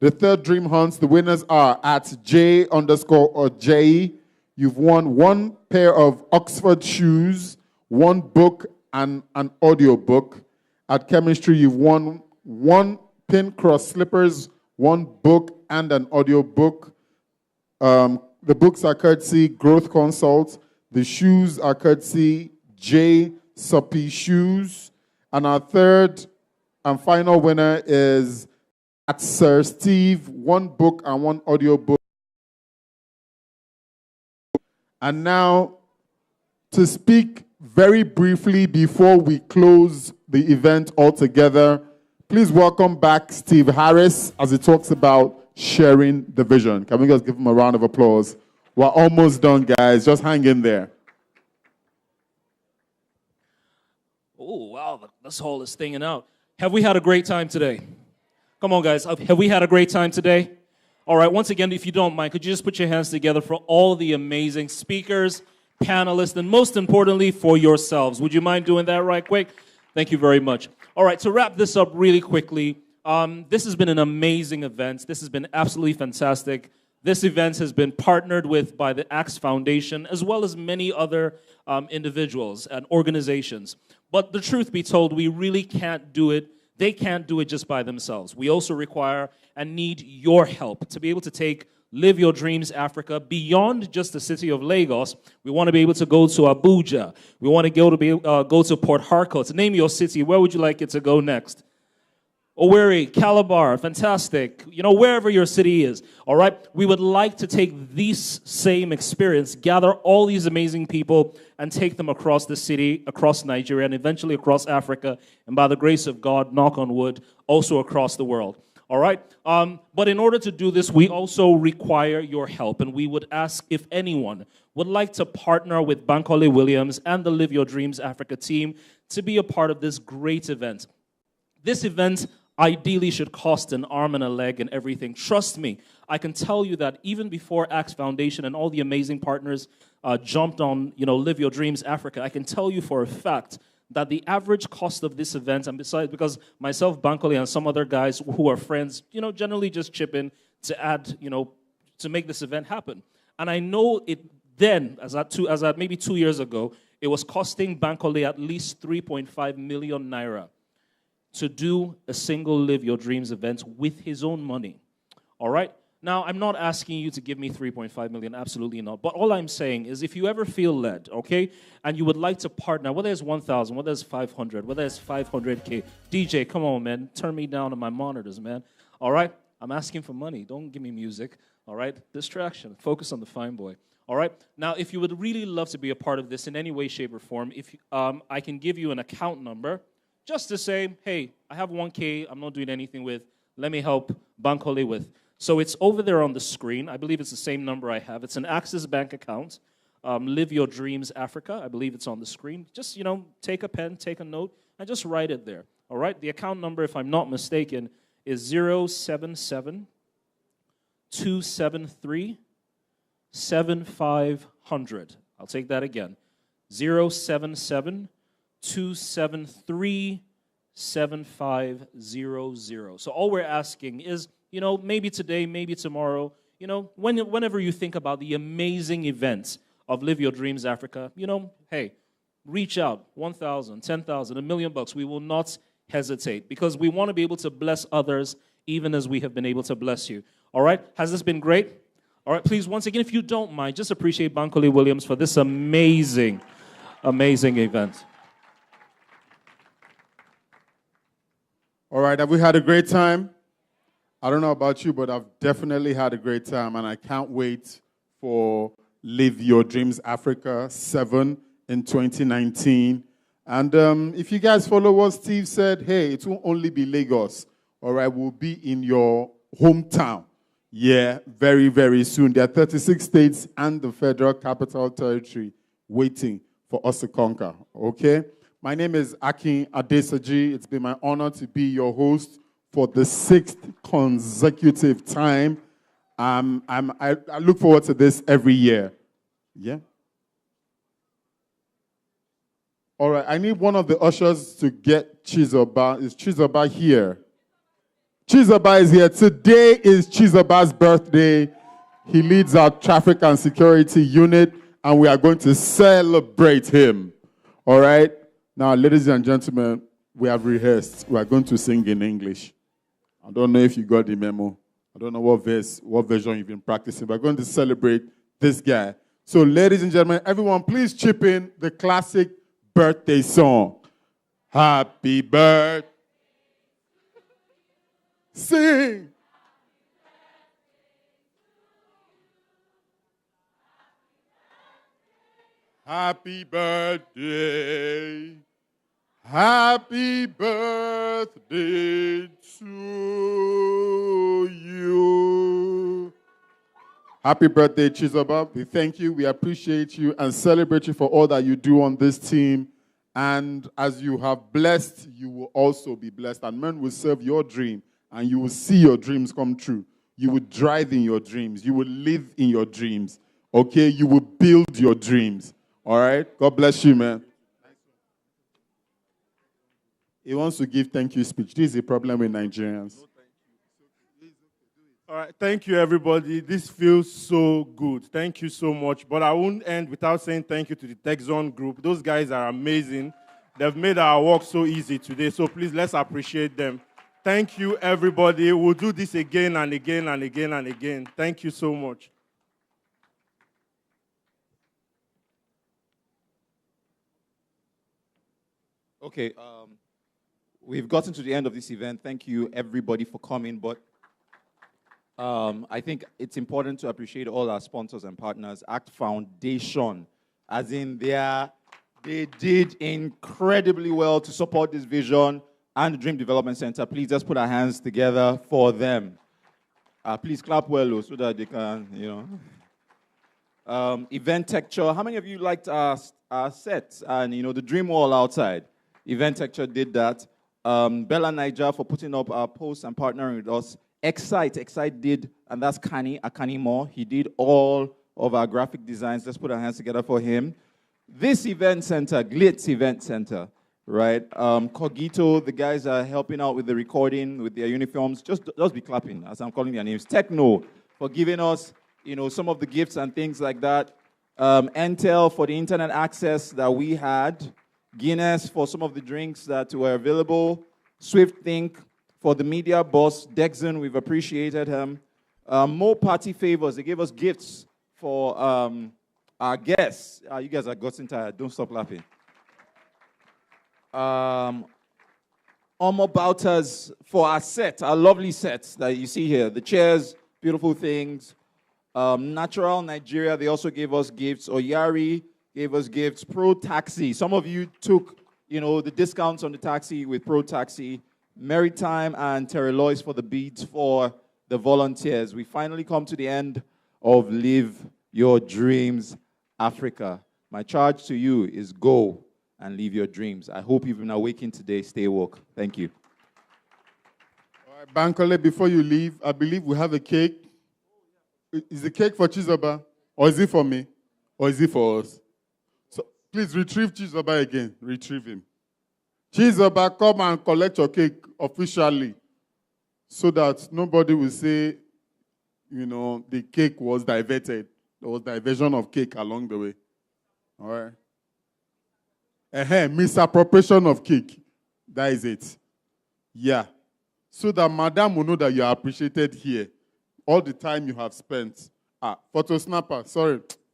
The third dream hunts, the winners are at J_J. You've won 1 pair of Oxford shoes, 1 book, and an audio book. At Chemistry, you've won 1 pin cross slippers, 1 book, and an audio book. The books are courtesy Growth Consult. The shoes are courtesy J. Soppy Shoes. And our third and final winner is at Sir Steve, 1 book and 1 audio book. And now, to speak very briefly before we close the event altogether, please welcome back Steve Harris as he talks about sharing the vision. Can we just give him a round of applause? We're almost done, guys. Just hang in there. Oh, wow, this hall is stinging out. Have we had a great time today? Come on, guys. Have we had a great time today? All right, once again, if you don't mind, could you just put your hands together for all the amazing speakers, panelists, and most importantly, for yourselves. Would you mind doing that right quick? Thank you very much. All right, to wrap this up really quickly, this has been an amazing event. This has been absolutely fantastic. This event has been partnered with by the Axe Foundation, as well as many other individuals and organizations. But the truth be told, we really can't do it. They can't do it just by themselves. We also require and need your help to be able to take Live Your Dreams Africa beyond just the city of Lagos. We want to be able to go to Abuja. We want to go to Port Harcourt. Name your city. Where would you like it to go next? Owerri, Calabar, fantastic. You know, wherever your city is, all right? We would like to take this same experience, gather all these amazing people, and take them across the city, across Nigeria, and eventually across Africa, and by the grace of God, knock on wood, also across the world, all right? But in order to do this, we also require your help, and we would ask if anyone would like to partner with Bankole Williams and the Live Your Dreams Africa team to be a part of this great event. This event ideally should cost an arm and a leg and everything. Trust me, I can tell you that even before Axe Foundation and all the amazing partners jumped on, Live Your Dreams Africa, I can tell you for a fact that the average cost of this event, and besides, because myself, Bankole, and some other guys who are friends, generally just chip in to add, to make this event happen. And I know it then, as at maybe 2 years ago, it was costing Bankole at least 3.5 million naira to do a single Live Your Dreams event with his own money, all right? Now, I'm not asking you to give me 3.5 million, absolutely not. But all I'm saying is if you ever feel led, okay, and you would like to partner, whether it's 1,000, whether it's 500, whether it's 500K, DJ, come on, man, turn me down on my monitors, man, all right? I'm asking for money. Don't give me music, all right? Distraction. Focus on the fine boy, all right? Now, if you would really love to be a part of this in any way, shape, or form, I can give you an account number, just to say, hey, I have 1K, I'm not doing anything with, let me help Bankole with. So it's over there on the screen. I believe it's the same number I have. It's an Axis Bank account, Live Your Dreams Africa. I believe it's on the screen. Just, take a pen, take a note, and just write it there, all right? The account number, if I'm not mistaken, is 077 273 7500. I'll take that again. 077 273 7500. So all we're asking is, maybe today, maybe tomorrow, whenever you think about the amazing events of Live Your Dreams Africa, hey, reach out, 1,000, 10,000, $1 million. We will not hesitate because we want to be able to bless others even as we have been able to bless you. All right? Has this been great? All right, please, once again, if you don't mind, just appreciate Bankole Williams for this amazing, amazing event. All right, have we had a great time? I don't know about you, but I've definitely had a great time, and I can't wait for Live Your Dreams Africa 7 in 2019. And if you guys follow what Steve said, hey, it won't only be Lagos. All right, we'll be in your hometown. Yeah, very, very soon. There are 36 states and the Federal Capital Territory waiting for us to conquer, okay? My name is Akin Adesaji. It's been my honor to be your host for the 6th consecutive time. I look forward to this every year. Yeah? All right, I need one of the ushers to get Chizoba. Is Chizoba here? Chizoba is here. Today is Chizoba's birthday. He leads our traffic and security unit, and we are going to celebrate him. All right? Now, ladies and gentlemen, we have rehearsed. We are going to sing in English. I don't know if you got the memo. I don't know what version you've been practicing. We're going to celebrate this guy. So, ladies and gentlemen, everyone, please chip in the classic birthday song. Happy birthday. Sing. Happy birthday. Happy birthday to you. Happy birthday, Chizoba. We thank you, we appreciate you, and celebrate you for all that you do on this team. And as you have blessed, you will also be blessed. And men will serve your dream, and you will see your dreams come true. You will drive in your dreams. You will live in your dreams. Okay? You will build your dreams. All right? God bless you, man. He wants to give thank you speech. This is a problem with Nigerians. All right, thank you, everybody. This feels so good. Thank you so much. But I won't end without saying thank you to the Tech Zone group. Those guys are amazing. They've made our work so easy today. So please, let's appreciate them. Thank you, everybody. We'll do this again and again and again and again. Thank you so much. Okay, we've gotten to the end of this event. Thank you, everybody, for coming. But I think it's important to appreciate all our sponsors and partners. Act Foundation, as in they did incredibly well to support this vision, and the Dream Development Center. Please just put our hands together for them. Please clap well so that they can, Event Texture. How many of you liked our sets and, the Dream Wall outside? Event Texture did that. Bella Niger for putting up our posts and partnering with us. Excite did, and that's Akani Moore. He did all of our graphic designs. Let's put our hands together for him. This event center, Glitz Event Center, right? Cogito, the guys are helping out with the recording, with their uniforms. Just be clapping as I'm calling their names. Techno for giving us, some of the gifts and things like that. Entel for the internet access that we had. Guinness for some of the drinks that were available. Swift Think for the media boss. Dexon, we've appreciated him. More party favors. They gave us gifts for our guests. You guys are getting tired. Don't stop laughing. Omo Bouters for our set, our lovely sets that you see here. The chairs, beautiful things. Natural Nigeria, they also gave us gifts. Oyari gave us gifts. Pro Taxi. Some of you took, the discounts on the taxi with Pro Taxi. Maritime and Terry Lois for the beads for the volunteers. We finally come to the end of Live Your Dreams Africa. My charge to you is go and live your dreams. I hope you've been awakened today. Stay woke. Thank you. All right, Bankole, before you leave, I believe we have a cake. Is the cake for Chizoba? Or is it for me? Or is it for us? So please retrieve Chizoba again. Retrieve him. Chizoba, come and collect your cake officially so that nobody will say, the cake was diverted. There was diversion of cake along the way. All right? Misappropriation of cake. That is it. Yeah. So that madam will know that you are appreciated here. All the time you have spent.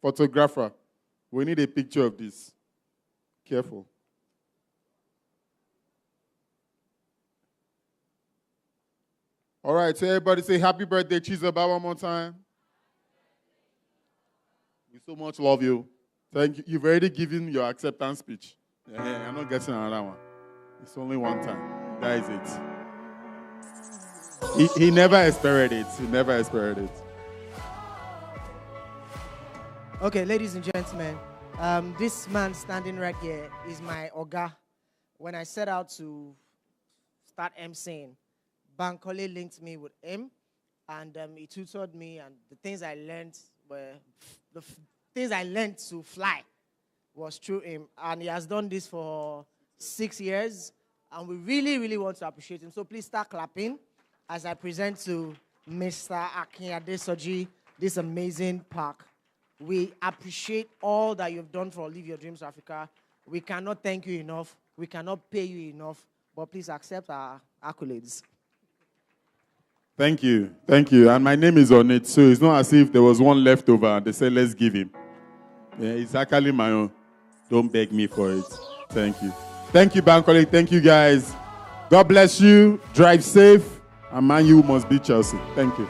Photographer. We need a picture of this. Careful. All right, so everybody say happy birthday, Chizoba, one more time. We so much love you. Thank you. You've already given your acceptance speech. I'm not getting another one. It's only one time. That is it. He never expired it. He never expired it. Okay, ladies and gentlemen, this man standing right here is my Oga. When I set out to start emceeing, Bankole linked me with him, and he tutored me, and the things I learned were things I learned to fly was through him, and he has done this for 6 years, and we really, really want to appreciate him. So please start clapping as I present to Mr. Akinyade Soji this amazing park. We appreciate all that you've done for Live Your Dreams Africa. We cannot thank you enough. We cannot pay you enough, but please accept our accolades. Thank you. Thank you. And my name is on it, so it's not as if there was one left over. They said, let's give him. Yeah, it's actually my own. Don't beg me for it. Thank you. Thank you, Bankole. Thank you, guys. God bless you. Drive safe. And man, you must beat Chelsea. Thank you.